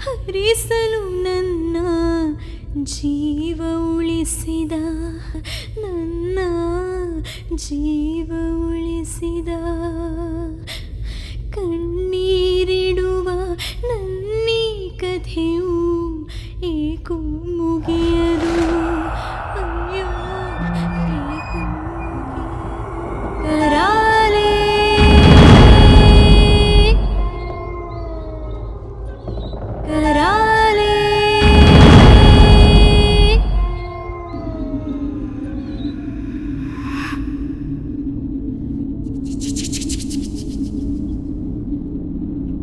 ಹರಿಸಲು ನನ್ನ ಜೀವ ಉಳಿಸಿದ, ನನ್ನ ಜೀವ ಉಳಿಸಿದ. ಕಣ್ಣೀರಿಡುವ ನನ್ನೀ ಕಥೆಯು ಏಕೋ ಮುಗಿಯದು, ಅಯ್ಯೋ ಏಕೋ ಕರಾಲೆ ಕರಾಲೆ.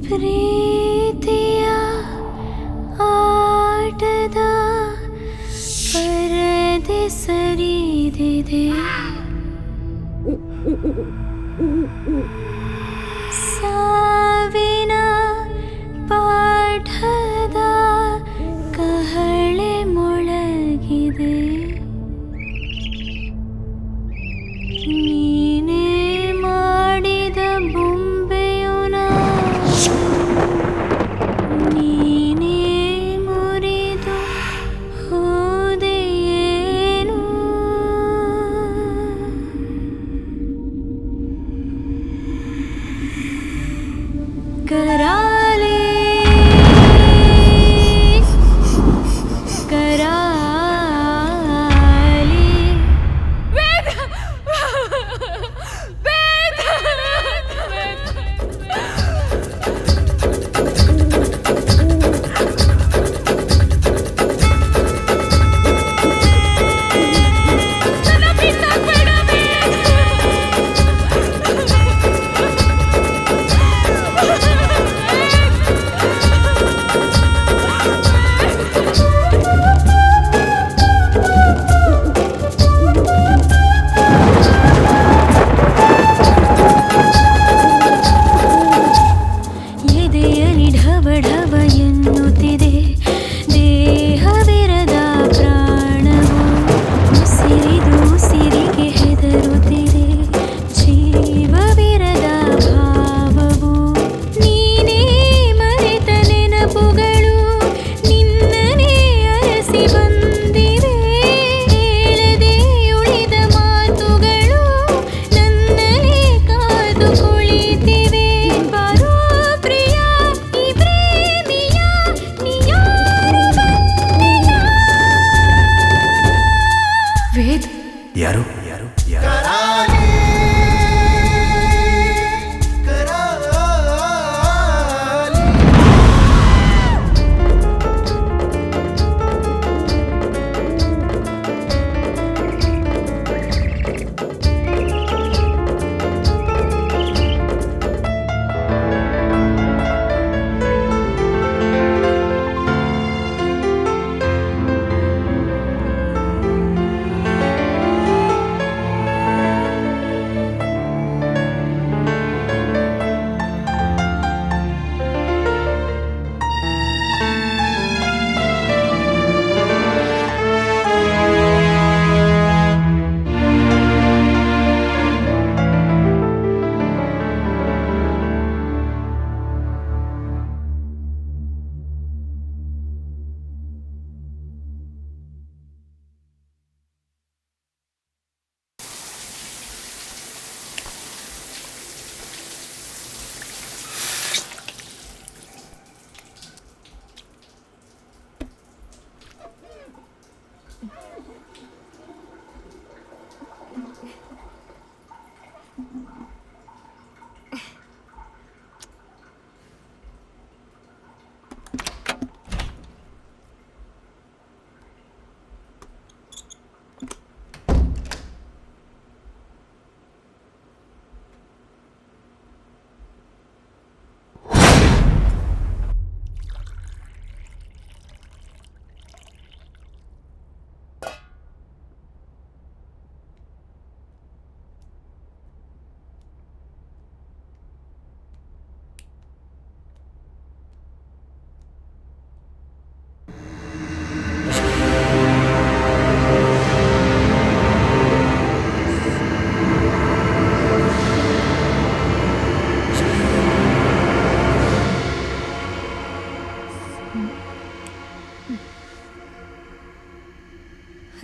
ಪ್ರೀತಿಯ ಆಟದ ಪರದೆ ಸರಿದಿದೆ, ಸಾವಿನ ಪಾಠದ ಕಹಳೆ ಮೊಳಗಿದೆ. ನೀನೇ ಮಾಡಿದ ಬೊಂಬೆಯು ನೀನೇ ಮುರಿದು ಹೋದೆಯೇನು.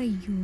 ಅಯ್ಯೋ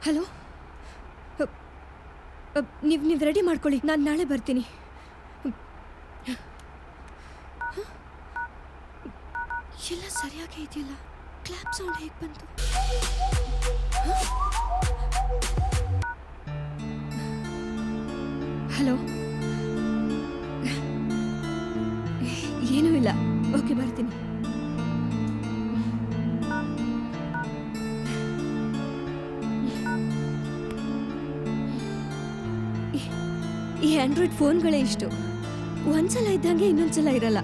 ಹಲೋ, ನೀವು ರೆಡಿ ಮಾಡ್ಕೊಳ್ಳಿ, ನಾನು ನಾಳೆ ಬರ್ತೀನಿ. ಎಲ್ಲ ಸರಿಯಾಗೇ ಇದೆಯಲ್ಲ, ಕ್ಲಾಪ್ ಸೌಂಡ್ ಹೇಗೆ ಬಂತು? ಹಲೋ, ಏನೂ ಇಲ್ಲ, ಓಕೆ ಬರ್ತೀನಿ. ಈ ಆಂಡ್ರಾಯ್ಡ್ ಫೋನ್ಗಳೇ ಇಷ್ಟು, ಒಂದ್ಸಲ ಇದ್ದಂಗೆ ಇನ್ನೊಂದ್ಸಲ ಇರಲ್ಲ.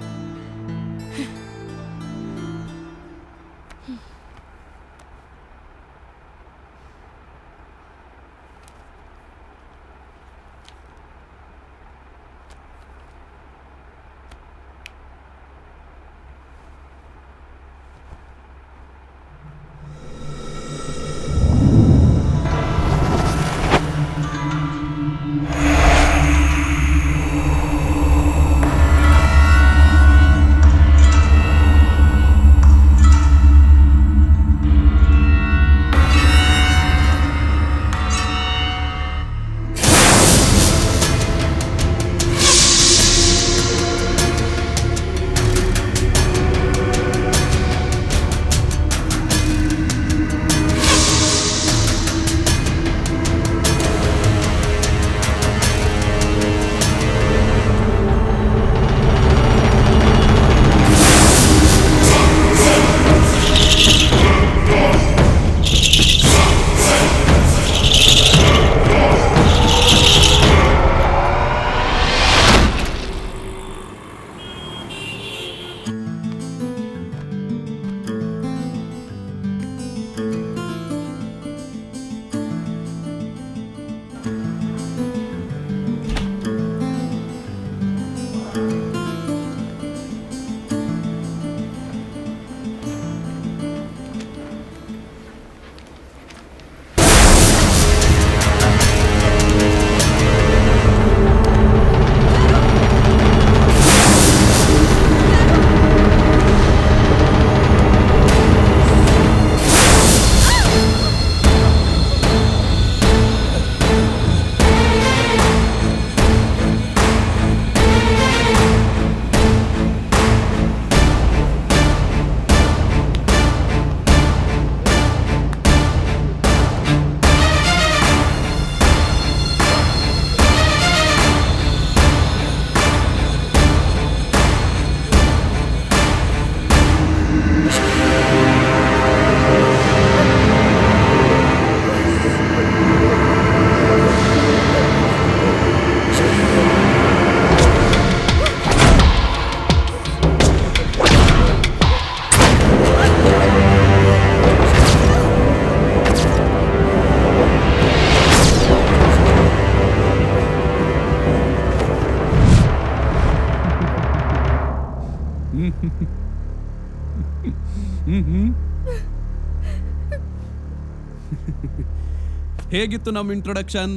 ಹೇಗಿತ್ತು ನಮ್ಮ ಇಂಟ್ರೊಡಕ್ಷನ್?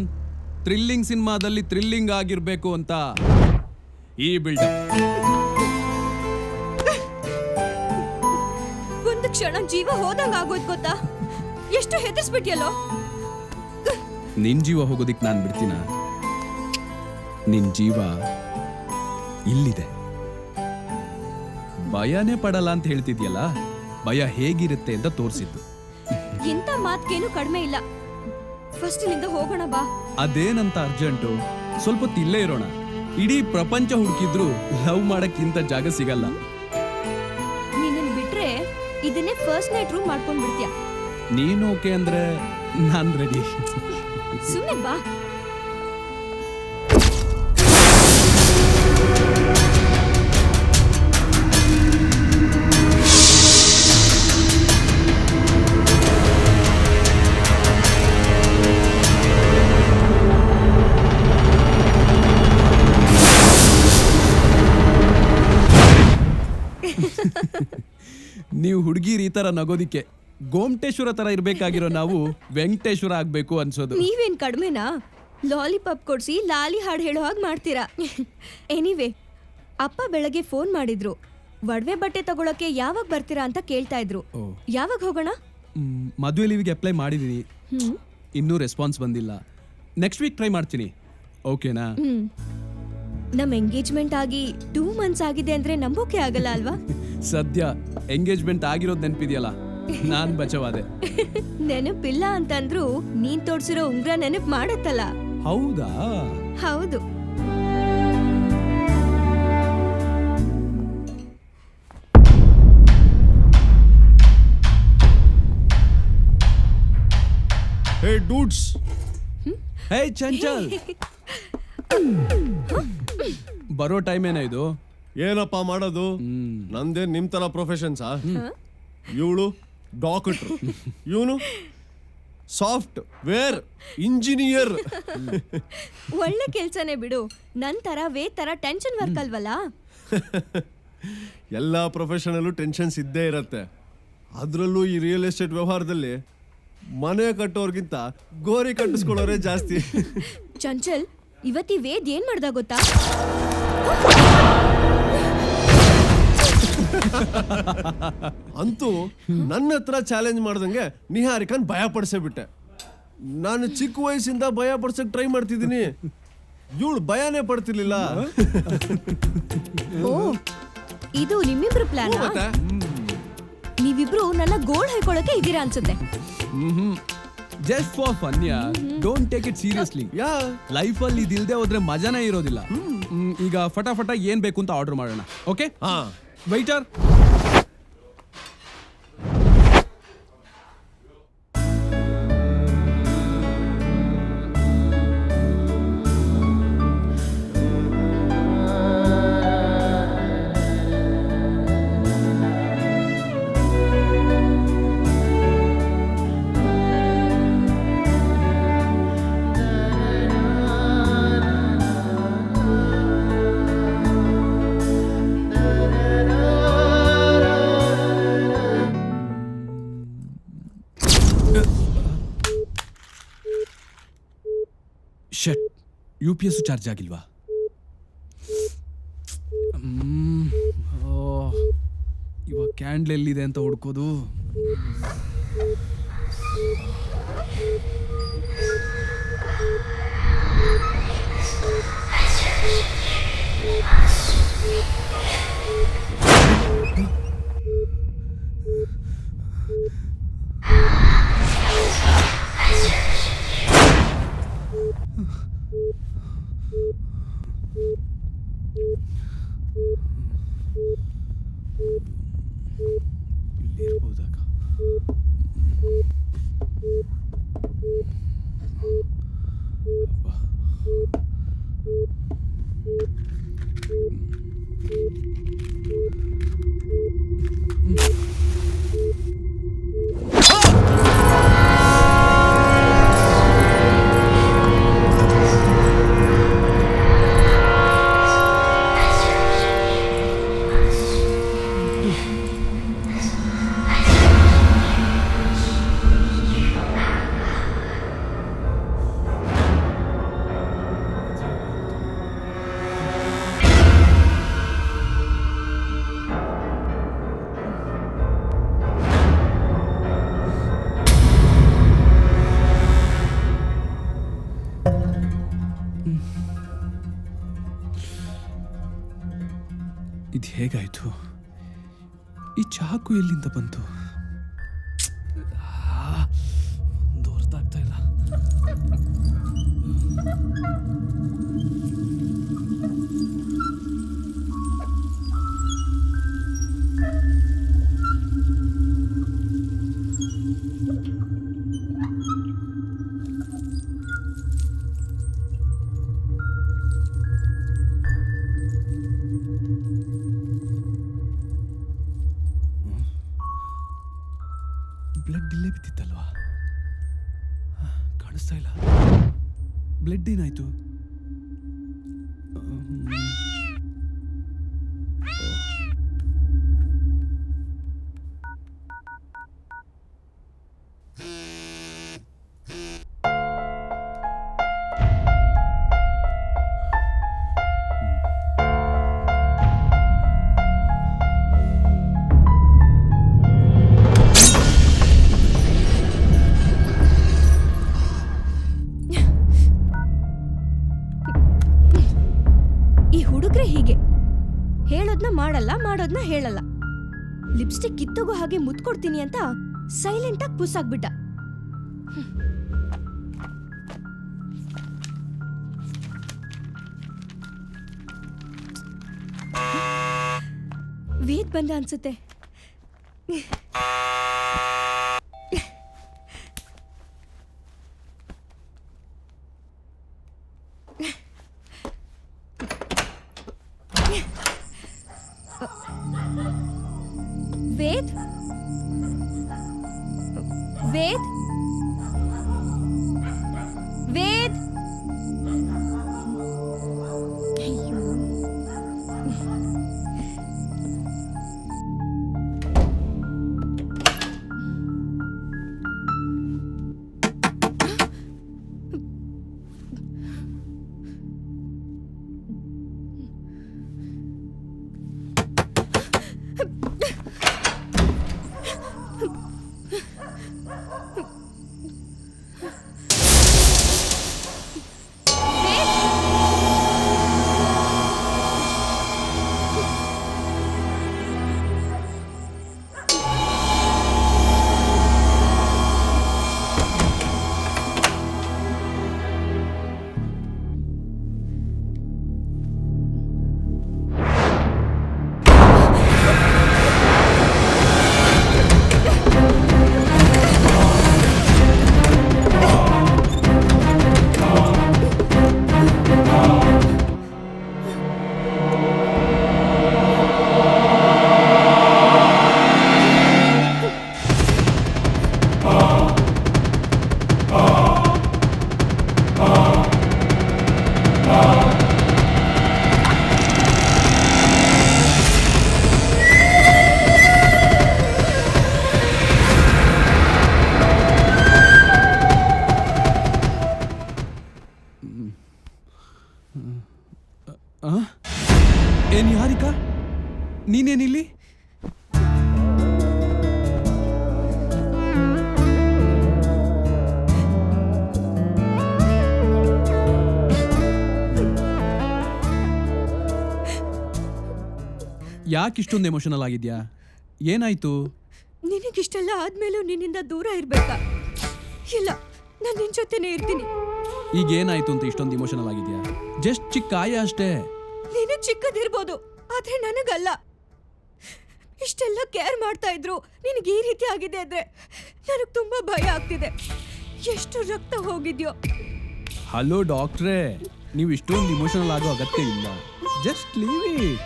ಥ್ರಿಲ್ಲಿಂಗ್ ಸಿನಿಮಾದಲ್ಲಿ ಥ್ರಿಲ್ಲಿಂಗ್ ಆಗಿರ್ಬೇಕು ಅಂತ ಈ ಬಿಲ್ಡಪ್. ಒಂದು ಕ್ಷಣ ಜೀವ ಹೋದಂಗ ಆಗೋಯ್ತು ಗೊತ್ತಾ? ಎಷ್ಟು ಹೆದರ್ಸ್ಬಿಟ್ಯಲ್ಲೋ. ನಿನ್ ಜೀವ ಹೋಗೋದಿಕ್ ನಾನ್ ಬಿಡ್ತೀನ? ನಿನ್ ಜೀವ ಇಲ್ಲಿದೆ. ಭಯನೇ ಪಡಲ್ಲ ಅಂತ ಹೇಳ್ತಿದ್ಯಲ್ಲ, ಭಯ ಹೇಗಿರುತ್ತೆ ಅಂತ ತೋರಿಸಿದ್ದು. ಇಂಥ ಮಾತ್ಗೇನು ಕಡಿಮೆ ಇಲ್ಲ. ಫಸ್ಟ್ ಇಲ್ಲಿಂದ ಹೋಗೋಣ ಬಾ. ಅದೇನಂತ ಅರ್ಜೆಂಟು? ಸ್ವಲ್ಪ ಹೊತ್ತು ಇಲ್ಲೇ ಇರೋಣ. ಇಡೀ ಪ್ರಪಂಚ ಹುಡುಕಿದ್ರು ಲವ್ ಮಾಡಕ್ಕಿಂತ ಜಾಗ ಸಿಗಲ್ಲ. ನಿನ್ನನ್ ಬಿಟ್ರೆ ಇದನ್ನೇ ಫಸ್ಟ್ ನೈಟ್ ರೂಮ್ ಮಾಡ್ಕೊಂಡ್ ಬಿಡ್ತೀಯ. ನೀನ್ ಓಕೆ ಅಂದ್ರೆ ನಾನ್ ರೆಡಿ. ಸುಮ್ಮನೆ ಬಾ. ನೀವು ಹುಡುಗಿರ್ ಈ ತರ ನಗೋದಿಕ್ಕೆ ಗೋಮಟೇಶ್ವರ ತರ ಇರ್ಬೇಕಾಗಿರೋ ನಾವು ವೆಂಕಟೇಶ್ವರ ಆಗ್ಬೇಕು ಅನ್ಸೋದು. ನೀವೇನ್ ಕಡಿಮೆನಾ? ಲಾಲಿಪಾಪ್ ಕೊಡ್ಸಿ ಲಾಲಿ ಹಾಡು ಹೇಳೋ ಹಾಗೆ ಮಾಡ್ತೀರಾ. ಎನಿವೇ, ಅಪ್ಪ ಬೆಳಗ್ಗೆ ಫೋನ್ ಮಾಡಿದ್ರು. ಒಡವೆ ಬಟ್ಟೆ ತಗೊಳಕ್ಕೆ ಯಾವಾಗ ಬರ್ತೀರಾ ಅಂತ ಕೇಳ್ತಾ ಇದ್ರು. ಯಾವಾಗ ಹೋಗೋಣ? ಮದುವೆ ಲೀವಿಗೆ ಅಪ್ಲೈ ಮಾಡಿದೀನಿ, ಇನ್ನೂ ರೆಸ್ಪಾನ್ಸ್ ಬಂದಿಲ್ಲ. ನೆಕ್ಸ್ಟ್ ವೀಕ್ ಟ್ರೈ ಮಾಡ್ತೀನಿ. ಓಕೆನಾ? ನಮ್ ಎಂಗೇಜ್ಮೆಂಟ್ ಆಗಿ 2 months ಆಗಿದೆ ಅಂದ್ರೆ ನಂಬೋಕೆ ಆಗಲ್ಲ ಅಲ್ವಾ? ಸದ್ಯ ಎಂಗೇಜ್ಮೆಂಟ್ ಆಗಿರೋದ್ ನೆನಪಿದ್ಯಲ್ಲ, ನಾನ್ ಬಚಾವಾದೆ. ನೆನಪಿಲ್ಲ ಅಂತಂದ್ರು ನೀನ್ ತೋಡ್ಸಿರೋ ಉಂಗ್ರ ನೆನಪ್ ಮಾಡತ್ತಲ್ಲ. ಹೌದಾ? ಹೌದು. ಹೇ ಡೂಡ್ಸ್. ಹೇ ಚಂಚಲ್, ಬರೋ ಟೈಮ್ ಏನ ಇದು? ಏನಪ್ಪ ಮಾಡೋದು? ನಂದೇನ್ ನಿಮ್ ತರ ಪ್ರೊಫೆಷನ್ಸಾ? ಇವಳು ಡಾಕ್ಟರ್, ಇವನು ಸಾಫ್ಟ್ ವೇರ್ ಇಂಜಿನಿಯರ್. ಒಳ್ಳೆ ಕೆಲ್ಸನೇ ಬಿಡು. ನನ್ ತರ ತರ ಟೆನ್ಷನ್ ವರ್ಕ್ ಅಲ್ವಲ್ಲ. ಎಲ್ಲಾ ಪ್ರೊಫೆಷನಲ್ಲೂ ಟೆನ್ಷನ್ಸ್ ಇದ್ದೇ ಇರತ್ತೆ. ಅದ್ರಲ್ಲೂ ಈ ರಿಯಲ್ ಎಸ್ಟೇಟ್ ವ್ಯವಹಾರದಲ್ಲಿ ಮನೆ ಕಟ್ಟೋರ್ಗಿಂತ ಗೋರಿ ಕಟ್ಟಿಸ್ಕೊಳ್ಳೋರೇ ಜಾಸ್ತಿ. ಚಂಚಲ್, ಇವತ್ತಿ ವೇದ್ ಏನ್ ಮಾಡ್ದ ಗೊತ್ತಾ? ಅಂತೂ ನನ್ನ ಹತ್ರ ಚಾಲೆಂಜ್ ಮಾಡ್ದಂಗೆ ನಿಹಾರಿಕನ್ ಭಯ ಪಡಿಸೇ ಬಿಟ್ಟೆ. ನಾನು ಚಿಕ್ಕ ವಯಸ್ಸಿಂದ ಭಯ ಪಡ್ಸಕ್ ಟ್ರೈ ಮಾಡ್ತಿದ್ದೀನಿ, ಇವಳು ಭಯನೇ ಪಡ್ತಿರ್ಲಿಲ್ಲ. ಓ, ಇದು ನಿಮ್ಮಿಬ್ರು ಪ್ಲಾನ್? ಮತ್ತೆ ನೀವಿಬ್ರು ನನ್ನ ಗೋಲ್ಡ್ ಹಾಕೊಳ್ಳಕ್ಕೆ ಇದೀರಾ ಅನ್ಸುತ್ತೆ. Just for fun yeah, don't take it seriously. Yeah, life ಅಲ್ಲಿ ಇದಿಲ್ದೆ ಹೋದ್ರೆ ಮಜಾನೇ ಇರೋದಿಲ್ಲ. ಈಗ ಫಟಾಫಟ ಏನ್ ಬೇಕು ಅಂತ ಆರ್ಡರ್ ಮಾಡೋಣ. ಓಕೆ? ಹಾ. ವೈಟರ್, ಶಟ್, UPS ಚಾರ್ಜ್ ಆಗಿಲ್ವಾ? ಇವಾಗ ಕ್ಯಾಂಡ್ಲ್ ಎಲ್ಲಿದೆ ಅಂತ ಹುಡ್ಕೋದು. ಇಲ್ಲಿರ್ಬೋದಾಗ. ಇದು ಹೇಗಾಯ್ತು? ಈ ಚಾಕು ಎಲ್ಲಿಂದ ಬಂತು? ಒಂದು ಹೊರತಾಗ್ತಾ ಇಲ್ಲ. ಬ್ಲಡ್ ಇಲ್ಲೇ ಬಿದ್ದಿತ್ತಲ್ವಾ? ಕಾಣಿಸ್ತಾ ಇಲ್ಲ. ಬ್ಲಡ್ ಏನಾಯ್ತು? ಈ ಹುಡುಗ್ರೆ ಹೀಗೆ ಹೇಳೋದ್ನ ಮಾಡಲ್ಲ, ಮಾಡೋದ್ನ ಹೇಳಲ್ಲ. ಲಿಪ್ಸ್ಟಿಕ್ ಕಿತ್ತೋಗೋ ಹಾಗೆ ಮುತ್ಕೊಡ್ತೀನಿ ಅಂತ ಸೈಲೆಂಟ್ ಆಗಿ ಪುಸ್ ಆಗ್ಬಿಟ್ಟ. ವೇದ್ ಬಂದ ಅನ್ಸುತ್ತೆ. ವೇದ್ ವೇದ್ ವೇದ್ ಅಯ್ಯೋ. ಏನ್ ಯಾರಿಕಾ, ನೀನೇನಿಲ್ಲಿ? ಯಾಕೆ ಇಷ್ಟೊಂದು ಎಮೋಷನಲ್ ಆಗಿದ್ಯಾ? ಏನಾಯ್ತು? ನಿನಗಿಷ್ಟೆಲ್ಲ ಆದ್ಮೇಲೂ ನಿನ್ನಿಂದ ದೂರ ಇರ್ಬೇಕಾ? ಇಲ್ಲ, ನಾನು ನಿನ್ ಜೊತೆನೇ ಇರ್ತೀನಿ. ಈಗ ಏನಾಯ್ತು ಅಂತ ಇಷ್ಟೊಂದು ಇಮೋಷನಲ್ ಆಗಿದ್ಯಾ? ಜಸ್ಟ್ ಚಿಕ್ಕ ಆಯ ಅಷ್ಟೇ. ನೀನು ಚಿಕ್ಕದಿರ್ಬೋದು, ಆದ್ರೆ ನನಗಲ್ಲ. ಇಷ್ಟೆಲ್ಲ ಕೇರ್ ಮಾಡ್ತಾ ಇದ್ರು ನಿನಗೆ ಈ ರೀತಿ ಆಗಿದೆ ಅಂದ್ರೆ ನನಗೆ ತುಂಬಾ ಭಯ ಆಗ್ತಿದೆ. ಎಷ್ಟು ರಕ್ತ ಹೋಗಿದ್ಯೋ. ಹಲೋ ಡಾಕ್ಟ್ರೇ, ನೀವು ಇಷ್ಟೊಂದು ಇಮೋಷನಲ್ ಆಗೋ ಅಗತ್ಯ ಇಲ್ಲ. Just leave it.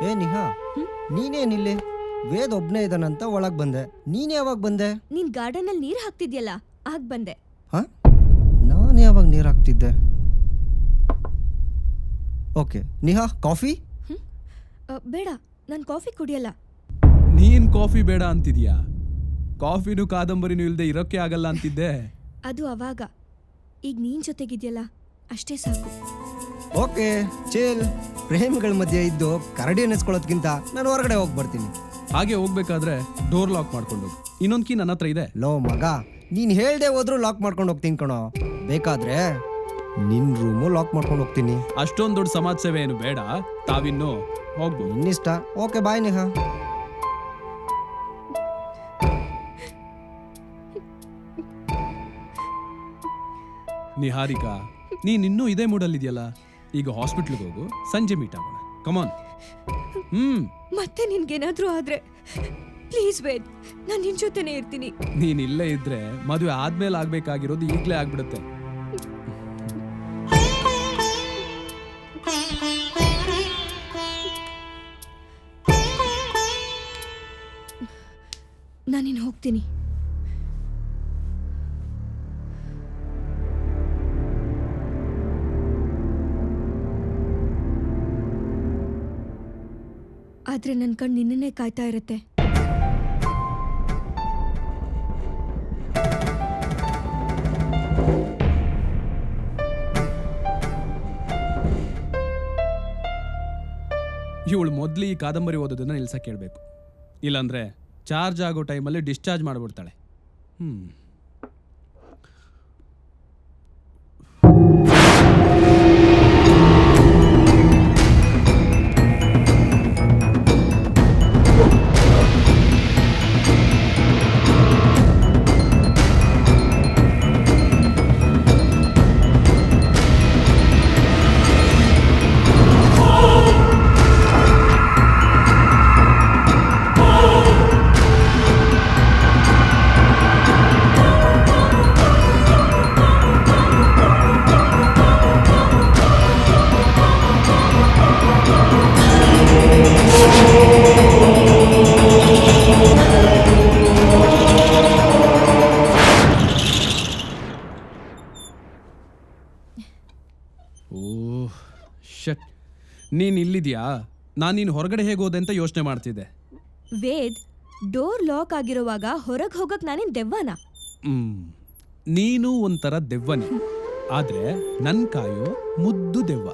ಏ ನಿಹಾ, ನೀನೇನಿಲ್ಲಿ? ವೇದ್ ಒಬ್ನೇ ಇದಾನಂತ ಒಳಗ್ ಬಂದೆ. ನೀನ್ ಯಾವಾಗ ಬಂದೆ? ನೀನ್ ಗಾರ್ಡನ್ ಅಲ್ಲಿ ನೀರ್ ಹಾಕ್ತಿದ್ಯಲ್ಲ, ಆಗ ಬಂದೆ. ಹ? ನಾನು ಯಾವಾಗ ನೀರ್ ಹಾಕ್ತಿದ್ದೆ? Okay Niha, coffee? ಬೇಡ, ನಾನು ಕಾಫಿ ಕುಡಿಯಲ್ಲ. ನೀನ್ ಕಾಫಿ ಬೇಡ ಅಂತಿದ್ಯಾ? ಕಾಫಿನೂ ಕಾದಂಬರಿನೂ ಇಲ್ದೆ ಇರೋಕೆ ಆಗಲ್ಲ ಅಂತಿದ್ದೆ. ಅದು ಅವಾಗ. ಈಗ ನೀನ್ ಜೊತೆಗಿದ್ಯಲ್ಲ, ಅಷ್ಟೇ ಸಾಕು. ಓಕೆ ಚೇಲ್. ಪ್ರೇಮಿಗಳ ಮಧ್ಯೆ ಇದ್ದು ಕರಡಿ ನೆನೆಸ್ಕೊಳ್ಳೋದ್ಕಿಂತ ನಾನು ಹೊರಗಡೆ ಹೋಗಿ ಬರ್ತೀನಿ. ಹಾಗೆ ಹೋಗ್ಬೇಕಾದ್ರೆ ಡೋರ್ ಲಾಕ್ ಮಾಡ್ಕೊಂಡು ಹೋಗು. ಇನ್ನೊಂದು ಕೀ ನನ್ನ ಹತ್ರ ಇದೆ. ಲೋ ಮಗ, ನೀನ್ ಹೇಳ್ದೆ ಹೋದ್ರೂ ಲಾಕ್ ಮಾಡ್ಕೊಂಡು ಹೋಗ್ತೀನಿ ಕಣೋ. ಬೇಕಾದ್ರೆ ನಿನ್ ರೂಮು ಲಾಕ್ ಮಾಡ್ಕೊಂಡು ಹೋಗ್ತೀನಿ. ಅಷ್ಟೊಂದು ದೊಡ್ಡ ಸಮಾಜ ಸೇವೆ ಏನು ಬೇಡ, ತಾವಿನ್ನು ಹೋಗ್ಬೋದು. ನಿನ್ನಿಷ್ಟ. Okay bye Neha. ನಿಹಾರಿಕಾ, ನೀನ್ ಇನ್ನೂ ಇದೇ ಮೂಡಲ್ಲಿದೆಯಲ್ಲ, ಈಗ ಹಾಸ್ಪಿಟ್ಲಿಗೆ ಹೋಗು, ಸಂಜೆ ಮೀಟ್ ಆಗೋಣ. ಕಮಾನ್. ಮತ್ತೆ ನಿನ್ಗೇನಾದ್ರೂ ಆದ್ರೆ ಪ್ಲೀಸ್ ವೇದ್, ನಾನು ನಿನ್ ಜೊತೆನೇ ಇರ್ತೀನಿ. ನೀನ್ ಇಲ್ಲೇ ಇದ್ರೆ ಮದುವೆ ಆದ್ಮೇಲೆ ಆಗ್ಬೇಕಾಗಿರೋದು ಈಗ್ಲೇ ಆಗ್ಬಿಡುತ್ತೆ. ನಾನಿನ್ ಹೋಗ್ತೀನಿ. ಆದ್ರೆ ನನ್ನ ಕಣ್ಣು ನಿನ್ನನ್ನೇ ಕಾಯ್ತಾ ಇರುತ್ತೆ. ಇವಳು ಮೊದಲು ಈ ಕಾದಂಬರಿ ಓದೋದನ್ನ ನಿಲ್ಸಕ್ಕೆ ಹೇಳ್ಬೇಕು, ಇಲ್ಲಾಂದ್ರೆ ಚಾರ್ಜ್ ಆಗೋ ಟೈಮಲ್ಲಿ ಡಿಸ್ಚಾರ್ಜ್ ಮಾಡಿಬಿಡ್ತಾಳೆ. ಓಹ್ ಶಟ್, ನೀನು ಇಲ್ಲಿದ್ಯಾ? ನಾನು ನೀನು ಹೊರಗಡೆ ಹೇಗೆ ಹೋದೆ ಅಂತ ಯೋಚನೆ ಮಾಡ್ತಿದ್ದೆ. ವೇದ್, ಡೋರ್ ಲಾಕ್ ಆಗಿರುವಾಗ ಹೊರಗೆ ಹೋಗಕ್ ನಾನೇನ್ ದೆವ್ವನ? ನೀನು ಒಂಥರ ದೆವ್ವನೇ, ಆದ್ರೆ ನನ್ ಕಾಯೋ ಮುದ್ದು ದೆವ್ವ.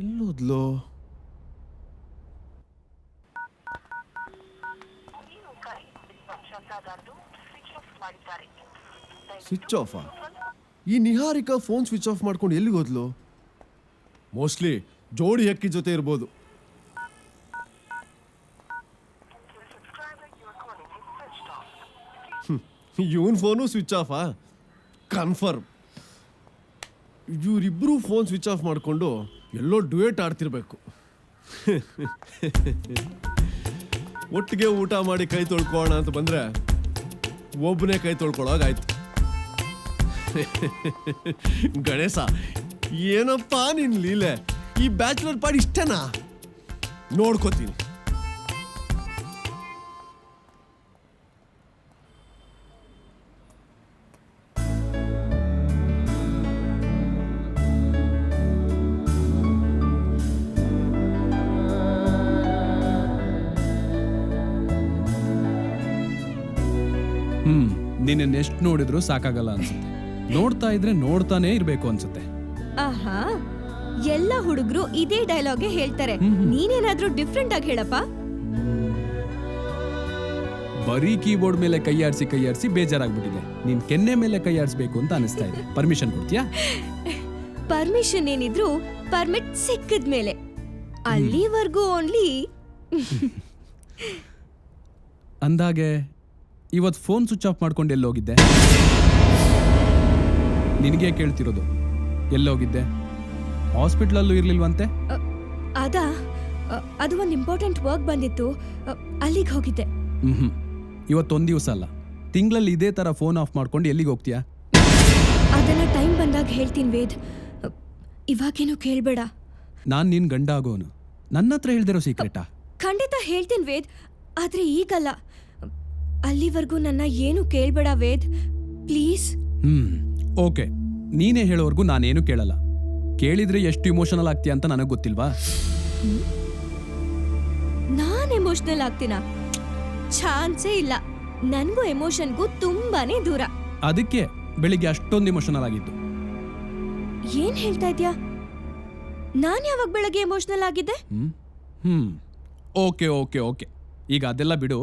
ಎಲ್ಲೋದ್ಲೋ? ಸ್ವಿಚ್ ಆಫಾ? ಈ ನಿಹಾರಿಕಾ ಫೋನ್ ಸ್ವಿಚ್ ಆಫ್ ಮಾಡ್ಕೊಂಡು ಎಲ್ಲಿಗೆ ಹೋದ್ಲು? ಮೋಸ್ಟ್ಲಿ ಜೋಡಿ ಹಕ್ಕಿ ಜೊತೆ ಇರ್ಬೋದು. ಇವನ್ ಫೋನು ಸ್ವಿಚ್ ಆಫಾ? ಕನ್ಫರ್ಮ್. ಇವರಿಬ್ರು ಫೋನ್ ಸ್ವಿಚ್ ಆಫ್ ಮಾಡಿಕೊಂಡು ಎಲ್ಲೋ ಡ್ಯೂಯೇಟ್ ಆಡ್ತಿರ್ಬೇಕು. ಒಟ್ಟಿಗೆ ಊಟ ಮಾಡಿ ಕೈ ತೊಳ್ಕೊಳ್ಳೋಣ ಅಂತ ಬಂದ್ರೆ ಒಬ್ಬನೇ ಕೈ ತೊಳ್ಕೊಳ್ಳೋಗಾಯ್ತು. ಗಣೇಶ, ಏನಪ್ಪಾ ನಿನ್ ಲೀಲೆ? ಈ ಬ್ಯಾಚುಲರ್ ಪಾರ್ಟಿ ಇಷ್ಟನಾ? ನೋಡ್ಕೋತೀನಿ. ನಿನ್ನ ಎಷ್ಟು ನೋಡಿದ್ರು ಸಾಕಾಗಲ್ಲ ಅನ್ಸುತ್ತೆ. ನೋಡ್ತಾ ಇದ್ರೆ ನೋಡ್ತಾನೆ ಇರ್ಬೇಕು ಅನ್ಸುತ್ತೆ. ಆಹಾ, ಎಲ್ಲ ಹುಡುಗರು ಇದೇ ಡೈಲಾಗೆ ಹೇಳ್ತಾರೆ. ನೀನೇನಾದ್ರೂ ಡಿಫ್ರೆಂಟ್ ಆಗಿ ಹೇಳಪ್ಪ. ಬರೀ ಕೀಬೋರ್ಡ್ ಮೇಲೆ ಕೈಯಾಡಿಸಿ ಬೇಜಾರಾಗ್ಬಿಟ್ಟಿದೆ. ನೀನ್ ಕೆನ್ನೆ ಮೇಲೆ ಕೈಯಾಡಿಸ್ಬೇಕು ಅಂತ ಅನಿಸ್ತಾ ಇದೆ. ಪರ್ಮಿಷನ್ ಕೊಡ್ತೀಯಾ? ಪರ್ಮಿಷನ್ ಏನಿದ್ರು ಪರ್ಮಿಟ್ ಸಿಕ್ಕಿದ್ಮೇಲೆ. ಅಲ್ಲಿವರೆಗೂ ಓನ್ಲಿ. ಅಂದಾಗೆ ಇವತ್ತು ಫೋನ್ ಸ್ವಿಚ್ ಆಫ್ ಮಾಡ್ಕೊಂಡು ಎಲ್ಲೋಗಿದ್ದೆ? ನಿನಗೆ ಕೇಳ್ತಿರೋದು. ಎಲ್ಲೋಗಿದ್ದೆ? ಹಾಸ್ಪಿಟ್ಲಲ್ಲೂ ಇರ್ಲಿಲ್ವಂತೆ? ಅದಾ ಅದು ಒಂದು ಇಂಪಾರ್ಟೆಂಟ್ ವರ್ಕ್ ಬಂದಿತ್ತು, ಅಲ್ಲಿಗೆ ಹೋಗಿದ್ದೆ. ಇವತ್ತೊಂದು ದಿವಸ ಅಲ್ಲ, ತಿಂಗಳಲ್ಲಿ ಇದೇ ಥರ ಫೋನ್ ಆಫ್ ಮಾಡ್ಕೊಂಡು ಎಲ್ಲಿಗೆ ಹೋಗ್ತೀಯಾ? ಅದನ್ನ ಟೈಮ್ ಬಂದಾಗ ಹೇಳ್ತೀನಿ ವೇದ್, ಇವಾಗೇನು ಕೇಳಬೇಡ. ನಾನು ನಿನ್ನ ಗಂಡ ಆಗೋನು, ನನ್ನ ಹತ್ರ ಹೇಳ್ದಿರೋ ಸೀಕ್ರೆಟಾ? ಖಂಡಿತ ಹೇಳ್ತೀನಿ ವೇದ್, ಆದ್ರೆ ಈಗಲ್ಲ. ಅಲ್ಲಿವರೆಗೂ ನನ್ನ ಏನು ಕೇಳಬೇಡ ವೇದ್, ಪ್ಲೀಸ್. ಓಕೆ, ನೀನೇ ಹೇಳೋವರೆಗೂ ನಾನೇನು ಕೇಳಲ್ಲ. ಕೇಳಿದ್ರೆ ಎಷ್ಟು ಇಮೋಷನಲ್ ಆಗ್ತೀಯ ಅಂತ ನನಗೆ ಗೊತ್ತಿಲ್ವಾ? ನಾನ್ ಎಮೋಷನಲ್ ಆಗ್ತೀನಾ? ಚಾನ್ಸೇ ಇಲ್ಲ. ನನ್ಗೂ ಎಮೋಷನ್ಗೂ ತುಂಬಾನೇ ದೂರ. ಅದಕ್ಕೆ ಬೆಳಿಗ್ಗೆ ಅಷ್ಟೊಂದು ಇಮೋಷನಲ್ ಆಗಿತ್ತು. ಏನ್ ಹೇಳ್ತಾ ಇದ್ಯಾ? ನಾನ್ ಯಾವಾಗ ಬೆಳಗ್ಗೆ ಎಮೋಷನಲ್ ಆಗಿದ್ದೆ? ಓಕೆ ಓಕೆ ಓಕೆ, ಈಗ ಅದೆಲ್ಲ ಬಿಡು.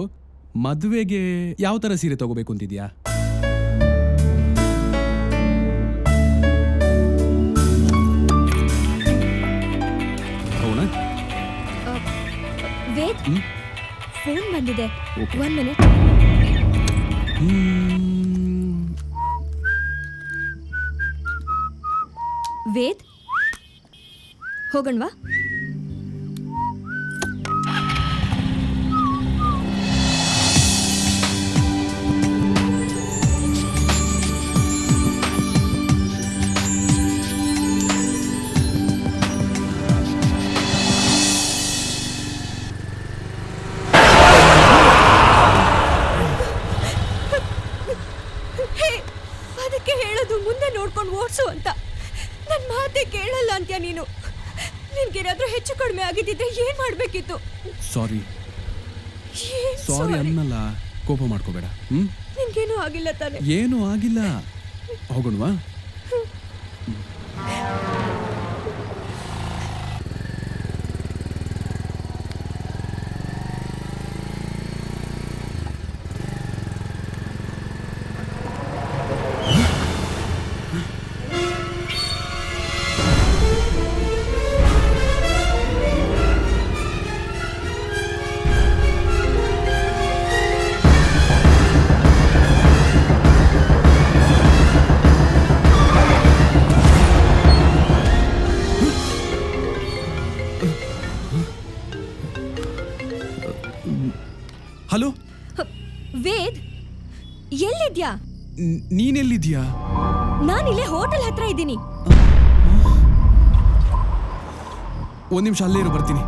ಮದುವೆಗೆ ಯಾವ ಥರ ಸೀರೆ ತಗೋಬೇಕು ಅಂತಿದ್ಯಾ? ವೇದ್, ಫೋನ್ ಬಂದಿದೆ. 1 ಮಿನಿಟ್. ವೇದ್, ಹೋಗಣ್ವಾ? ಓಡಿಸು ಅಂತ. ನನ್ನ ಮಾತೆ ಕೇಳಲ್ಲ ಅಂತ್ಯ ನೀನು. ನಿನ್ಗೇನಾದ್ರೂ ಹೆಚ್ಚು ಕಡಿಮೆ ಆಗಿದ್ದಿದ್ರೆ ಏನ್ ಮಾಡ್ಬೇಕಿತ್ತು? ಸಾರಿ ಸಾರಿ ಅನ್ನಲ್ಲ, ಕೋಪ ಮಾಡ್ಕೋಬೇಡ. ನಿನ್ಗೇನು ಆಗಿಲ್ಲ ತಾನೆ? ಏನು ಆಗಿಲ್ಲ, ಹೋಗೋಣವಾ? ಹಲೋ ವೇದ್, ಎಲ್ಲಿದ್ಯಾ? ನೀನೆಲ್ಲಿದ್ಯಾ? ನಾನಿಲ್ಲೇ ಹೋಟೆಲ್ ಹತ್ರ ಇದ್ದೀನಿ. ಒಂದ್ ನಿಮಿಷ ಅಲ್ಲೇ ಇರು, ಬರ್ತೀನಿ.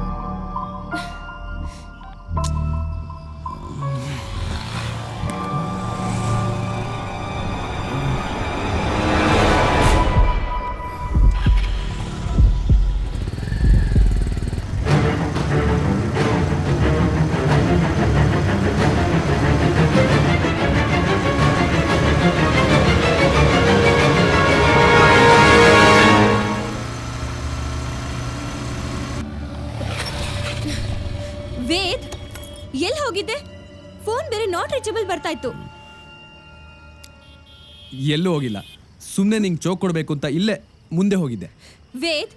ವೇದ್, ಎಲ್ಲಿ ಹೋಗಿದ್ದೆ? ಫೋನ್ ಬೇರೆ ನಾಟ್ ರೀಚಬಲ್ ಬರ್ತಾ ಇತ್ತು. ಎಲ್ಲೂ ಹೋಗಿಲ್ಲ, ಸುಮ್ಮನೆ ನಿಂಗೆ ಚೋಕ್ ಕೊಡ್ಬೇಕು ಅಂತ ಇಲ್ಲೇ ಮುಂದೆ ಹೋಗಿದ್ದೆ. ವೇದ್,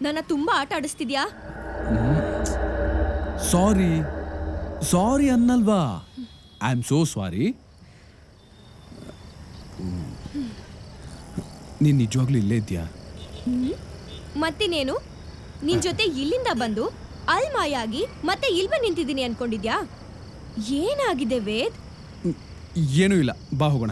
ನನ್ನ ತುಂಬಾ ಆಟ ಆಡಿಸ್ತಿದ್ಯಾ? ಸಾರಿ ಸಾರಿ ಅನ್ನಲ್ವಾ? I am so sorry. ನೀನು ನಿಜವಾಗ್ಲೂ ಇಲ್ಲೇ ಇದ್ಯಾ? ಮತ್ತಿನೇನು, ನಿನ್ ಜೊತೆ ಇಲ್ಲಿಂದ ಬಂದು ಅಲ್ಲಿ ಮಾಯಾಗಿ ಮತ್ತೆ ಇಲ್ಲಿ ನಿಂತಿದ್ದೀನಿ ಅನ್ಕೊಂಡಿದ್ಯಾ? ಏನಾಗಿದೆ ವೇದ್? ಏನೂ ಇಲ್ಲ, ಬಾ ಹೋಗೋಣ.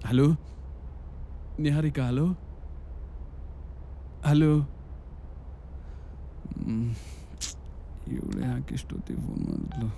Hello Niharika, hello hello. ಇವಳೆ ಯಾಕೆ ಇಷ್ಟೊತ್ತಿಗೆ ಫೋನ್ ಮಾಡಿದ್ಲು?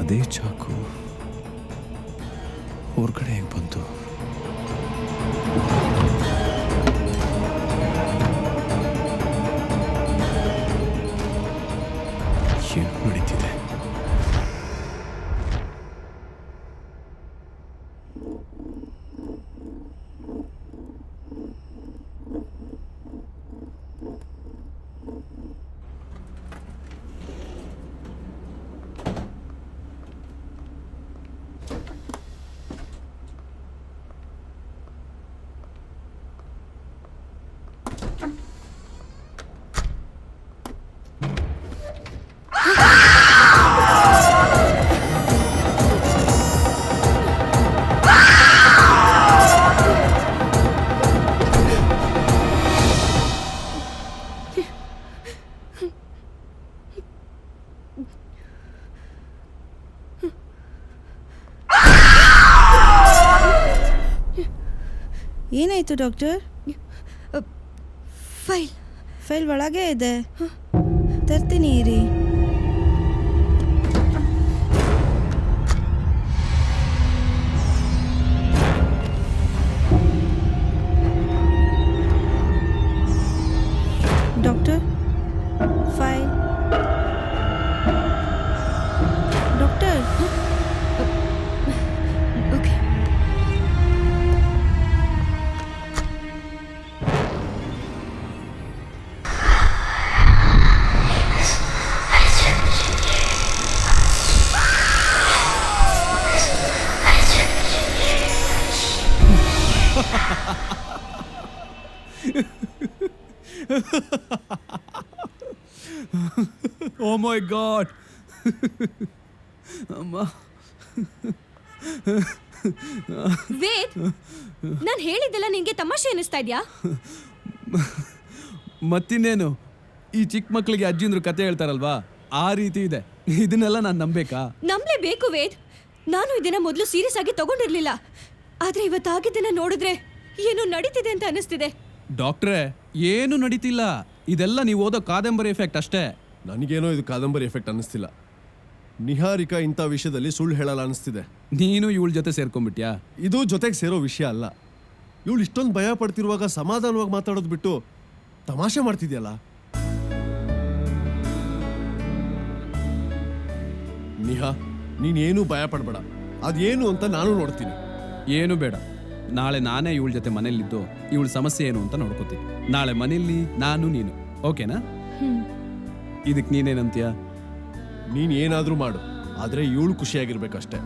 ಅದೇ ಚಾಕು ಹೊರಗಡೆ ಹೇಗೆ ಬಂತು? ಏನು ನಡೀತಿದೆ? ಏನಾಯ್ತು ಡಾಕ್ಟರ್? ಫೈಲ್ ಒಳಗೆ ಇದೆ, ತರ್ತೀನಿ ಇರಿ. Doctor file. Doctor okay. Oh my god! ಅಮ್ಮ, ವೇದ್, ನಾನು ಹೇಳಿದ್ದೆಲ್ಲ ನಿನ್ಗೆ ತಮಾಷೆ ಅನ್ನಿಸ್ತಾ ಇದ್ಯಾ? ಮತ್ತಿನ್ನೇನು, ಈ ಚಿಕ್ಕ ಮಕ್ಕಳಿಗೆ ಅಜ್ಜಿಂದ್ರು ಕತೆ ಹೇಳ್ತಾರಲ್ವಾ, ಆ ರೀತಿ ಇದೆ. ಇದನ್ನೆಲ್ಲ ನಾನು ನಂಬೇಕಾ? ನಂಬಲೇಬೇಕು ವೇದ್. ನಾನು ಇದನ್ನ ಮೊದಲು ಸೀರಿಯಸ್ ಆಗಿ ತಗೊಂಡಿರ್ಲಿಲ್ಲ, ಆದ್ರೆ ಇವತ್ತಾಗಿದ್ದನ್ನ ನೋಡಿದ್ರೆ ಏನೋ ನಡೀತಿದೆ ಅಂತ ಅನಿಸ್ತಿದೆ. ಡಾಕ್ಟ್ರೇ, ಏನು ನಡೀತಿಲ್ಲ. ಇದೆಲ್ಲ ನೀವು ಓದೋ ಕಾದಂಬರಿ ಎಫೆಕ್ಟ್ ಅಷ್ಟೇ. ನನಗೇನೋ ಇದು ಕಾದಂಬರಿ ಎಫೆಕ್ಟ್ ಅನ್ನಿಸ್ತಿಲ್ಲ. ನಿಹಾರಿಕಾ ಇಂಥ ವಿಷಯದಲ್ಲಿ ಸುಳ್ಳು ಹೇಳಲ್ಲ ಅನ್ನಿಸ್ತಿದೆ. ನೀನು ಇವಳ ಜೊತೆ ಸೇರ್ಕೊಂಡ್ಬಿಟ್ಯಾ? ಇದು ಜೊತೆಗೆ ಸೇರೋ ವಿಷಯ ಅಲ್ಲ. ಇವಳು ಇಷ್ಟೊಂದು ಭಯ ಪಡ್ತಿರುವಾಗ ಸಮಾಧಾನವಾಗಿ ಮಾತಾಡೋದು ಬಿಟ್ಟು ತಮಾಷೆ ಮಾಡ್ತಿದ್ಯಲ್ಲ. ನಿಹಾ, ನೀನೇನು ಭಯ ಪಡಬೇಡ. ಅದೇನು ಅಂತ ನಾನು ನೋಡ್ತೀನಿ. ಏನು ಬೇಡ, ನಾಳೆ ನಾನೇ ಇವಳ ಜೊತೆ ಮನೇಲಿದ್ದು ಇವಳ ಸಮಸ್ಯೆ ಏನು ಅಂತ ನೋಡ್ಕೋತೀನಿ. ನಾಳೆ ಮನೇಲಿ ನಾನು ನೀನು, ಓಕೆನಾ? ಇದಕ್ಕೆ ನೀನೇನಂತೀಯ? ನೀನ್ ಏನಾದ್ರೂ ಮಾಡು, ಆದ್ರೆ ಇವಳು ಖುಷಿಯಾಗಿರ್ಬೇಕಷ್ಟೇ.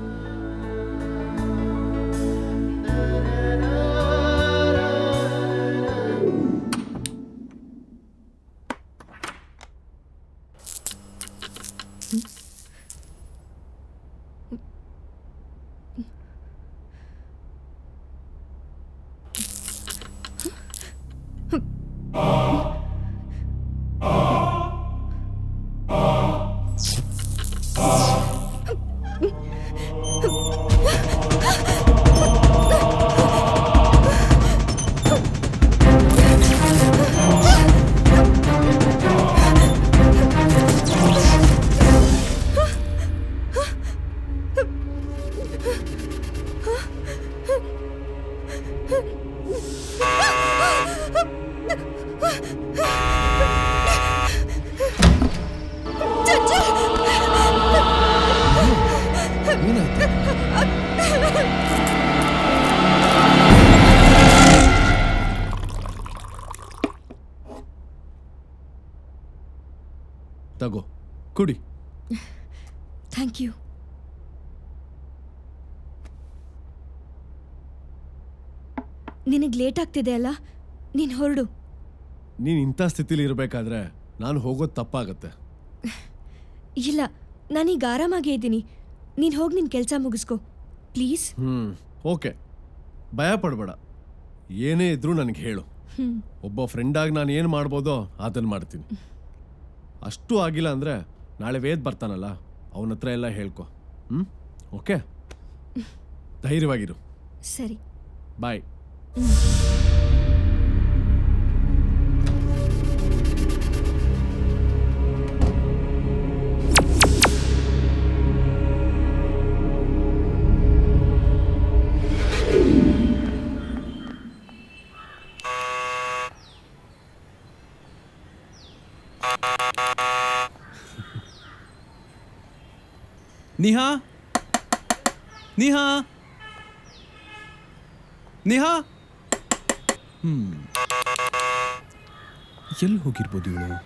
ತಗೋ ಕುಡಿ. Thank you. ನಿನಗೆ ಲೇಟ್ ಆಗ್ತಿದೆ ಅಲ್ಲ, ನೀನು ಹೊರಡು. ನೀನು ಇಂಥ ಸ್ಥಿತಿಲಿ ಇರಬೇಕಾದ್ರೆ ನಾನು ಹೋಗೋದು ತಪ್ಪಾಗತ್ತೆ. ಇಲ್ಲ, ನಾನೀಗ ಆರಾಮಾಗೇ ಇದ್ದೀನಿ. ನೀನು ಹೋಗಿ ನಿನ್ನ ಕೆಲಸ ಮುಗಿಸ್ಕೊ ಪ್ಲೀಸ್. ಓಕೆ, ಭಯ ಪಡಬೇಡ. ಏನೇ ಇದ್ರೂ ನನಗೆ ಹೇಳು. ಒಬ್ಬ ಫ್ರೆಂಡಾಗಿ ನಾನು ಏನು ಮಾಡ್ಬೋದೋ ಅದನ್ನು ಮಾಡ್ತೀನಿ. ಅಷ್ಟು ಆಗಿಲ್ಲ ಅಂದರೆ ನಾಳೆ ವೇದ್ ಬರ್ತಾನಲ್ಲ, ಅವನ ಹತ್ರ ಎಲ್ಲ ಹೇಳ್ಕೊ. ಓಕೆ, ಧೈರ್ಯವಾಗಿರು. ಸರಿ, ಬಾಯ್. ನಿಹಾ, ನಿಹಾ, ನಿಹಾ. ಎಲ್ಲಿ ಹೋಗಿರ್ಬೋದು ಇವಳು?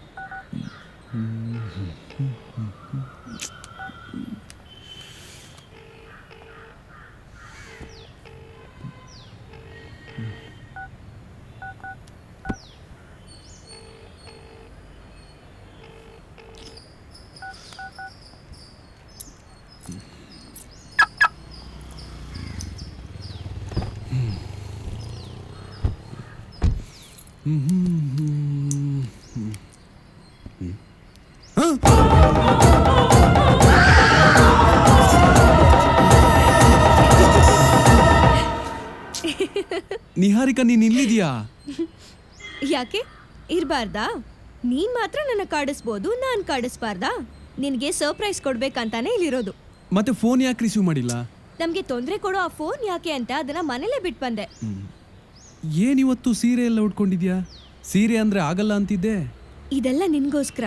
ನಿಹಾರಿಕಾ, ನೀನ್ ಇಲ್ಲಿದ್ಯಾ? ಯಾಕೆ ಇರಬಾರ್ದಾ? ನೀನ್ ಮಾತ್ರ ನನ್ನ ಕಾಡಿಸ್ಬೋದು, ನಾನು ಕಾಡಿಸ್ಬಾರ್ದಾ? ನಿನಗೆ ಸರ್ಪ್ರೈಸ್ ಕೊಡ್ಬೇಕಂತಾನೆ ಇಲ್ಲಿರೋದು. ಮತ್ತೆ ಫೋನ್ ಯಾಕೆ ರಿಸೀವ್ ಮಾಡಿಲ್ಲ? ನಮ್ಗೆ ತೊಂದರೆ ಕೊಡೋ ಆ ಫೋನ್ ಯಾಕೆ ಅಂತ ಅದನ್ನ ಮನೇಲೆ ಬಿಟ್ಟು ಬಂದೆ. ಏನಿವತ್ತು ಸೀರೆ ಎಲ್ಲ ಉಟ್ಕೊಂಡಿದ್ಯಾ? ಸೀರೆ ಅಂದ್ರೆ ಆಗಲ್ಲ ಅಂತಿದ್ದೆ. ಇದೆಲ್ಲ ನಿನ್ಗೋಸ್ಕರ.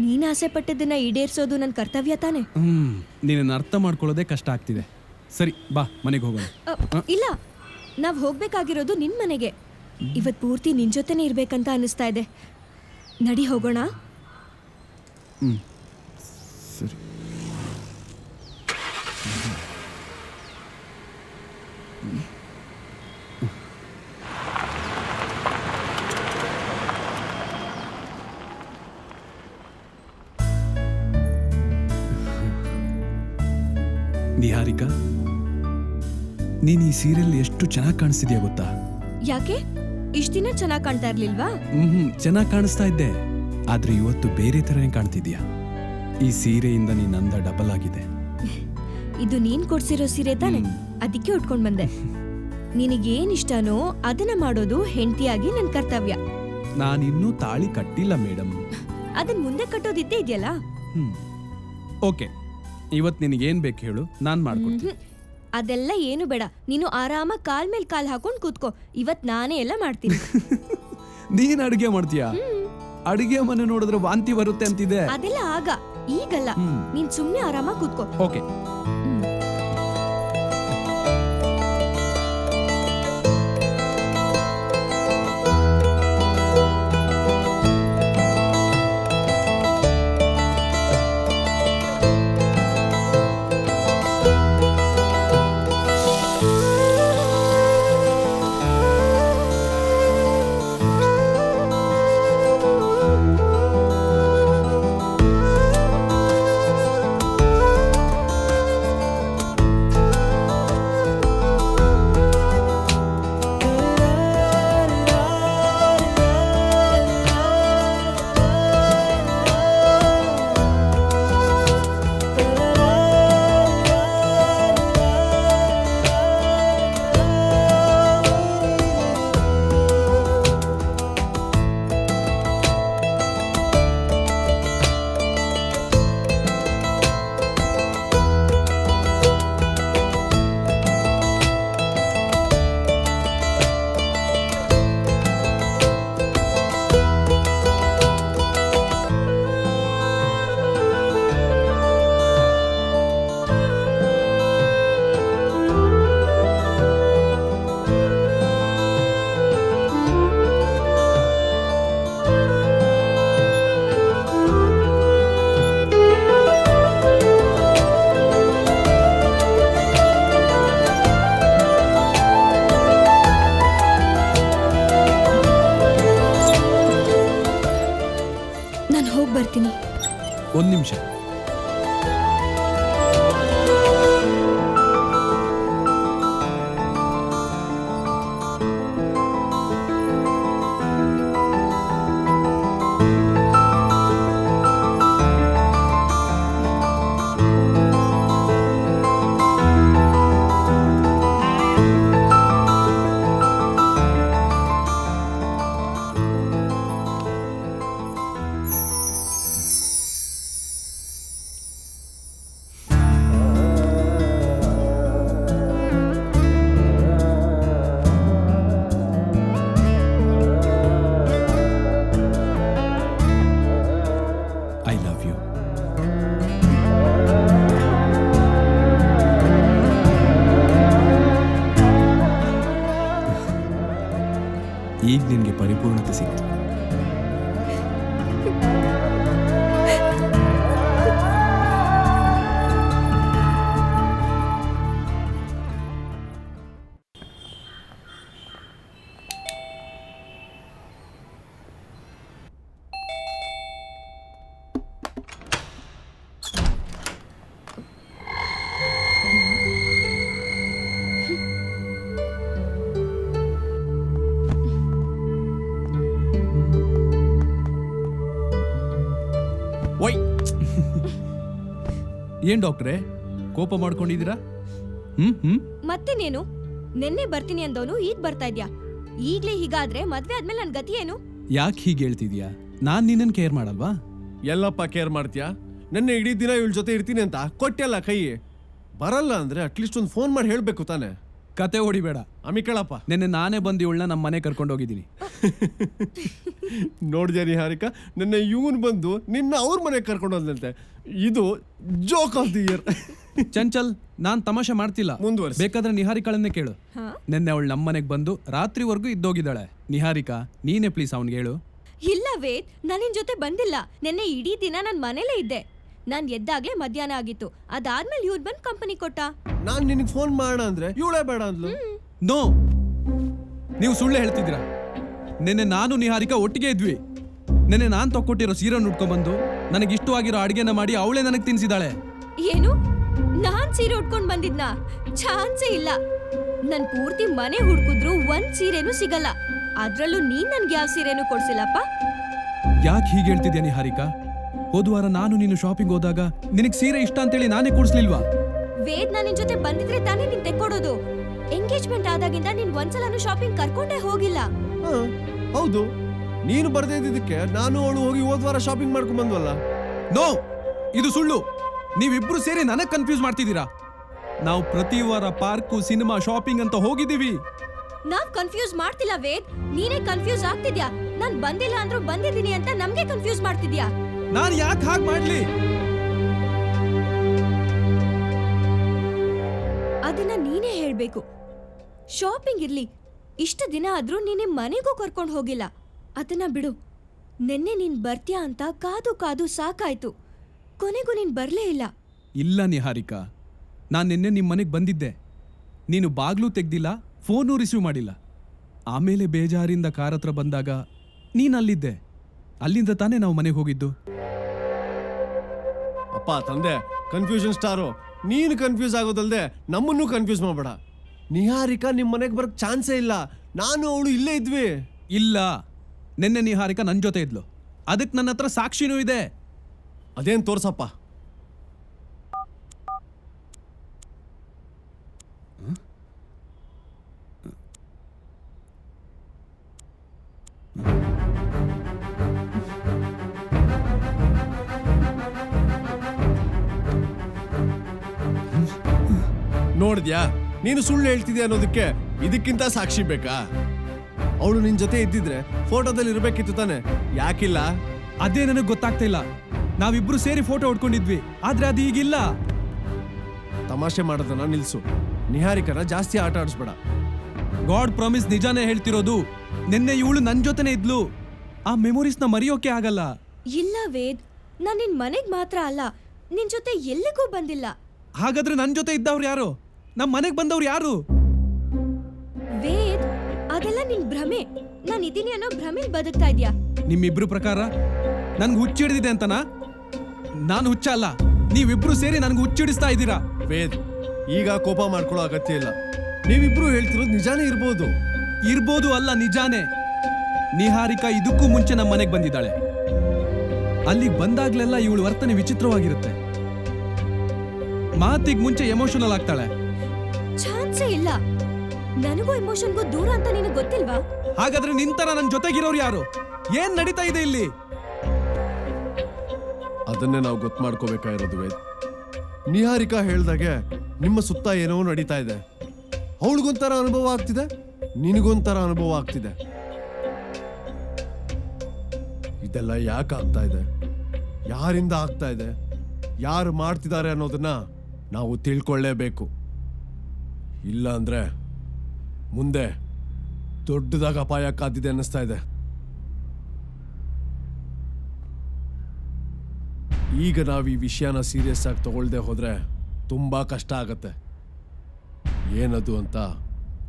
ನೀನ್ ಆಸೆ ಪಟ್ಟದನ್ನ ಈಡೇರಿಸೋದು ನನ್ನ ಕರ್ತವ್ಯ ತಾನೆ. ನೀನನ್ನ ಅರ್ಥ ಮಾಡ್ಕೊಳ್ಳೋದೇ ಕಷ್ಟ ಆಗ್ತಿದೆ. ಸರಿ ಬಾ, ಮನೆಗೆ ಹೋಗೋಣ. ಇಲ್ಲ, ನಾವ್ ಹೋಗ್ಬೇಕಾಗಿರೋದು ನಿನ್ ಮನೆಗೆ. ಇವತ್ ಪೂರ್ತಿ ನಿನ್ ಜೊತೆನೆ ಇರ್ಬೇಕಂತ ಅನಿಸ್ತಾ ಇದೆ. ನಡಿ ಹೋಗೋಣ. ಸರಿ. ನಿಹಾರಿಕಾ, ನೀನ್ ಈ ಸೀರಿಯಲ್ ಎಷ್ಟು ಚೆನ್ನಾಗಿ ಕಾಣಿಸ್ತಿದ್ಯಾ ಗೊತ್ತಾ? ಯಾಕೆ ಇಷ್ಟ ದಿನ ಚೆನ್ನಾಗಿ ಕಾಣ್ತಾ ಇರ್ಲಿಲ್ವಾ? ಚೆನ್ನಾಗಿ ಕಾಣಿಸ್ತಾ ಇದ್ದೆ, ಆದ್ರೆ ಇವತ್ತು ಬೇರೆ ತರನೇ ಕಾಣ್ತಿದ್ಯಾ. ಈ ಸೀರೆಯಿಂದ ನೀನ್ ಅಂದ ಡಬಲ್ ಆಗಿದೆ. ಇದು ನೀನ್ ಕೊಡ್ಸಿರೋ ಸೀರೆ ತಾನೆ, ಅದಕ್ಕೆ ಉಟ್ಕೊಂಡ್ ಬಂದೆ. ನಿನಗೇನ್ ಇಷ್ಟನೋ ಅದನ್ನ ಮಾಡೋದು ಹೆಂಡತಿಯಾಗಿ ನನ್ ಕರ್ತವ್ಯ. ನಾನಿನ್ನೂ ತಾಳಿ ಕಟ್ಟಿಲ್ಲ ಮೇಡಮ್. ಅದನ್ ಮುಂದೆ ಕಟ್ಟೋದಿದ್ದೇ ಇದೆಯಲ್ಲ. ಓಕೆ, ಇವತ್ ನಿನಗೇನ್ ಬೇಕು ಹೇಳು, ನಾನ್ ಮಾಡ್ಕೊಡ್ತೀನಿ. ಅದೆಲ್ಲ ಏನು ಬೇಡ. ನೀನು ಆರಾಮ ಕಾಲ್ ಮೇಲ್ ಕಾಲ್ ಹಾಕೊಂಡ್ ಕೂತ್ಕೋ. ಇವತ್ ನಾನೇ ಎಲ್ಲ ಮಾಡ್ತೀನಿ. ನೀನ್ ಅಡಿಗೆ ಮಾಡ್ತೀಯಾ? ಅಡಿಗೆ ಮನೆ ನೋಡಿದ್ರೆ ವಾಂತಿ ಬರುತ್ತೆ ಅಂತಿದೆ. ಅದೆಲ್ಲ ಆಗ, ಈಗಲ್ಲ. ನೀನ್ ಸುಮ್ನೆ ಆರಾಮ ಕೂತ್ಕೋ. ಓಕೆ. ನಾನು ಹೋಗಿ ಬರ್ತೀನಿ. ಒಂದು ನಿಮಿಷ. I love you. ಈಗ ನಿನಗೆ ಪರಿಪೂರ್ಣತೆ ಸಿಕ್ತು. ವೈ ಏನ್ ಡಾಕ್ಟ್ರೇ ಕೋಪ ಮಾಡ್ಕೊಂಡಿದ್ದೀರಾ? ಮತ್ತಿನ್ನೇನು, ನೆನ್ನೆ ಬರ್ತೀನಿ ಅಂದವನು ಈಗ ಬರ್ತಾ ಇದ್ಯಾ? ಈಗ್ಲೇ ಹೀಗಾದ್ರೆ ಮದ್ವೆ ಆದ್ಮೇಲೆ ನನ್ ಗತಿ ಏನು? ಯಾಕೆ ಹೀಗೆ ಹೇಳ್ತಿದ್ಯಾ? ನಾನ್ ನಿನ್ನನ್ ಕೇರ್ ಮಾಡಲ್ವಾ? ಎಲ್ಲಪ್ಪ ಕೇರ್ ಮಾಡ್ತೀಯಾ? ನೆನ್ನೆ ಇಡೀ ದಿನ ಇವಳ ಜೊತೆ ಇರ್ತೀನಿ ಅಂತ ಕೊಟ್ಟೆಲ್ಲ ಕೈ. ಬರಲ್ಲ ಅಂದ್ರೆ ಅಟ್ಲೀಸ್ಟ್ ಒಂದು ಫೋನ್ ಮಾಡಿ ಹೇಳ್ಬೇಕು ತಾನೆ. ಕತೆ ಹೊಡಿಬೇಡ ಅಮಿಕಳಪ್ಪ. ನೆನ್ನೆ ನಾನೇ ಬಂದು ಇವಳನ್ನ ನಮ್ಮ ಮನೆ ಕರ್ಕೊಂಡು ಹೋಗಿದ್ದೀನಿ. ನೋಡ್ದ್ಯಾ ನಿಹಾರಿಕಾ, ನೆನ್ನೆ ಇವನ್ ಬಂದು ನಿನ್ನ ಅವ್ರ ಮನೆಗೆ ಕರ್ಕೊಂಡು ಹೋದಂತೆ. ಇದು joke of the year. Chanchal, ನಾನ್ ತಮಾಷೆ ಮಾಡ್ತಿಲ್ಲ. ಮುಂದುವರ್ಸಿ. ಬೇಕಾದ್ರೆ ನಿಹಾರಿಕಾಳನ್ನೇ ಕೇಳು. ನೆನ್ನೆ ಅವಳು ನಮ್ಮ ಮನೆಗೆ ಬಂದು ರಾತ್ರಿವರೆಗೂ ಇದ್ದೋಗಿದ್ದಾಳೆ. ನಿಹಾರಿಕಾ, ನೀನೇ ಪ್ಲೀಸ್ ಅವ್ನಿಗೆ ಹೇಳು. ಇಲ್ಲ ವೇದ್, ನಾನು ನಿನ್ ಜೊತೆ ಬಂದಿಲ್ಲ. ನೆನ್ನೆ ಇಡೀ ದಿನ ನಾನ್ ಮನೇಲೇ ಇದ್ದೆ. ನಾನ್ ಎದ್ದಾಗ್ಲೇ ಮಧ್ಯಾಹ್ನ ಆಗಿತ್ತು. ಅದಾದ್ಮೇಲೆ ಇವ್ರು ಬಂದ್ ಕಂಪನಿ ಕೊಟ್ಟ. ನಾನ್ ನಿನಗೆ ಫೋನ್ ಮಾಡೋಣ ಅಂದ್ರೆ ಇವಳೇ ಬೇಡ ಅಂದ್ಲು. ನೋ, ನೀವು ಸುಳ್ಳು ಹೇಳ್ತಿದ್ದೀರಾ. ನೆನ್ನೆ ನಾನು ನಿಹಾರಿಕಾ ಒಟ್ಟಿಗೆ ಇದ್ವಿ. ನೆನ್ನೆ ನಾನ್ ತಕ್ಕೊಟ್ಟಿರೋ ಸೀರೆ ಉಟ್ಕೊಂಡ್ಬಂದು ನನಗೆ ಇಷ್ಟವಾಗಿರೋ ಅಡಿಗೆನ ಮಾಡಿ ಅವಳೇ ನನಗೆ ತಿನ್ಸಿದಾಳೆ. ಏನು, ನಾನ್ ಸೀರೆ ಉಟ್ಕೊಂಡ್ ಬಂದಿದ್ನಾ? ಚಾನ್ಸೇ ಇಲ್ಲ. ನನ್ ಪೂರ್ತಿ ಮನೆ ಹುಡ್ಕುದ್ರು ಒಂದ್ ಸೀರೆನೂ ಸಿಗಲ್ಲ. ಅದ್ರಲ್ಲೂ ನೀನ್ ನನ್ಗೆ ಯಾವ ಸೀರೆನೂ ಕೊಡ್ಸಿಲ್ಲಪ್ಪ. ಯಾಕೆ ಹೀಗೆ ಹೇಳ್ತಿದ್ಯಾ ನಿಹಾರಿಕಾ? ಹೋದ್ವಾರ ನಾನು ನೀನು ಶಾಪಿಂಗ್ ಹೋದಾಗ ನಿನಗೆ ಸೀರೆ ಇಷ್ಟ ಅಂತೇಳಿ ನಾನೇ ಕೊಡ್ಸ್ಲಿಲ್ವಾ? ವೇದ್, ನಾನ್ ನಿನ್ ಜೊತೆ ಬಂದಿದ್ರೆ ತಾನೇ ನೀನ್ ತೆಕ್ಕೊಡೋದು. ಎಂಗೇಜ್ಮೆಂಟ್ ಆದಾಗಿಂದ ನೀನ್ ಒಂದ್ಸಲನೂ ಶಾಪಿಂಗ್ ಕರ್ಕೊಂಡೇ ಹೋಗಿಲ್ಲ. ಹೌದು, ನೀನು ಬರ್ದೇ ಇದ್ದಿದ್ದಕ್ಕೆ ನಾನು ಅವಳು ಹೋಗಿ ಹೋದ್ವಾರ ಶಾಪಿಂಗ್ ಮಾಡ್ಕೊಂಡ್ ಬಂದ್ವಲ್ಲ. ನೋ, ಇದು ಸುಳ್ಳು. ನೀವಿಬ್ರು ಸೇರಿ ನನಗ್ ಕನ್ಫ್ಯೂಸ್ ಮಾಡ್ತಿದ್ದೀರಾ. ನಾವು ಪ್ರತಿ ವಾರ ಪಾರ್ಕು, ಸಿನಿಮಾ, ಶಾಪಿಂಗ್ ಅಂತ ಹೋಗಿದ್ದೀವಿ. ನಾವ್ ಕನ್ಫ್ಯೂಸ್ ಮಾಡ್ತಿಲ್ಲ ವೇದ್, ನೀನೇ ಕನ್ಫ್ಯೂಸ್ ಆಗ್ತಿದ್ಯಾ. ನಾನ್ ಬಂದಿಲ್ಲ ಅಂದ್ರೂ ಬಂದಿದ್ದೀನಿ ಅಂತ ನಮ್ಗೆ ಕನ್ಫ್ಯೂಸ್ ಮಾಡ್ತಿದ್ಯಾ. ನಾನ್ ಯಾಕೆ ಹಾಗೆ ಮಾಡ್ಲಿ? ಅದನ್ನ ನೀನೇ ಹೇಳ್ಬೇಕು. ಶಾಪಿಂಗ್ ಇರ್ಲಿ, ಇಷ್ಟು ದಿನ ಆದ್ರೂ ನೀನ್ ಮನೆಗೂ ಕರ್ಕೊಂಡು ಹೋಗಿಲ್ಲ. ಅದನ್ನ ಬಿಡು. ನೆನ್ನೆ ನೀನ್ ಬರ್ತೀಯಾ ಅಂತ ಕಾದು ಕಾದು ಸಾಕಾಯ್ತು. ಕೊನೆಗೂ ನೀನ್ ಬರ್ಲೇ ಇಲ್ಲ. ಇಲ್ಲ ನಿಹಾರಿಕಾ, ನಾನು ನಿನ್ನೆ ನಿಮ್ಮ ಮನೆಗೆ ಬಂದಿದ್ದೆ. ನೀನು ಬಾಗ್ಲೂ ತೆಗ್ದಿಲ್ಲ, ಫೋನೂ ರಿಸೀವ್ ಮಾಡಿಲ್ಲ. ಆಮೇಲೆ ಬೇಜಾರಿಂದ ಕಾರ್ ಹತ್ರ ಬಂದಾಗ ನೀನು ಅಲ್ಲಿದ್ದೆ. ಅಲ್ಲಿಂದ ತಾನೇ ನಾವು ಮನೆಗೆ ಹೋಗಿದ್ದು. ಅಪ್ಪ ತಂದೆ, ಕನ್ಫ್ಯೂಷನ್ ಸ್ಟಾರು. ನೀನು ಕನ್ಫ್ಯೂಸ್ ಆಗೋದಲ್ದೆ ನಮ್ಮನ್ನು ಕನ್ಫ್ಯೂಸ್ ಮಾಡಬೇಡ. ನಿಹಾರಿಕಾ ನಿಮ್ಮ ಮನೆಗೆ ಬರಕ್ ಚಾನ್ಸೇ ಇಲ್ಲ. ನಾನು ಅವಳು ಇಲ್ಲೇ ಇದ್ವಿ. ಇಲ್ಲ, ನಿನ್ನೆ ನಿಹಾರಿಕಾ ನನ್ನ ಜೊತೆ ಇದ್ಲು. ಅದಕ್ಕೆ ನನ್ನ ಹತ್ರ ಸಾಕ್ಷಿನೂ ಇದೆ. ಅದೇನ್ ತೋರ್ಸಪ್ಪ. ನೋಡಿದ್ಯಾ, ನೀನು ಸುಳ್ಳು ಹೇಳ್ತಿದ್ಯಾ ಅನ್ನೋದಕ್ಕೆ ಇದಕ್ಕಿಂತ ಸಾಕ್ಷಿ ಬೇಕಾ? ಅವಳು ನಿನ್ ಜೊತೆ ಇದ್ದಿದ್ರೆ ಫೋಟೋದಲ್ಲಿ ಇರ್ಬೇಕಿತ್ತು ತಾನೆ, ಯಾಕಿಲ್ಲ? ಅದೇ ನನಗೆ ಗೊತ್ತಾಗ್ತಾ ಇಲ್ಲ. ನಾವಿಬ್ರು ಸೇರಿ ಫೋಟೋ ಹೊಡ್ಕೊಂಡಿದ್ವಿ, ಆದ್ರೆ ಅದು ಈಗಿಲ್ಲ. ತಮಾಷೆ ಮಾಡೋದನ್ನ ನಿಲ್ಸು. ನಿಹಾರಿಕನ ಜಾಸ್ತಿ ಆಟ ಆಡಿಸ್ಬೇಡ. ಗಾಡ್ ಪ್ರಾಮಿಸ್, ನಿಜಾನೇ ಹೇಳ್ತಿರೋದು. ನಿನ್ನೆ ಇವಳು ನನ್ನ ಜೊತೆನೇ ಇದ್ಲು. ಆ ಮೆಮೊರೀಸ್ನ ಮರೆಯೋಕೆ ಆಗಲ್ಲ. ಇಲ್ಲ ವೇದ್, ನಾನ್ ನಿನ್ ಮನೆಗ್ ಮಾತ್ರ ಅಲ್ಲ, ನಿನ್ ಜೊತೆ ಎಲ್ಲಿಗೂ ಬಂದಿಲ್ಲ. ಹಾಗಾದ್ರೆ ನನ್ನ ಜೊತೆ ಇದ್ದವ್ರು ಯಾರು? ನಮ್ಮ ಮನೆಗೆ ಬಂದವ್ರು ಯಾರು? ವೇದ್, ಅದೆಲ್ಲ ನಿನ್ ಭ್ರಮೆ. ನಾನ್ ಇದೀನಿ ಅನ್ನೋ ಭ್ರಮೆಲ್ ಬದುಕ್ತಾ ಇದ್ಯಾ. ನಿಮ್ಮಿಬ್ರು ಪ್ರಕಾರ ನನ್ಗೆ ಹುಚ್ಚಿಡಿದಿದೆ ಅಂತನಾ? ನಾನು ಹುಚ್ಚ ಅಲ್ಲ, ನೀವಿಬ್ರು ಸೇರಿ ನನ್ಗೆ ಹುಚ್ಚಿಡಿಸ್ತಾ ಇದ್ದೀರಾ. ವೇದ್, ಈಗ ಕೋಪ ಮಾಡ್ಕೊಳ್ಳೋ ಅಗತ್ಯ ಇಲ್ಲ. ನೀವಿಬ್ರು ಹೇಳ್ತಿರೋದು ನಿಜಾನೇ ಇರ್ಬೋದು. ಇರ್ಬೋದು ಅಲ್ಲ, ನಿಜಾನೇ. ನಿಹಾರಿಕಾ ಇದಕ್ಕೂ ಮುಂಚೆ ನಮ್ಮ ಮನೆಗೆ ಬಂದಿದ್ದಾಳೆ. ಅಲ್ಲಿಗೆ ಬಂದಾಗ್ಲೆಲ್ಲ ಇವಳು ವರ್ತನೆ ವಿಚಿತ್ರವಾಗಿರುತ್ತೆ. ಮಾತಿಗೆ ಮುಂಚೆ ಎಮೋಷನಲ್ ಆಗ್ತಾಳೆ. ಚಾನ್ಸೇ ಇಲ್ಲ. ನನಗೂ ಎಮೋಷನ್ಗೂ ದೂರ ಅಂತ ನಿನಗೆ ಗೊತ್ತಿಲ್ವಾ? ಹಾಗಾದ್ರೆ ನಿಂತರ ನನ್ನ ಜೊತೆಗಿರೋರು ಯಾರು? ಏನ್ ನಡೀತಾ ಇದೆ ಇಲ್ಲಿ? ಅದನ್ನೇ ನಾವು ಗೊತ್ತು ಮಾಡ್ಕೋಬೇಕಾಗಿರೋದು ವೇದ್. ನಿಹಾರಿಕಾ ಹೇಳ್ದಾಗೆ ನಿಮ್ಮ ಸುತ್ತ ಏನೋ ನಡೀತಾ ಇದೆ. ಅವಳಿಗೊಂಥರ ಅನುಭವ ಆಗ್ತಿದೆ, ನಿನಗೊಂಥರ ಅನುಭವ ಆಗ್ತಿದೆ. ಇದೆಲ್ಲ ಯಾಕೆ ಆಗ್ತಾ ಇದೆ, ಯಾರಿಂದ ಆಗ್ತಾ ಇದೆ, ಯಾರು ಮಾಡ್ತಿದ್ದಾರೆ ಅನ್ನೋದನ್ನ ನಾವು ತಿಳ್ಕೊಳ್ಳೇಬೇಕು. ಇಲ್ಲ ಅಂದ್ರೆ ಮುಂದೆ ದೊಡ್ಡದಾಗ ಅಪಾಯ ಕಾದಿದೆ ಅನ್ನಿಸ್ತಾ ಇದೆ. ಈಗ ನಾವು ಈ ವಿಷಯನ ಸೀರಿಯಸ್ ಆಗಿ ತಗೊಳ್ದೆ ಹೋದ್ರೆ ತುಂಬಾ ಕಷ್ಟ ಆಗತ್ತೆ. ಏನದು ಅಂತ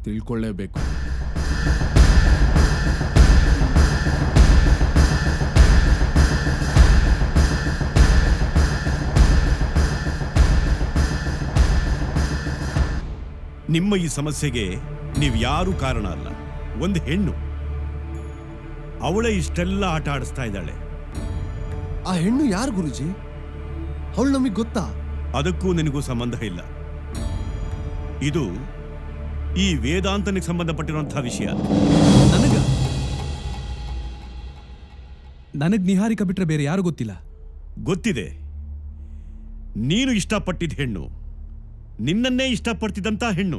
ತಿಳ್ಕೊಳ್ಳೇಬೇಕು. ನಿಮ್ಮ ಈ ಸಮಸ್ಯೆಗೆ ನೀವು ಯಾರೂ ಕಾರಣ ಅಲ್ಲ. ಒಂದು ಹೆಣ್ಣು, ಅವಳೇ ಇಷ್ಟೆಲ್ಲ ಆಟ ಆಡಿಸ್ತಾ ಇದ್ದಾಳೆ. ಆ ಹೆಣ್ಣು ಯಾರು ಗುರುಜಿ? ಅವಳು ನಮಗೆ ಗೊತ್ತಾ? ಅದಕ್ಕೂ ನಿನಗೂ ಸಂಬಂಧ ಇಲ್ಲ. ಇದು ಈ ವೇದಾಂತನಿಗೆ ಸಂಬಂಧಪಟ್ಟಿರುವಂತಹ ವಿಷಯ. ನನಗ್ ನಿಹಾರಿಕಾ ಬಿಟ್ರೆ ಬೇರೆ ಯಾರು ಗೊತ್ತಿಲ್ಲ. ಗೊತ್ತಿದೆ, ನೀನು ಇಷ್ಟಪಟ್ಟಿದ್ದ ಹೆಣ್ಣು, ನಿನ್ನನ್ನೇ ಇಷ್ಟಪಡ್ತಿದ್ದಂತ ಹೆಣ್ಣು,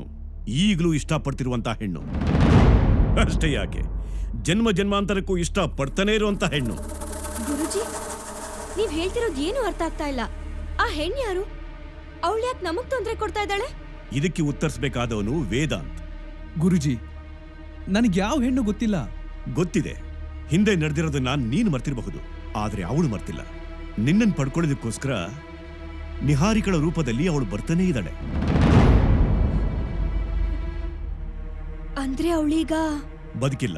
ಈಗಲೂ ಇಷ್ಟಪಡ್ತಿರುವಂತ ಹೆಣ್ಣು. ಅಷ್ಟೇ ಯಾಕೆ, ಜನ್ಮ ಜನ್ಮಾಂತರಕ್ಕೂ ಇಷ್ಟಪಡ್ತಾನೆ ಇರುವಂತ ಹೆಣ್ಣು. ಗುರುಜಿ, ನೀವ್ ಹೇಳ್ತಿರೋದು ಏನು ಅರ್ಥ ಆಗ್ತಾ ಇಲ್ಲ. ಆ ಹೆಣ್ಣು ಯಾರು? ಅವಳು ಯಾಕೆ ನಮಗ್ ತೊಂದರೆ ಕೊಡ್ತಾ ಇದ್ದಾಳೆ? ಇದಕ್ಕೆ ಉತ್ತರಿಸಬೇಕಾದವನು ವೇದಾಂತ್. ಗುರುಜಿ, ನನಗೆ ಯಾವ ಹೆಣ್ಣು ಗೊತ್ತಿಲ್ಲ. ಗೊತ್ತಿದೆ, ಹಿಂದೆ ನಡೆದಿರೋದನ್ನ ನೀನು ಮರ್ತಿರಬಹುದು, ಆದ್ರೆ ಅವಳು ಮರ್ತಿಲ್ಲ. ನಿನ್ನನ್ನು ಪಡ್ಕೊಳ್ಳೋದಕ್ಕೋಸ್ಕರ ನಿಹಾರಿಕಳ ರೂಪದಲ್ಲಿ ಅವಳು ಬರ್ತಾನೇ ಇದ್ದಾಳೆ. ಅಂದ್ರೆ ಅವಳೀಗ ಬದುಕಿಲ್ಲ.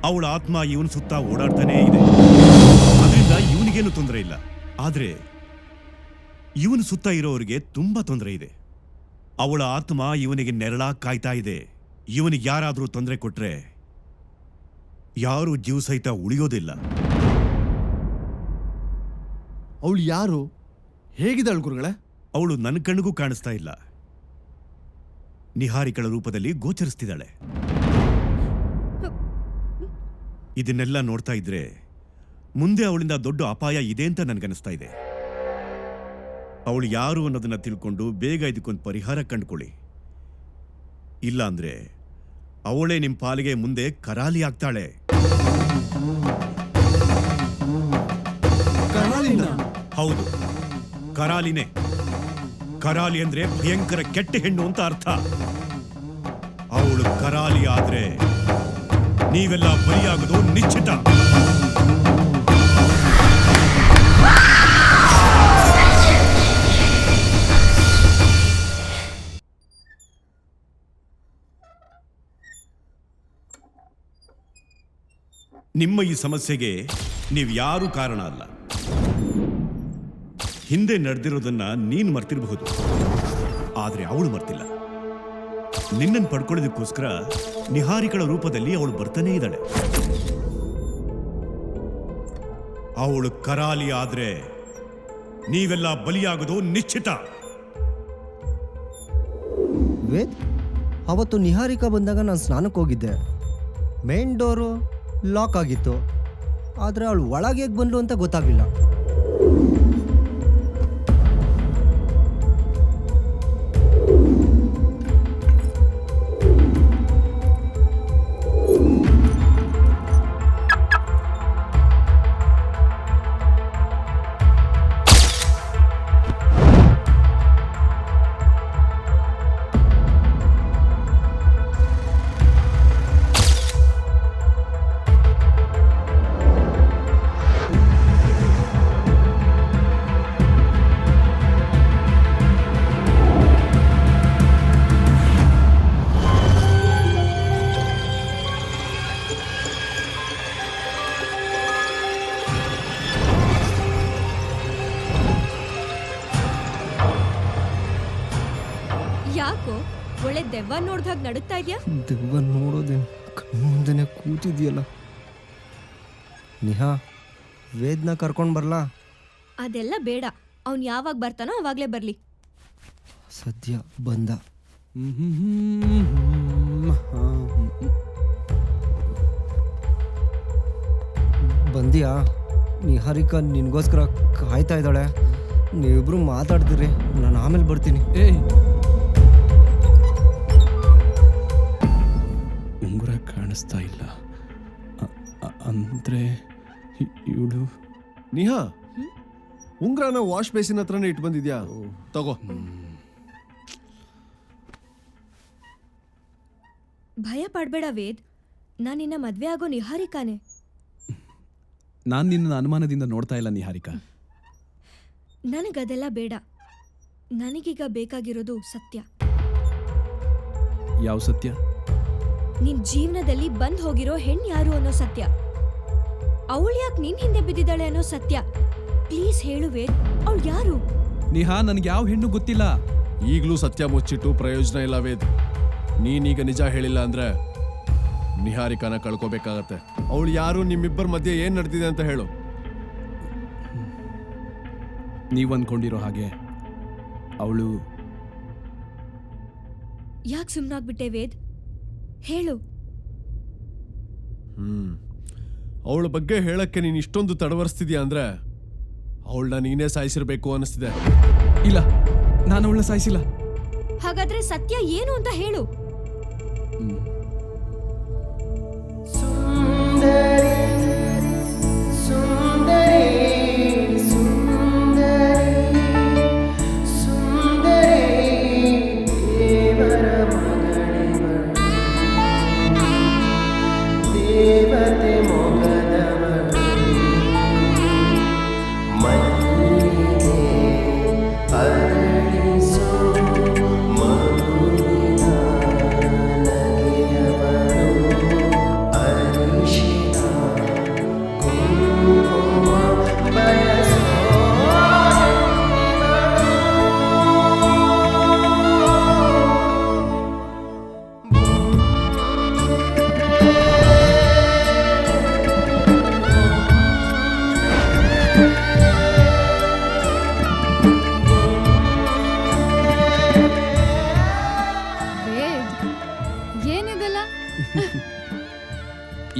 ಅವಳ ಆತ್ಮ ಇವನ ಸುತ್ತ ಓಡಾಡ್ತಾನೇ ಇದೆ. ಅದರಿಂದ ಇವನಿಗೇನು ತೊಂದರೆ ಇಲ್ಲ, ಆದ್ರೆ ಇವನ ಸುತ್ತ ಇರೋರಿಗೆ ತುಂಬಾ ತೊಂದರೆ ಇದೆ. ಅವಳ ಆತ್ಮ ಇವನಿಗೆ ನೆರಳಾಗಿ ಕಾಯ್ತಾ ಇದೆ. ಇವನಿಗೆ ಯಾರಾದರೂ ತೊಂದರೆ ಕೊಟ್ರೆ ಯಾರು ಜೀವ ಸಹಿತ ಉಳಿಯೋದಿಲ್ಲ. ಅವಳು ಯಾರು? ಹೇಗಿದ್ದಾಳು ಗುರುಗಳೇ? ಅವಳು ನನ್ನ ಕಣ್ಣಿಗೂ ಕಾಣಿಸ್ತಾ ಇಲ್ಲ. ನಿಹಾರಿಕಳ ರೂಪದಲ್ಲಿ ಗೋಚರಿಸ್ತಿದ್ದಾಳೆ. ಇದನ್ನೆಲ್ಲ ನೋಡ್ತಾ ಇದ್ರೆ ಮುಂದೆ ಅವಳಿಂದ ದೊಡ್ಡ ಅಪಾಯ ಇದೆ ಅಂತ ನನ್ಗನ್ನಿಸ್ತಾ ಇದೆ. ಅವಳು ಯಾರು ಅನ್ನೋದನ್ನ ತಿಳ್ಕೊಂಡು ಬೇಗ ಇದಕ್ಕೊಂದು ಪರಿಹಾರ ಕಂಡುಕೊಳ್ಳಿ. ಇಲ್ಲ ಅಂದ್ರೆ ಅವಳೇ ನಿಮ್ಮ ಪಾಲಿಗೆ ಮುಂದೆ ಕರಾಲಿ ಆಗ್ತಾಳೆ. ಹೌದು, ಕರಾಲಿನೇ. ಕರಾಲಿ ಅಂದ್ರೆ ಭಯಂಕರ ಕೆಟ್ಟ ಹೆಣ್ಣು ಅಂತ ಅರ್ಥ. ಅವಳು ಕರಾಲಿ ಆದ್ರೆ ನೀವೆಲ್ಲ ಬಲಿಯಾಗೋದು ನಿಶ್ಚಿತ. ನಿಮ್ಮ ಈ ಸಮಸ್ಯೆಗೆ ನೀವು ಯಾರೂ ಕಾರಣ ಅಲ್ಲ. ಹಿಂದೆ ನಡೆದಿರೋದನ್ನ ನೀನು ಮರ್ತಿರಬಹುದು, ಆದ್ರೆ ಅವಳು ಮರ್ತಿಲ್ಲ. ನಿನ್ನನ್ನು ಪಡ್ಕೊಳ್ಳೋದಕ್ಕೋಸ್ಕರ ನಿಹಾರಿಕಳ ರೂಪದಲ್ಲಿ ಅವಳು ಬರ್ತಾನೇ ಇದ್ದಾಳೆ. ಅವಳು ಕರಾಲಿ ಆದ್ರೆ ನೀವೆಲ್ಲ ಬಲಿಯಾಗೋದು ನಿಶ್ಚಿತ. ವೇದ್, ಅವತ್ತು ನಿಹಾರಿಕಾ ಬಂದಾಗ ನಾನು ಸ್ನಾನಕ್ಕೆ ಹೋಗಿದ್ದೆ. ಮೇನ್ ಡೋರು ಲಾಕ್ ಆಗಿತ್ತು, ಆದರೆ ಅವಳು ಒಳಗೆ ಹೇಗೆ ಬಂದ್ಲು ಅಂತ ಗೊತ್ತಾಗಲಿಲ್ಲ. ದೆವ್ವ ನೋಡ್ದಾಗ ನಡುಗ್ತಾ ಇದ್ಯಾ? ದೆವ್ವ ನೋಡೋದೇನು ಮುಂದೆನೆ ಕೂತಿದ್ಯಲ್ಲ. ನಿಹಾ, ವೇದ್ನ ಕರ್ಕೊಂಡು ಬರ್ಲಾ? ಅದೆಲ್ಲ ಬೇಡ. ಅವ್ನು ಯಾವಾಗ ಬರ್ತಾನೋ ಅವಾಗ್ಲೇ ಬರ್ಲಿ. ಸದ್ಯ ಬಂದ. ಬಂದಿಯಾ? ನಿಹಾರಿಕಾ ನಿನ್ಗೋಸ್ಕರ ಕಾಯ್ತಾ ಇದ್ದಾಳೆ. ನೀವಿಬ್ರು ಮಾತಾಡ್ತೀರಿ, ನಾನು ಆಮೇಲೆ ಬರ್ತೀನಿ. ಏಯ್, ಉಂಗುರ ಕಾಣಿಸ್ತಾ ಇಲ್ಲ ಅಂದ್ರೆ ಇವಳು. ನಿಹಾ, ಉಂಗ್ರನ ವಾಶ್ ಬೇಸಿನ್ ಹತ್ರನೇ ಇಟ್ಟು ಬಂದಿದ್ಯಾ? ತಗೋ. ಭಯ ಪಡ್ಬೇಡ ವೇದ್, ನಾನಿನ್ನ ಮದ್ವೆ ಆಗೋ ನಿಹಾರಿಕಾನೆ. ನಾನು ನಿನ್ನ ಅನುಮಾನದಿಂದ ನೋಡ್ತಾ ಇಲ್ಲ ನಿಹಾರಿಕಾ. ನನಗದೆಲ್ಲ ಬೇಡ. ನನಗೀಗ ಬೇಕಾಗಿರೋದು ಸತ್ಯ. ಯಾವ ಸತ್ಯ? ನಿನ್ ಜೀವನದಲ್ಲಿ ಬಂದ್ ಹೋಗಿರೋ ಹೆಣ್ ಯಾರು ಅನ್ನೋ ಸತ್ಯ. ಅವಳು ಯಾಕೆ ನಿನ್ ಹಿಂದೆ ಬಿದ್ದಿದ್ದಾಳೆ ಅನ್ನೋ ಸತ್ಯ. ಪ್ಲೀಸ್ ಹೇಳು ವೇದ್, ಅವಳು ಯಾರು? ನಿಹಾ, ನನ್ಗೆ ಯಾವ ಹೆಣ್ಣು ಗೊತ್ತಿಲ್ಲ. ಈಗಲೂ ಸತ್ಯ ಮುಚ್ಚಿಟ್ಟು ಪ್ರಯೋಜನ ಇಲ್ಲ ವೇದ್. ನೀನೀಗ ನಿಜ ಹೇಳಿಲ್ಲ ಅಂದ್ರೆ ನಿಹಾರಿಕಾನ ಕಳ್ಕೋಬೇಕಾಗತ್ತೆ. ಅವಳು ಯಾರು, ನಿಮ್ಮಿಬ್ಬರ ಮಧ್ಯೆ ಏನ್ ನಡೆದಿದೆ ಅಂತ ಹೇಳು. ನೀವು ಅಂದ್ಕೊಂಡಿರೋ ಹಾಗೆ ಅವಳು. ಯಾಕೆ ಸುಮ್ನಾಗ್ಬಿಟ್ಟೆ ವೇದ್? ಹೇಳು. ಅವಳ ಬಗ್ಗೆ ಹೇಳಕ್ಕೆ ನೀನು ಇಷ್ಟೊಂದು ತಡವರಿಸ್ತಿದ್ಯಾ ಅಂದ್ರೆ ಅವಳನ್ನ ನೀನೇ ಸಾಯಿಸಿರ್ಬೇಕು ಅನಿಸ್ತಿದೆ. ಇಲ್ಲ, ನಾನು ಅವಳನ್ನ ಸಾಯಿಸಿಲ್ಲ. ಹಾಗಾದ್ರೆ ಸತ್ಯ ಏನು ಅಂತ ಹೇಳು.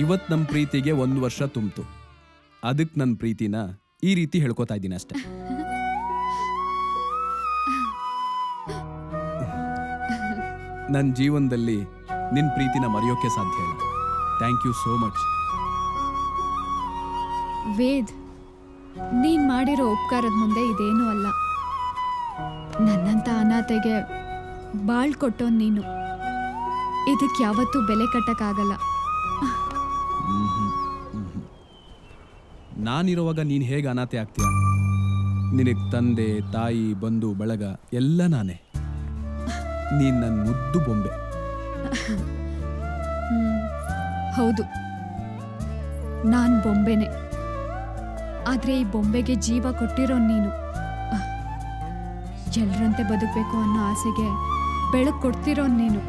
ಇವತ್ತು ನಮ್ಮ ಪ್ರೀತಿಗೆ 1 ವರ್ಷ ತುಂಬಿತು. ಅದಕ್ಕೆ ನನ್ನ ಪ್ರೀತಿನ ಈ ರೀತಿ ಹೇಳ್ಕೊತಾ ಇದ್ದೀನಿ ಅಷ್ಟೆ. ನನ್ನ ಜೀವನದಲ್ಲಿ ನಿನ್ನ ಪ್ರೀತಿನ ಮರೆಯೋಕೆ ಸಾಧ್ಯ ಇಲ್ಲ. Thank you so much. Ved, ನೀನ್ ಮಾಡಿರೋ ಉಪಕಾರದ ಮುಂದೆ ಇದೇನೂ ಅಲ್ಲ. ನನ್ನಂತ ಅನಾಥೆಗೆ ಬಾಳ್ ಕೊಟ್ಟೋನ್ ನೀನು. ಇದಕ್ಕೆ ಯಾವತ್ತೂ ಬೆಲೆ ಕಟ್ಟಕ್ಕಾಗಲ್ಲ. ನಾನಿರುವಾಗ ನೀನು ಹೇಗೆ ಅನಾಥೆ ಆಗ್ತೀಯ? ನಿನಗೆ ತಂದೆ, ತಾಯಿ, ಬಂಧು ಬಳಗ ಎಲ್ಲ ನಾನೇ. ನೀನು ನನ್ನ ಮುದ್ದು ಬೊಂಬೆ. ಹೌದು, ನಾನ್ ಬೊಂಬೆನೆ. ಆದ್ರೆ ಈ ಬೊಂಬೆಗೆ ಜೀವ ಕೊಟ್ಟಿರೋ ನೀನು. ಎಲ್ರಂತೆ ಬದುಕಬೇಕು ಅನ್ನೋ ಆಸೆಗೆ ಬೆಳಕು ಕೊಡ್ತಿರೋ ನೀನು.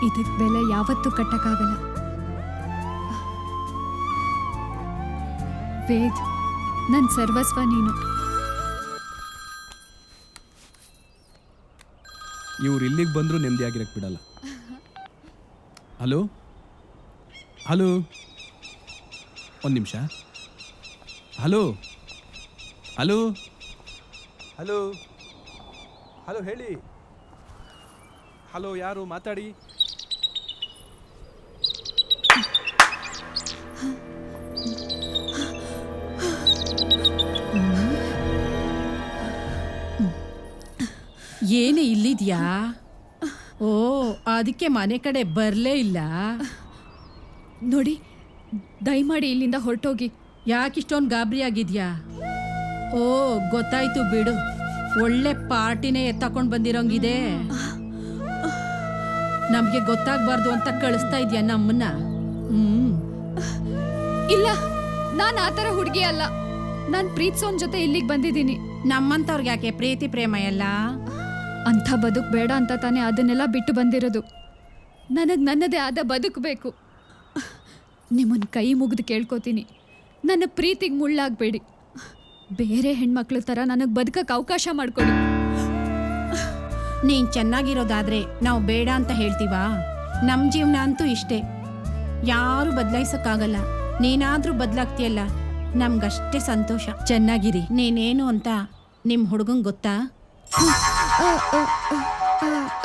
ಇದಕ್ಕೆ ಬೆಲೆ ಯಾವತ್ತೂ ಕಟ್ಟಕ್ಕಾಗಲ್ಲ. ವೇದ್, ನನ್ನ ಸರ್ವಸ್ವ ನೀನು. ಇವ್ರು ಇಲ್ಲಿಗೆ ಬಂದರೂ ನೆಮ್ಮದಿಯಾಗಿರಕ್ಕೆ ಬಿಡಲ್ಲ. ಹಲೋ ಹಲೋ, ಒಂದು ನಿಮಿಷ. ಹಲೋ ಹಲೋ ಹಲೋ ಹಲೋ, ಹೇಳಿ. ಹಲೋ, ಯಾರು? ಮಾತಾಡಿ. ಏನೇ ಇಲ್ಲಿದ್ಯಾ? ಓ, ಅದಕ್ಕೆ ಮನೆ ಕಡೆ ಬರಲೇ ಇಲ್ಲ. ನೋಡಿ, ದಯಮಾಡಿ ಇಲ್ಲಿಂದ ಹೊರಟೋಗಿ. ಯಾಕಿಷ್ಟೊಂದು ಗಾಬರಿ ಆಗಿದ್ಯಾ? ಓ, ಗೊತ್ತಾಯ್ತು ಬಿಡು. ಒಳ್ಳೆ ಪಾರ್ಟಿನೇ ಎತ್ತಕೊಂಡು ಬಂದಿರೋಂಗಿದೆ. ನಮ್ಗೆ ಗೊತ್ತಾಗ್ಬಾರ್ದು ಅಂತ ಕಳಿಸ್ತಾ ಇದ್ಯಾ ನಮ್ಮನ್ನ? ಇಲ್ಲ, ನಾನು ಆ ಥರ ಹುಡುಗಿ ಅಲ್ಲ. ನಾನು ಪ್ರೀತ್ಸೋನ್ ಜೊತೆ ಇಲ್ಲಿಗೆ ಬಂದಿದ್ದೀನಿ. ನಮ್ಮಂತವ್ರಿಗೆ ಯಾಕೆ ಪ್ರೀತಿ ಪ್ರೇಮ ಎಲ್ಲ? ಅಂಥ ಬದುಕು ಬೇಡ ಅಂತ ತಾನೇ ಅದನ್ನೆಲ್ಲ ಬಿಟ್ಟು ಬಂದಿರೋದು. ನನಗೆ ನನ್ನದೇ ಆದ ಬದುಕಬೇಕು. ನಿಮ್ಮನ್ನು ಕೈ ಮುಗಿದು ಕೇಳ್ಕೊತೀನಿ, ನನ್ನ ಪ್ರೀತಿಗೆ ಮುಳ್ಳಾಗಬೇಡಿ. ಬೇರೆ ಹೆಣ್ಮಕ್ಳ ಥರ ನನಗೆ ಬದುಕಕ್ಕೆ ಅವಕಾಶ ಮಾಡಿಕೊಡಿ. ನೀನ್ ಚೆನ್ನಾಗಿರೋದಾದ್ರೆ ನಾವು ಬೇಡ ಅಂತ ಹೇಳ್ತೀವಾ? ನಮ್ಮ ಜೀವನ ಅಂತೂ ಇಷ್ಟೇ, ಯಾರು ಬದಲಾಯಿಸಕ್ಕಾಗಲ್ಲ. ನೀನಾದ್ರೂ ಬದಲಾಗ್ತೀಯಲ್ಲ, ನಮ್ಗಷ್ಟೇ ಸಂತೋಷ. ಚೆನ್ನಾಗಿರಿ. ನೀನೇನು ಅಂತ ನಿಮ್ಮ ಹುಡುಗಂಗೆ ಗೊತ್ತಾ?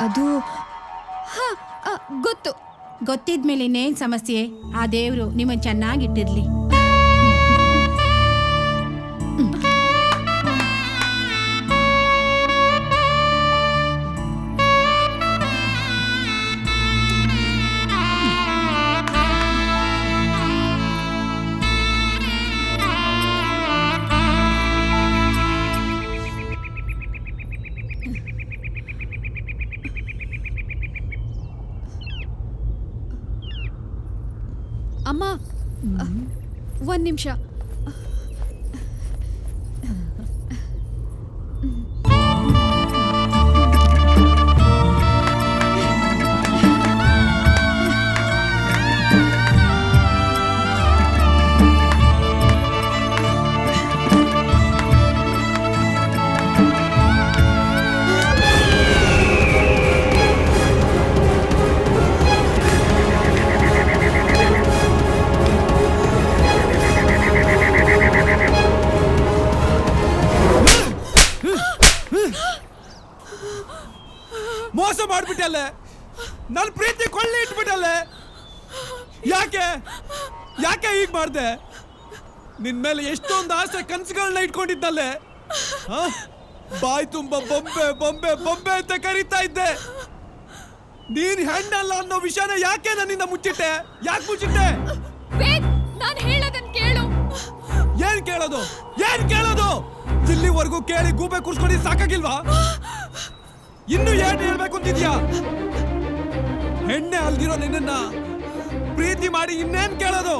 ಅದು ಹಾಂ ಗೊತ್ತು. ಗೊತ್ತಿದ್ಮೇಲೆ ಇನ್ನೇನು ಸಮಸ್ಯೆ? ಆ ದೇವರು ನಿಮ್ಮನ್ನು ಚೆನ್ನಾಗಿಟ್ಟಿರ್ಲಿ. ಅಮ್ಮ, ಒಂದು ನಿಮಿಷ. ಮೋಸ ಮಾಡ್ಬಿಟ್ಟಲ್ಲೇ, ನನ್ನ ಪ್ರೀತಿ ಕೊಳ್ಳಿ ಇಟ್ಬಿಟ್ಟಲ್ಲೇ. ಯಾಕೆ ಯಾಕೆ ಹೀಗೆ ಮಾಡ್ದೆ? ನಿನ್ ಮೇಲೆ ಎಷ್ಟೊಂದು ಆಸೆ ಕನ್ಸುಗಳನ್ನ ಇಟ್ಕೊಂಡಿದ್ದಲ್ಲೇ. ಬಾಯ್ ತುಂಬ ಬೊಂಬೆ ಬೊಂಬೆ ಬೊಂಬೆ ಅಂತ ಕರೀತಾ ಇದ್ದೆ. ನೀನ್ ಹೆಣ್ಣಲ್ಲ ಅನ್ನೋ ವಿಷಯನ ಯಾಕೆ ನನ್ನಿಂದ ಮುಚ್ಚಿಟ್ಟೆ? ಯಾಕೆ ಮುಚ್ಚಿಟ್ಟೆ? ನಾನು ಹೇಳೋದನ್ನ ಕೇಳು. ಏನ್ ಕೇಳೋದು? ಏನ್ ಕೇಳೋದು? ಇಲ್ಲಿವರೆಗೂ ಕೇಳಿ ಗೂಬೆ ಕೂರ್ಸ್ಕೊಂಡು ಸಾಕಾಗಿಲ್ವಾ? ಇನ್ನು ಏನ್ ಹೇಳ್ಬೇಕು ಅಂತಿದ್ಯಾ? ಹೆಣ್ಣೆ ಅಲ್ದಿರೋ ನಿನ್ನ ಪ್ರೀತಿ ಮಾಡಿ ಇನ್ನೇನ್ ಕೇಳೋದು?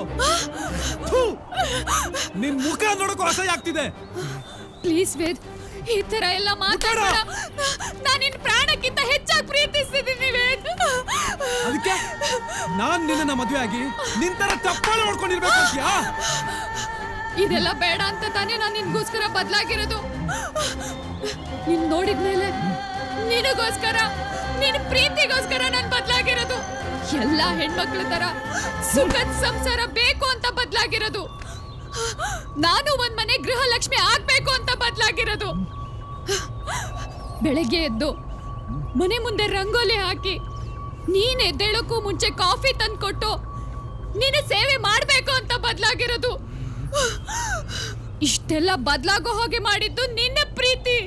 ನಿನ್ ಮುಖ ನೋಡಕ್ಕೂ ಅಸಹ್ಯ ಆಗ್ತಿದೆ. ಪ್ಲೀಸ್ ವೇದ್, ಈ ತರ ಎಲ್ಲ ಮಾತಾಡಬೇಡ. ನಾನು ನಿನ್ನ ಪ್ರಾಣಕ್ಕಿಂತ ಹೆಚ್ಚಾಗಿ ಪ್ರೀತಿಸ್ತಿದ್ದೀನಿ ವೇದ್. ಅದಕ್ಕೆ ನಾನ್ ನಿನ್ನ ಮದುವೆ ಆಗಿ ನಿನ್ ತರ ತಪ್ಪಾಳು ನೋಡ್ಕೊಂಡಿರ್ಬೇಕು ಅಂತ್ಯಾ? ಇದೆಲ್ಲ ಬೇಡ ಅಂತ ತಾನೇ ನಾನು ನಿನ್ಗೋಸ್ಕರ ಬದಲಾಗಿರೋದು. ನಿನ್ ನೋಡಿದ್ಮೇಲೆ ನಿನಗೋಸ್ಕರ, ನಿನ್ನ ಪ್ರೀತಿಗೋಸ್ಕರ ನಾನು ಬದಲಾಗಿರೋದು. ಎಲ್ಲ ಹೆಣ್ಮಕ್ಳ ತರ ಸುಖದ ಸಂಸಾರ ಬೇಕು ಅಂತ ಬದಲಾಗಿರೋದು. ನಾನು ಒಂದ್ ಮನೆ ಗೃಹಲಕ್ಷ್ಮಿ ಆಗ್ಬೇಕು ಅಂತ ಬದಲಾಗಿರೋದು. ಬೆಳಗ್ಗೆ ಎದ್ದು ಮನೆ ಮುಂದೆ ರಂಗೋಲಿ ಹಾಕಿ, ನೀನ್ ಎದ್ದೇಳಕ್ಕೂ ಮುಂಚೆ ಕಾಫಿ ತಂದ್ಕೊಟ್ಟು ನಿನ್ನ ಸೇವೆ ಮಾಡ್ಬೇಕು ಅಂತ ಬದಲಾಗಿರೋದು. ಇಷ್ಟೆಲ್ಲ ಬದಲಾಗೋ ಹಾಗೆ ಮಾಡಿದ್ದು ನಿನ್ನ ಪ್ರೀತಿ.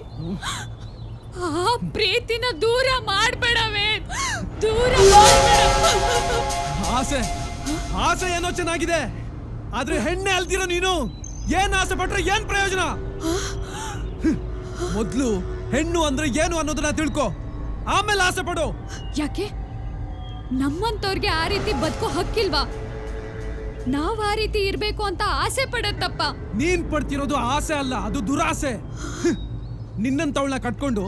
ಆ ಪ್ರೀತಿನ ದೂರ ಮಾಡ್ಬೇಡವೇ, ದೂರ ಮಾಡ್ಬೇಡ. ಆಸೆ ಆಸೆ ಏನೋ ಚೆನ್ನಾಗಿದೆ, ಆದ್ರೆ ಹೆಣ್ಣೆ ಅಲ್ದಿರೋ ನೀನು ಏನ್ ಆಸೆ ಪಟ್ರೆ ಏನ್ ಪ್ರಯೋಜನ? ಮೊದ್ಲು ಹೆಣ್ಣು ಅಂದ್ರೆ ಏನು ಅನ್ನೋದನ್ನ ತಿಳ್ಕೊ, ಆಮೇಲೆ ಆಸೆ ಪಡು. ಯಾಕೆ ನಮ್ಮಂತವ್ರಿಗೆ ಆ ರೀತಿ ಬದುಕೋ ಹಕ್ಕಿಲ್ವಾ? ನಾವ್ ಆ ರೀತಿ ಇರ್ಬೇಕು ಅಂತ ಆಸೆ ಪಡತ್ತಪ್ಪ. ನೀನ್ ಪಡ್ತಿರೋದು ಆಸೆ ಅಲ್ಲ, ಅದು ದುರಾಸೆ. ನಿನ್ನಂತವಳನ್ನ ಕಟ್ಕೊಂಡು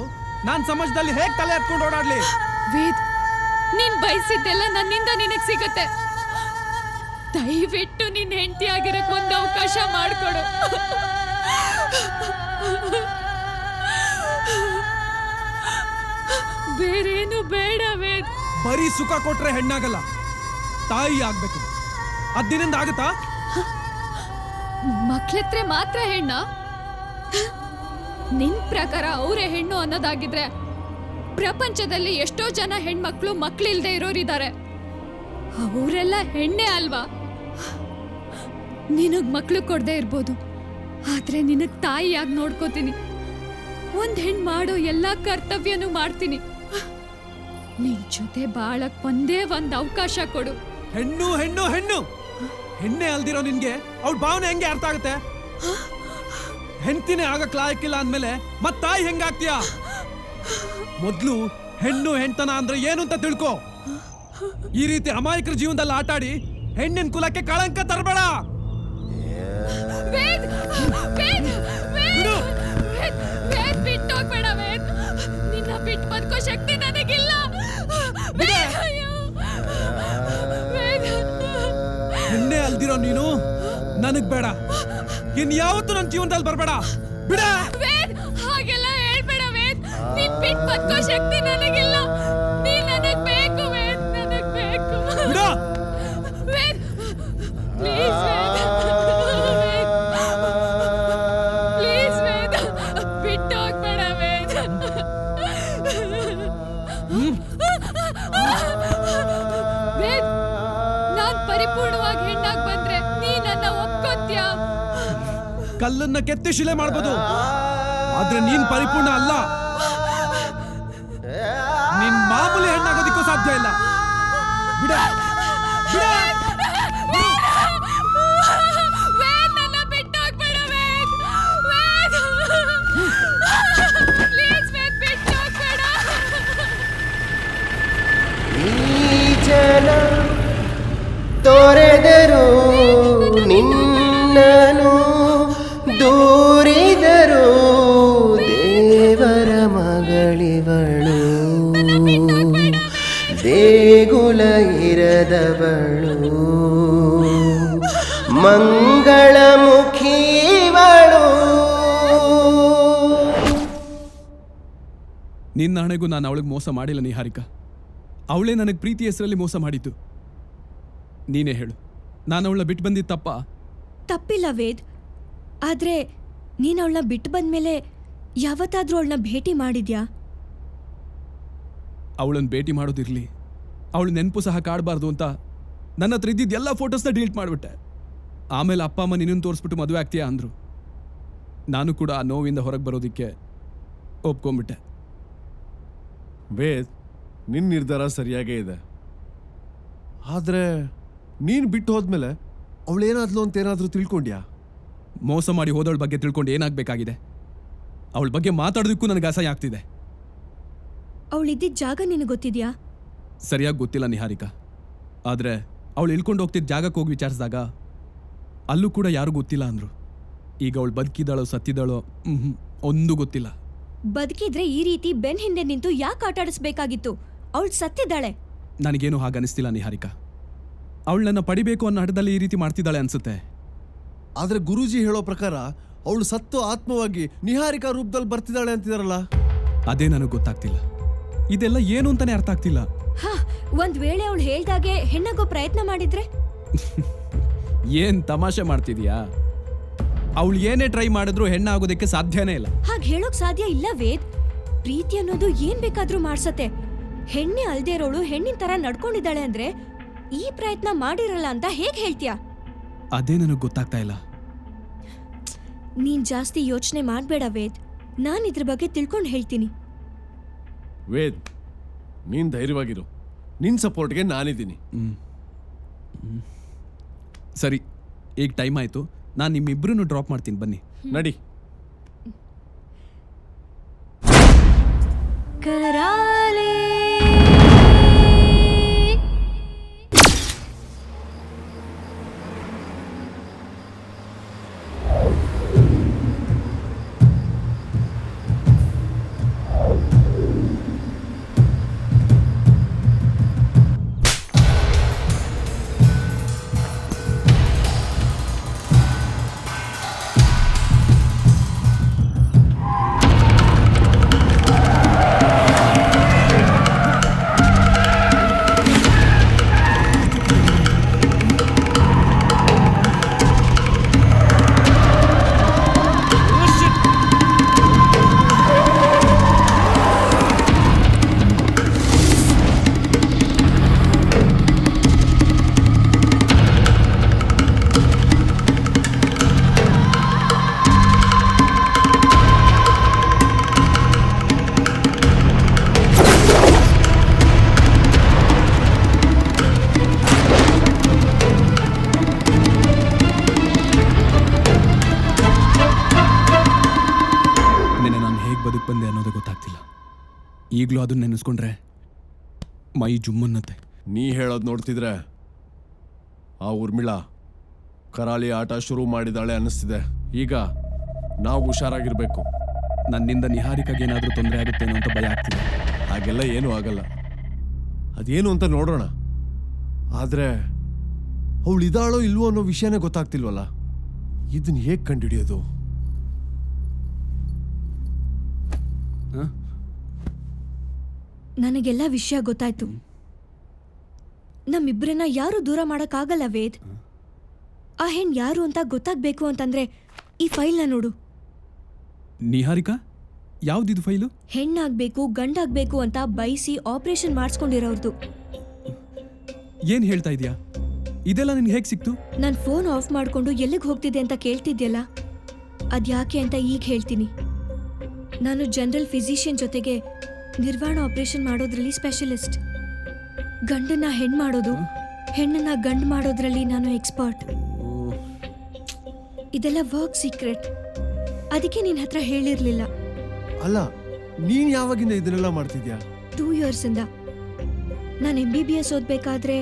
ನಾನ್ ಸಮಾಜದಲ್ಲಿ ಹೇಗ್ ತಲೆ ಎತ್ಕೊಂಡು ಓಡಾಡ್ಲಿ? ವೇದ್, ನೀನ್ ಬಯಸಿದ್ದೆಲ್ಲ ನನ್ನಿಂದ ನಿನಗ್ ಸಿಗತ್ತೆ. ದಯವಿಟ್ಟು ನಿನ್ ಹೆಂಡತಿ ಆಗಿರಕ್ ಒಂದು ಅವಕಾಶ ಮಾಡ್ಕೊಡು. ಬೇರೇನು ಬೇಡ ವೇದ್. ಬರೀ ಸುಖ ಕೊಟ್ರೆ ಹೆಣ್ಣಾಗಲ್ಲ, ತಾಯಿ ಆಗ್ಬೇಕು. ಅದ್ದಿನಿಂದ ಆಗುತ್ತಾ? ಮಕ್ಳತ್ರ ಮಾತ್ರ ಹೆಣ್ಣ? ನಿನ್ ಪ್ರಕಾರ ಅವರೇ ಹೆಣ್ಣು ಅನ್ನೋದಾಗಿದ್ರೆ ಪ್ರಪಂಚದಲ್ಲಿ ಎಷ್ಟೋ ಜನ ಹೆಣ್ಮಕ್ಳು ಮಕ್ಳಿಲ್ದೆ ಇರೋರಿದ್ದಾರೆ. ಅವರೆಲ್ಲ ಹೆಣ್ಣೆ ಅಲ್ವಾ? ನಿನಗ್ ಮಕ್ಳು ಕೊಡದೆ ಇರ್ಬೋದು, ಆದ್ರೆ ನಿನಗ್ ತಾಯಿಯಾಗಿ ನೋಡ್ಕೋತೀನಿ. ಒಂದ್ ಹೆಣ್ ಮಾಡೋ ಎಲ್ಲಾ ಕರ್ತವ್ಯನೂ ಮಾಡ್ತೀನಿ. ನಿನ್ ಜೊತೆ ಬಾಳಕ್ ಒಂದೇ ಒಂದ್ ಅವಕಾಶ ಕೊಡು. ಹೆಣ್ಣು ಹೆಣ್ಣು ಹೆಣ್ಣು ಹೆಣ್ಣೆ ಅಲ್ದಿರೋ ನಿನ್ಗೆ ಅವಳ ಭಾವನೆ ಹೆಂಗೆ ಅರ್ಥ ಆಗುತ್ತೆ? ಹೆಂಡ್ತಿನೇ ಆಗಕ್ ಲಾಯಕ್ಕಿಲ್ಲ ಅಂದ್ಮೇಲೆ ಮತ್ ತಾಯಿ ಹೆಂಗಾಗ್ತೀಯ? ಮೊದ್ಲು ಹೆಣ್ಣು ಹೆಣ್ತನ ಅಂದ್ರೆ ಏನು ಅಂತ ತಿಳ್ಕೊ. ಈ ರೀತಿ ಅಮಾಯಕರ ಜೀವನದಲ್ಲಿ ಆಟಾಡಿ ಹೆಣ್ಣಿನ ಕುಲಕ್ಕೆ ಕಳಂಕ ತರಬೇಡ. ಬಿಟ್ಟೋಗ್ಬೇಡ ವೇದ್, ನಿನ್ನ ಬಿಟ್ಟು ನನಗ್ ಬೇಡ ಇನ್ಯಾವತ್ತೂ ನನ್ನ ಜೀವನದಲ್ಲಿ ಬರಬೇಡ ಬಿಡ. ವೇದ್, ಹಾಗೆಲ್ಲ ಹೇಳ್ಬೇಡ ವೇದ್. ನೀನ್ ಬಿಟ್ಟು ಬದುಕೋ ಶಕ್ತಿ ನನಗಿಲ್ಲ. ನೀನ್ ನನಗ್ ಬೇಕು ವೇದ್, ನನಗ್ ಬೇಕು. ಬಿಡ. ವೇದ್, ಪ್ಲೀಸ್ ವೇದ್. ಪ್ಲೀಸ್ ವೇದ್, ಬಿಟ್ಟು ಹೋಗ್ಬೇಡ ವೇದ್. ವೇದ್, ನಾನ್ ಪರಿಪೂರ್ಣವಾಗಿ ಹೆಣ್ಣಾಗ್ ಬಂದ್ರೆ ನೀ ನನ್ನ ಒಪ್ಕೋತ್ಯಾ? ಕಲ್ಲನ್ನ ಕೆತ್ತಿ ಶಿಲೆ ಮಾಡ್ಬೋದು, ಆದ್ರೆ ನೀನ್ ಪರಿಪೂರ್ಣ ಅಲ್ಲ. ನಿನ್ ಮಾಮೂಲಿ ಹೆಣ್ಣಾಗೋದಿಕ್ಕೂ ಸಾಧ್ಯ ಇಲ್ಲ. ಬಿಡ ಬಿಡ. ವೇದ್, ನನ್ನ ಬಿಟ್ಟು ಹೋಗ್ಬೇಡ ವೇದ್. ವೇದ್, ಪ್ಲೀಸ್ ವೇದ್, ಬಿಟ್ಟು ಹೋಗ್ಬೇಡ. ಈ ಜನ ತೊರೆದರು ನಿನ್ನನು, ದೂರಿದರು ದೇವರ ಮಗಳಿವಳು, ದೇಗುಲ ಇರದವಳು, ಮಂಗಳಮುಖಿವಳು. ನಿನ್ನ ಹಣೆಗೂ ನಾನು ಅವಳಿಗೆ ಮೋಸ ಮಾಡಿಲ್ಲ ನಿಹಾರಿಕಾ. ಅವಳೇ ನನಗೆ ಪ್ರೀತಿ ಹೆಸರಲ್ಲಿ ಮೋಸ ಮಾಡಿದ್ದು. ನೀನೇ ಹೇಳು, ನಾನು ಅವಳ ಬಿಟ್ಟು ಬಂದಿದ್ದ ತಪ್ಪ? ತಪ್ಪಿಲ್ಲ ವೇದ್, ಆದ್ರೆ ನೀನ್ ಅವಳನ್ನ ಬಿಟ್ಟು ಬಂದ್ಮೇಲೆ ಯಾವತ್ತಾದ್ರೂ ಅವಳನ್ನ ಭೇಟಿ ಮಾಡಿದ್ಯಾ? ಅವಳನ್ನ ಭೇಟಿ ಮಾಡೋದಿರ್ಲಿ, ಅವಳು ನೆನಪು ಸಹ ಕಾಡಬಾರ್ದು ಅಂತ ನನ್ನ ಹತ್ರ ಇದ್ದಿದ್ದ ಎಲ್ಲ ಫೋಟೋಸ್ನ ಡಿಲೀಟ್ ಮಾಡಿಬಿಟ್ಟೆ. ಆಮೇಲೆ ಅಪ್ಪ ಅಮ್ಮ ನಿನ್ನನ್ನು ತೋರಿಸ್ಬಿಟ್ಟು ಮದುವೆ ಆಗ್ತೀಯಾ ಅಂದರು. ನಾನು ಕೂಡ ಆ ನೋವಿಂದ ಹೊರಗೆ ಬರೋದಕ್ಕೆ ಒಪ್ಕೊಂಡ್ಬಿಟ್ಟೆ. ವೇದ್, ನಿನ್ನ ನಿರ್ಧಾರ ಸರಿಯಾಗೇ ಇದೆ. ಆದರೆ ನೀನು ಬಿಟ್ಟು ಹೋದ್ಮೇಲೆ ಅವಳೇನಾದ್ಲು ಅಂತ ಏನಾದರೂ ತಿಳ್ಕೊಂಡ್ಯಾ? ಮೋಸ ಮಾಡಿ ಹೋದವಳ ಬಗ್ಗೆ ತಿಳ್ಕೊಂಡು ಏನಾಗಬೇಕಾಗಿದೆ? ಅವಳ ಬಗ್ಗೆ ಮಾತಾಡೋದಕ್ಕೂ ನನಗೆ ಅಸಹ್ಯ ಆಗ್ತಿದೆ. ಅವಳಿದ್ದಿದ್ದ ಜಾಗ ನಿನಗೆ ಗೊತ್ತಿದ್ಯಾ? ಸರಿಯಾಗಿ ಗೊತ್ತಿಲ್ಲ ನಿಹಾರಿಕಾ, ಆದರೆ ಅವಳು ಇಳ್ಕೊಂಡು ಹೋಗ್ತಿದ್ದ ಜಾಗಕ್ಕೆ ಹೋಗಿ ವಿಚಾರಿಸಿದಾಗ ಅಲ್ಲೂ ಕೂಡ ಯಾರೂ ಗೊತ್ತಿಲ್ಲ ಅಂದರು. ಈಗ ಅವಳು ಬದುಕಿದಾಳೋ ಸತ್ತಿದ್ದಾಳೋ ಒಂದೂ ಗೊತ್ತಿಲ್ಲ. ಬದುಕಿದ್ರೆ ಈ ರೀತಿ ಬೆನ್ ಹಿಂದೆ ನಿಂತು ಯಾಕೆ ಆಟಾಡಿಸ್ಬೇಕಾಗಿತ್ತು? ಅವಳು ಸತ್ತಿದ್ದಾಳೆ. ನನಗೇನು ಹಾಗನಿಸ್ತಿಲ್ಲ ನಿಹಾರಿಕಾ. ಅವಳು ನನ್ನ ಪಡಿಬೇಕು ಅನ್ನೋ ಹಠದಲ್ಲಿ ಈ ರೀತಿ ಮಾಡ್ತಿದ್ದಾಳೆ ಅನ್ಸುತ್ತೆ. ಆದರೆ ಗುರೂಜಿ ಹೇಳೋ ಪ್ರಕಾರ ಅವಳು ಸತ್ತು ಆತ್ಮವಾಗಿ ನಿಹಾರಿಕಾ ರೂಪದಲ್ಲಿ ಬರ್ತಿದ್ದಾಳೆ ಅಂತಿದಾರಲ್ಲ. ಅದೇ ನನಗೆ ಗೊತ್ತಾಗ್ತಿಲ್ಲ. ಇದೆಲ್ಲ ಏನು ಅಂತಾನೆ ಅರ್ಥ ಆಗ್ತಿಲ್ಲ. ಹಾ, ಒಂದ್ ವೇಳೆ ಅವಳು ಹೇಳ್ದಾಗೆ ಹೆಣ್ಣಾಗೋ ಪ್ರಯತ್ನ ಮಾಡಿದ್ರೆ? ಏನ್ ತಮಾಷೆ ಮಾಡ್ತಿದ್ಯಾ? ಅವಳು ಏನೇ ಟ್ರೈ ಮಾಡಿದ್ರು ಹೆಣ್ಣಾಗೋದಕ್ಕೆ ಸಾಧ್ಯನೇ ಇಲ್ಲ. ಹಾಗೆ ಹೇಳೋಕ್ ಸಾಧ್ಯ ಇಲ್ಲ ವೇದ್. ಪ್ರೀತಿ ಅನ್ನೋದು ಏನ್ ಬೇಕಾದ್ರೂ ಮಾಡ್ಸತ್ತೆ. ಹೆಣ್ಣೆ ಅಲ್ದೇ ಇರೋಳು ಹೆಣ್ಣಿನ ತರ ನಡ್ಕೊಂಡಿದ್ದಾಳೆ ಅಂದ್ರೆ ಈ ಪ್ರಯತ್ನ ಮಾಡಿರಲ್ಲ ಅಂತ ಹೇಗ್ ಹೇಳ್ತೀಯಾ? ಅದೇ ನನಗೆ ಗೊತ್ತಾಗ್ತಾ ಇಲ್ಲ. ನೀನ್ ಜಾಸ್ತಿ ಯೋಚನೆ ಮಾಡ್ಬೇಡ ವೇದ್, ನಾನ್ ಇದ್ರ ಬಗ್ಗೆ ತಿಳ್ಕೊಂಡು ಹೇಳ್ತೀನಿ. ವೇದ್, ನೀನು ಧೈರ್ಯವಾಗಿರು. ನಿನ್ನ ಸಪೋರ್ಟ್ಗೆ ನಾನಿದ್ದೀನಿ. ಸರಿ, ಈಗ ಟೈಮ್ ಆಯಿತು. ನಾನು ನಿಮ್ಮಿಬ್ಬರನ್ನು ಡ್ರಾಪ್ ಮಾಡ್ತೀನಿ, ಬನ್ನಿ. ನಡಿ. ಕರಾಲೇ ಬಂದೆ ಅನ್ನೋದೇ ಗೊತ್ತಾಗ್ತಿಲ್ಲ. ಈಗಲೂ ಅದನ್ನ ನೆನೆಸ್ಕೊಂಡ್ರೆ ಮೈ ಜುಮ್ಮನ್ನತ್ತೆ. ನೀ ಹೇಳೋದು ನೋಡ್ತಿದ್ರೆ ಆ ಊರ್ಮಿಳಾ ಕರಾಳಿ ಆಟ ಶುರು ಮಾಡಿದಾಳೆ ಅನ್ನಿಸ್ತಿದೆ. ಈಗ ನಾವು ಹುಷಾರಾಗಿರ್ಬೇಕು. ನನ್ನಿಂದ ನಿಹಾರಿಕಾಗೆ ಏನಾದರೂ ತೊಂದರೆ ಆಗುತ್ತೇನೋ ಅಂತ ಭಯ ಆಗ್ತಿದೆ. ಹಾಗೆಲ್ಲ ಏನೂ ಆಗಲ್ಲ, ಅದೇನು ಅಂತ ನೋಡೋಣ. ಆದರೆ ಅವಳು ಇದಾಳೋ ಇಲ್ವೋ ಅನ್ನೋ ವಿಷಯನೇ ಗೊತ್ತಾಗ್ತಿಲ್ವಲ್ಲ. ಇದನ್ನ ಹೇಗೆ ಕಂಡುಹಿಡಿಯೋದು? ನನಗೆಲ್ಲ ವಿಷಯ ಗೊತ್ತಾಯ್ತು. ನಮ್ಮಿಬ್ಬರನ್ನ ಯಾರು ದೂರ ಮಾಡೋಕ್ಕಾಗಲ್ಲ ವೇದ್. ಆ ಹೆಣ್ ಯಾರು ಅಂತ ಗೊತ್ತಾಗ್ಬೇಕು ಅಂತಂದ್ರೆ ಈ ಫೈಲ್ನ ನೋಡು. ನಿಹಾರಿಕಾ, ಯಾವ್ದಿದು ಫೈಲು? ಹೆಣ್ಣಾಗ್ಬೇಕು ಗಂಡಾಗ್ಬೇಕು ಅಂತ ಬಯಸಿ ಆಪರೇಷನ್ ಮಾಡಿಸ್ಕೊಂಡಿರೋರ್ದು. ಏನ್ ಹೇಳ್ತಾ ಇದೀಯಾ? ಇದೆಲ್ಲ ನಿನ್ಗೆ ಹೇಗೆ ಸಿಕ್ತು? ನಾನು ಫೋನ್ ಆಫ್ ಮಾಡ್ಕೊಂಡು ಎಲ್ಲಿಗೆ ಹೋಗ್ತಿದ್ದೆ ಅಂತ ಕೇಳ್ತಿದ್ಯಲ್ಲ, ಅದ್ಯಾಕೆ ಅಂತ ಈಗ ಹೇಳ್ತೀನಿ. ನಾನು ಜನರಲ್ ಫಿಸಿಷಿಯನ್ ಜೊತೆಗೆ ನಿರ್ವಾಣ ಆಪರೇಷನ್ ಮಾಡೋದ್ರಲ್ಲಿ ಸ್ಪೆಷಲಿಸ್ಟ್. ಗಂಡನ್ನ ಹೆಣ್ಣು ಮಾಡೋದು, ಹೆಣ್ಣನ್ನ ಗಂಡು ಮಾಡೋದ್ರಲ್ಲಿ ನಾನು ಎಕ್ಸ್ಪರ್ಟ್. ಇದೆಲ್ಲ ವರ್ಕ್ ಸೀಕ್ರೆಟ್, ಅದಕ್ಕೆ ನಿನ್ನ ಹತ್ರ ಹೇಳಿರ್ಲಿಲ್ಲ. ಅಲ್ಲ, ನೀನ್ ಯಾವಾಗಿಂದ ಇದನ್ನೆಲ್ಲ ಮಾಡ್ತಿದ್ಯಾ? 2 years ಇಂದ. ನಾನು MBBS ಓದ್ಬೇಕಾದ್ರೆ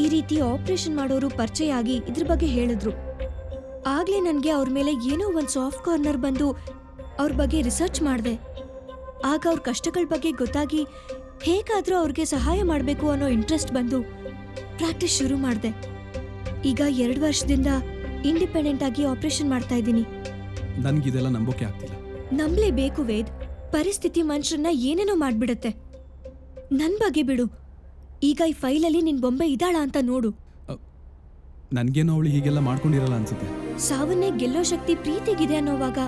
ಈ ರೀತಿ ಆಪರೇಷನ್ ಮಾಡೋರು ಪರಿಚಯ ಆಗಿ ಇದ್ರ ಬಗ್ಗೆ ಹೇಳಿದ್ರು. ಆಗ್ಲೇ ನನಗೆ ಅವ್ರ ಮೇಲೆ ಏನೋ ಒಂದು ಸಾಫ್ಟ್ ಕಾರ್ನರ್ ಬಂದು ಅವ್ರ ಬಗ್ಗೆ ರಿಸರ್ಚ್ ಮಾಡಿದೆ. ಆಗ ಅವ್ರ ಕಷ್ಟಗಳ ಬಗ್ಗೆ ಗೊತ್ತಾಗಿ ಹೇಗಾದ್ರೂ ಅವ್ರಿಗೆ ಸಹಾಯ ಮಾಡಬೇಕು ಅನ್ನೋ ಇಂಟ್ರೆಸ್ಟ್ ಬಂದು ಪ್ರಾಕ್ಟೀಸ್ ಶುರು ಮಾಡಿದೆ. ಈಗ 2 ವರ್ಷದಿಂದ ಇಂಡಿಪೆಂಡೆಂಟ್ ಆಗಿ ಆಪರೇಷನ್ ಮಾಡ್ತಾ ಇದ್ದೀನಿ. ನನ್ಗಿದೆಲ್ಲ ನಂಬೋಕೆ ಆಗ್ತಿಲ್ಲ. ನಂಬಲೇಬೇಕು ವೇದ್. ಪರಿಸ್ಥಿತಿ ಮನುಷ್ಯರನ್ನ ಏನೇನೋ ಮಾಡ್ಬಿಡತ್ತೆ. ನನ್ ಬಗ್ಗೆ ಬಿಡು. ಈಗ ಈ ಫೈಲಲ್ಲಿ ನಿನ್ ಬೊಂಬೆ ಇದ್ದಾಳ ಅಂತ ನೋಡು. ನನ್ಗೇನೋ ಅವಳು ಹೀಗೆಲ್ಲ ಮಾಡ್ಕೊಂಡಿರಲ್ಲ ಅನ್ಸುತ್ತೆ. ಸಾವನ್ನೇ ಗೆಲ್ಲೋ ಶಕ್ತಿ ಪ್ರೀತಿಗಿದೆ ಅನ್ನೋವಾಗ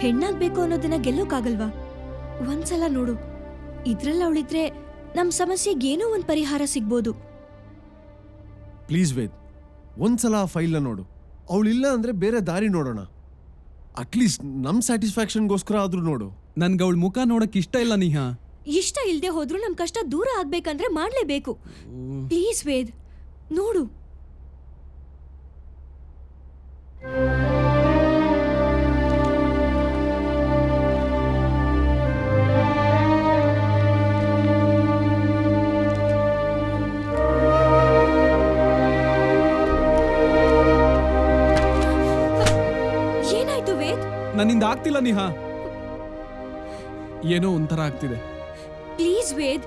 ಹೆಣ್ಣಾಗ್ಬೇಕು ಅನ್ನೋದನ್ನ ಗೆಲ್ಲೋಕಾಗಲ್ವಾ? ಒಂದ್ಸಲ ನೋಡು. ಇದ್ರಲ್ಲಿ ಅವಳಿದ್ರೆ ನಮ್ ಸಮಸ್ಯೆಗೆ ಏನೋ ಒಂದ್ ಪರಿಹಾರ ಸಿಗ್ಬೋದು. ಪ್ಲೀಸ್ ವೇದ್, ಒಂದ್ಸಲ ಆ ಫೈಲ್ನ ನೋಡು. ಅವಳಿಲ್ಲ ಅಂದ್ರೆ ಬೇರೆ ದಾರಿ ನೋಡೋಣ. ಅಟ್ಲೀಸ್ಟ್ ನಮ್ ಸ್ಯಾಟಿಸ್ಫ್ಯಾಕ್ಷನ್ಗೋಸ್ಕರ ಆದ್ರೂ ನೋಡು. ನನ್ಗೆ ಅವಳ ಮುಖ ನೋಡಕ್ ಇಷ್ಟ ಇಲ್ಲ ನಿಹಾ. ಇಷ್ಟ ಇಲ್ದೆ ಹೋದ್ರೂ ನಮ್ ಕಷ್ಟ ದೂರ ಆಗ್ಬೇಕಂದ್ರೆ ಮಾಡ್ಲೇಬೇಕು. ಪ್ಲೀಸ್ ವೇದ್, ನೋಡು. ಏನಾಯ್ತು ವೇದ್? ನನ್ನಿಂದ ಆಗ್ತಿಲ್ಲ ನಿಹಾ. ಏನೋ ಒಂಥರ ಆಗ್ತಿದೆ. ಪ್ಲೀಸ್ ವೇದ್.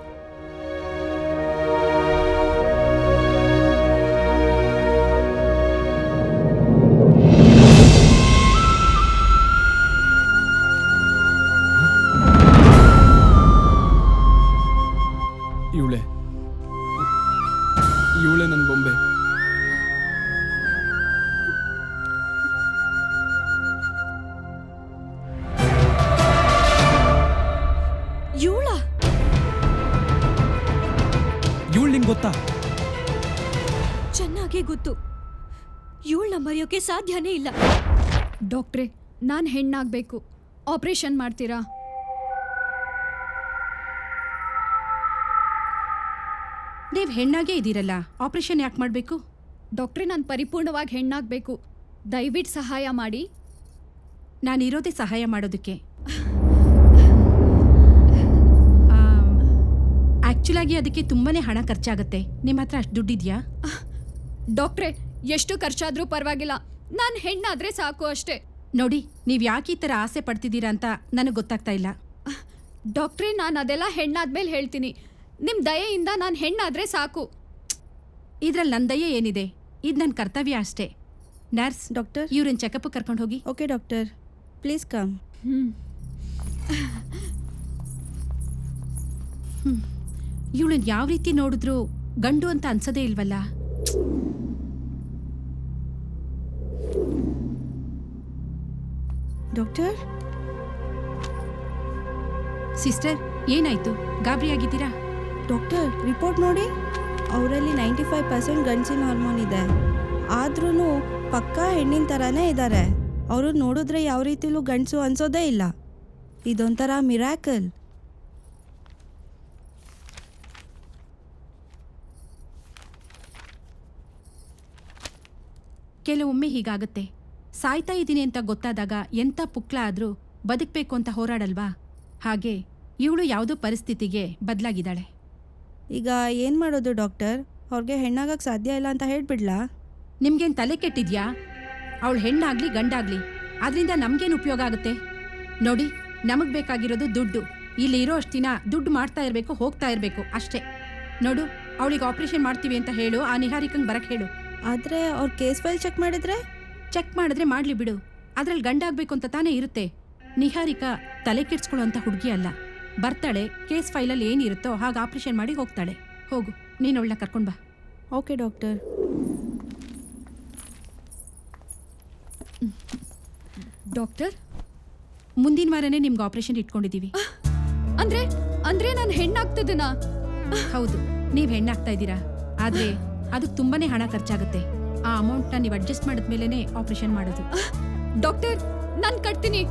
ಇವಳೆ ನನ್ನ ಬೊಂಬೆ. ಇವಳು ನಿಂಗೆ ಗೊತ್ತಾ? ಚೆನ್ನಾಗೇ ಗೊತ್ತು. ಇವಳನ್ನ ಮರೆಯೋಕೆ ಸಾಧ್ಯನೇ ಇಲ್ಲ. ಡಾಕ್ಟ್ರೇ, ನಾನು ಹೆಣ್ಣಾಗಬೇಕು, ಆಪರೇಷನ್ ಮಾಡ್ತೀರಾ? ನೀವು ಹೆಣ್ಣಾಗೇ ಇದ್ದೀರಲ್ಲ, ಆಪರೇಷನ್ ಯಾಕೆ ಮಾಡಬೇಕು? ಡಾಕ್ಟ್ರೇ, ನಾನು ಪರಿಪೂರ್ಣವಾಗಿ ಹೆಣ್ಣಾಗಬೇಕು, ದಯವಿಟ್ಟು ಸಹಾಯ ಮಾಡಿ. ನಾನಿರೋದೇ ಸಹಾಯ ಮಾಡೋದಕ್ಕೆ. ಆ್ಯಕ್ಚುಲಾಗಿ ಅದಕ್ಕೆ ತುಂಬಾ ಹಣ ಖರ್ಚಾಗುತ್ತೆ. ನಿಮ್ಮ ಹತ್ರ ಅಷ್ಟು ದುಡ್ಡಿದೆಯಾ? ಡಾಕ್ಟ್ರೇ, ಎಷ್ಟು ಖರ್ಚಾದರೂ ಪರವಾಗಿಲ್ಲ, ನಾನು ಹೆಣ್ಣಾದರೆ ಸಾಕು ಅಷ್ಟೇ. ನೋಡಿ, ನೀವು ಯಾಕೆ ಈ ಥರ ಆಸೆ ಪಡ್ತಿದ್ದೀರಾ ಅಂತ ನನಗೆ ಗೊತ್ತಾಗ್ತಾ ಇಲ್ಲ. ಡಾಕ್ಟ್ರೇ, ನಾನು ಅದೆಲ್ಲ ಹೆಣ್ಣಾದ್ಮೇಲೆ ಹೇಳ್ತೀನಿ. ನಿಮ್ಮ ದಯೆಯಿಂದ ನಾನು ಹೆಣ್ಣಾದರೆ ಸಾಕು. ಇದರಲ್ಲಿ ನನ್ನ ದಯೆ ಏನಿದೆ? ಇದು ನನ್ನ ಕರ್ತವ್ಯ ಅಷ್ಟೇ. ನರ್ಸ್, ಡಾಕ್ಟರ್, ಇವ್ರನ್ನ ಚೆಕಪ್ ಕರ್ಕೊಂಡು ಹೋಗಿ. Okay doctor, please come. ಇವಳನ್ನ ಯಾವ ರೀತಿ ನೋಡಿದ್ರು ಗಂಡು ಅಂತ ಅನ್ಸೋದೇ ಇಲ್ವಲ್ಲ. ಡಾಕ್ಟರ್, ಸಿಸ್ಟರ್, ಏನಾಯ್ತು? ಗಾಬರಿ ಆಗಿದ್ದೀರಾ? ಡಾಕ್ಟರ್, ರಿಪೋರ್ಟ್ ನೋಡಿ. ಅವರಲ್ಲಿ 95% ಗಂಡಸಿನ ಹಾರ್ಮೋನ್ ಇದೆ. ಆದ್ರೂ ಪಕ್ಕಾ ಹೆಣ್ಣಿನ ಥರನೇ ಇದ್ದಾರೆ. ಅವರು ನೋಡಿದ್ರೆ ಯಾವ ರೀತಿಲೂ ಗಂಡಸು ಅನ್ಸೋದೇ ಇಲ್ಲ. ಇದೊಂಥರ ಮಿರಾಕಲ್. ಕೆಲವೊಮ್ಮೆ ಹೀಗಾಗುತ್ತೆ. ಸಾಯ್ತಾ ಇದ್ದೀನಿ ಅಂತ ಗೊತ್ತಾದಾಗ ಎಂಥ ಪುಕ್ಲ ಆದರೂ ಬದುಕಬೇಕು ಅಂತ ಹೋರಾಡಲ್ವಾ? ಹಾಗೆ ಇವಳು ಯಾವುದೋ ಪರಿಸ್ಥಿತಿಗೆ ಬದಲಾಗಿದ್ದಾಳೆ. ಈಗ ಏನು ಮಾಡೋದು ಡಾಕ್ಟರ್? ಅವ್ರಿಗೆ ಹೆಣ್ಣಾಗಕ್ಕೆ ಸಾಧ್ಯ ಇಲ್ಲ ಅಂತ ಹೇಳ್ಬಿಡ್ಲಾ? ನಿಮ್ಗೇನು ತಲೆ ಕೆಟ್ಟಿದ್ಯಾ? ಅವಳು ಹೆಣ್ಣಾಗ್ಲಿ ಗಂಡಾಗ್ಲಿ ಅದರಿಂದ ನಮಗೇನು ಉಪಯೋಗ ಆಗುತ್ತೆ? ನೋಡಿ, ನಮಗೆ ಬೇಕಾಗಿರೋದು ದುಡ್ಡು. ಇಲ್ಲಿ ಇರೋ ಅಷ್ಟು ದಿನ ದುಡ್ಡು ಮಾಡ್ತಾ ಇರಬೇಕು, ಹೋಗ್ತಾ ಇರಬೇಕು ಅಷ್ಟೇ. ನೋಡು, ಅವಳಿಗೆ ಆಪರೇಷನ್ ಮಾಡ್ತೀವಿ ಅಂತ ಹೇಳು, ಆ ನಿಹಾರಿಕಂಗೆ ಬರಕ್ಕೆ ಹೇಳು. ಆದರೆ ಅವ್ರ ಕೇಸ್ ಫೈಲ್ ಚೆಕ್ ಮಾಡಿದ್ರೆ ಚೆಕ್ ಮಾಡಿದ್ರೆ ಮಾಡ್ಲಿ ಬಿಡು, ಅದ್ರಲ್ಲಿ ಗಂಡಾಗ್ಬೇಕು ಅಂತ ತಾನೇ ಇರುತ್ತೆ. ನಿಹಾರಿಕಾ ತಲೆ ಕೆಡ್ಸ್ಕೊಳ್ಳೋ ಅಂತ ಹುಡುಗಿ ಅಲ್ಲ. ಬರ್ತಾಳೆ, ಕೇಸ್ ಫೈಲಲ್ಲಿ ಏನಿರುತ್ತೋ ಹಾಗೆ ಆಪರೇಷನ್ ಮಾಡಿ ಹೋಗ್ತಾಳೆ. ಹೋಗು, ನೀನು ಅವಳನ್ನ ಕರ್ಕೊಂಡು ಬಾ. Okay doctor. ಡಾಕ್ಟರ್, ಮುಂದಿನ ವಾರನೇ ನಿಮ್ಗೆ ಆಪರೇಷನ್ ಇಟ್ಕೊಂಡಿದ್ದೀವಿ. ಅಂದ್ರೆ ಅಂದ್ರೆ ನಾನು ಹೆಣ್ಣಾಗ್ತಿದ್ದೀನಾ? ಹೌದು, ನೀವು ಹೆಣ್ಣಾಗ್ತಾ ಇದ್ದೀರಾ. ಆದರೆ ಅದು ತುಂಬಾನೇ ಹಣ ಖರ್ಚಾಗುತ್ತೆ. ಆ ಅಮೌಂಟ್ನ ನೀವು ಅಡ್ಜಸ್ಟ್ ಮಾಡಿದ್ಮೇಲೆ ಆಪರೇಷನ್ ಮಾಡೋದು. ಡಾಕ್ಟರ್, ನಾನು ಕಟ್ತೀನಿ.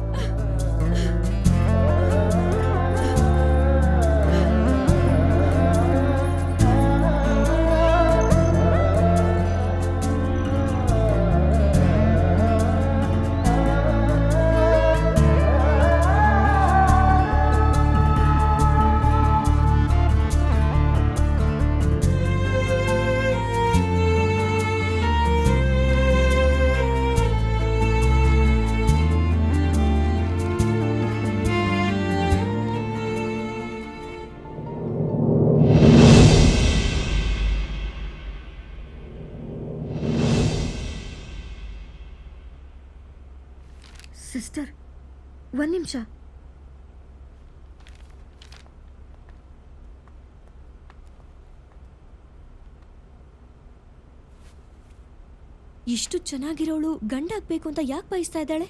ಸಿಸ್ಟರ್, ಒಂದು ನಿಮಿಷ. ಇಷ್ಟು ಚೆನ್ನಾಗಿರೋಳು ಗಂಡಾಗ್ಬೇಕು ಅಂತ ಯಾಕೆ ಬಯಸ್ತಾ ಇದ್ದಾಳೆ?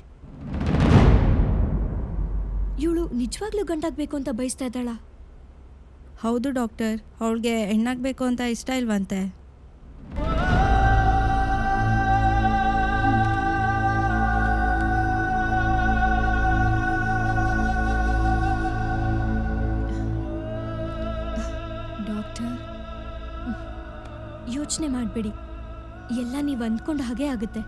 ಇವಳು ನಿಜವಾಗ್ಲೂ ಗಂಡಾಗ್ಬೇಕು ಅಂತ ಬಯಸ್ತಾ ಇದ್ದಾಳ? ಹೌದು ಡಾಕ್ಟರ್, ಅವಳಿಗೆ ಹೆಣ್ಣಾಗಬೇಕು ಅಂತ ಇಷ್ಟ ಇಲ್ವಂತೆ. ಡಾಕ್ಟರ್, ಯೋಚನೆ ಮಾಡಬೇಡಿ, ಎಲ್ಲ ನೀವು ಅಂದ್ಕೊಂಡ ಹಾಗೆ ಆಗುತ್ತೆ.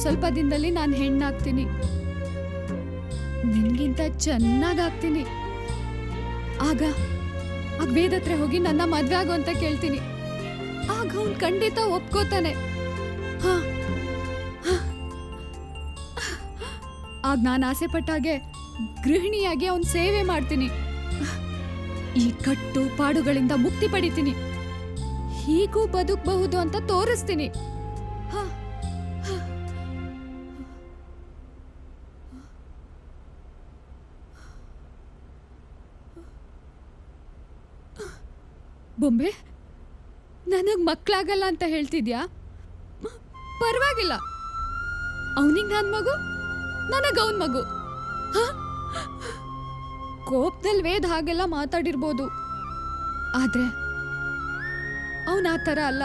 ಸ್ವಲ್ಪ ದಿನದಲ್ಲಿ ನಾನು ಹೆಣ್ಣಾಗ್ತೀನಿ. ನಿನ್ಗಿಂತ ಚೆನ್ನಾಗಾಗ್ತೀನಿ. ಆಗ ವೇದ ಹತ್ರ ಹೋಗಿ ನನ್ನ ಮದ್ವೆ ಆಗು ಅಂತ ಕೇಳ್ತೀನಿ. ಆಗ ಅವ್ನು ಖಂಡಿತ ಒಪ್ಕೋತಾನೆ. ಆಗ ನಾನು ಆಸೆ ಪಟ್ಟಾಗೆ ಗೃಹಿಣಿಯಾಗಿ ಅವನ್ ಸೇವೆ ಮಾಡ್ತೀನಿ. ಈ ಕಟ್ಟು ಪಾಡುಗಳಿಂದ ಮುಕ್ತಿ ಪಡಿತೀನಿ. ಹೀಗೂ ಬದುಕಬಹುದು ಅಂತ ತೋರಿಸ್ತೀನಿ. ಬೊಂಬೆ, ನನಗ್ ಮಕ್ಕಳಾಗಲ್ಲ ಅಂತ ಹೇಳ್ತಿದ್ಯಾ? ಪರವಾಗಿಲ್ಲ, ಅವನಿಗೆ ನನ್ನ ಮಗು, ನನಗ ಅವನ್ ಮಗು. ಕೋಪದಲ್ಲಿ ವೇದ ಹಾಗೆಲ್ಲ ಮಾತಾಡಿರ್ಬೋದು, ಆದ್ರೆ ಅವನ ಆ ಥರ ಅಲ್ಲ.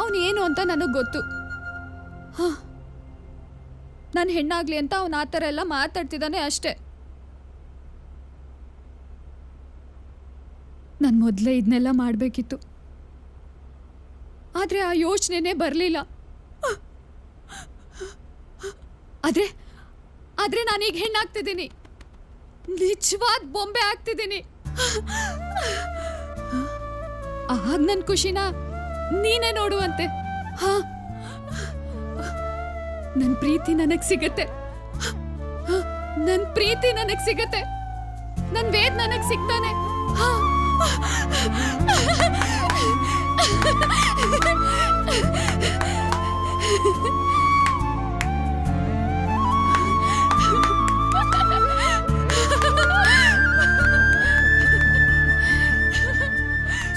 ಅವನು ಏನು ಅಂತ ನನಗೆ ಗೊತ್ತು. ನಾನು ಹೆಣ್ಣಾಗ್ಲಿ ಅಂತ ಅವನು ಆ ಥರ ಎಲ್ಲ ಮಾತಾಡ್ತಿದ್ದಾನೆ ಅಷ್ಟೆ. ನಾನು ಮೊದಲೇ ಇದನ್ನೆಲ್ಲ ಮಾಡಬೇಕಿತ್ತು, ಆದರೆ ಆ ಯೋಚನೆನೇ ಬರಲಿಲ್ಲ. ಆದರೆ ನಾನೀಗ ಹೆಣ್ಣಾಗ್ತಿದ್ದೀನಿ, ನಿಜವಾದ ಬೊಂಬೆ ಆಗ್ತಿದ್ದೀನಿ. ಆಗ ನನ್ನ ಖುಷಿನ ನೀನೇ ನೋಡುವಂತೆ. ನನ್ನ ಪ್ರೀತಿ ನನಗೆ ಸಿಗತ್ತೆ, ನನ್ನ ಪ್ರೀತಿ ನನಗೆ ಸಿಗತ್ತೆ, ನನ್ನ ವೇದ ನನಗೆ ಸಿಗ್ತಾನೆ.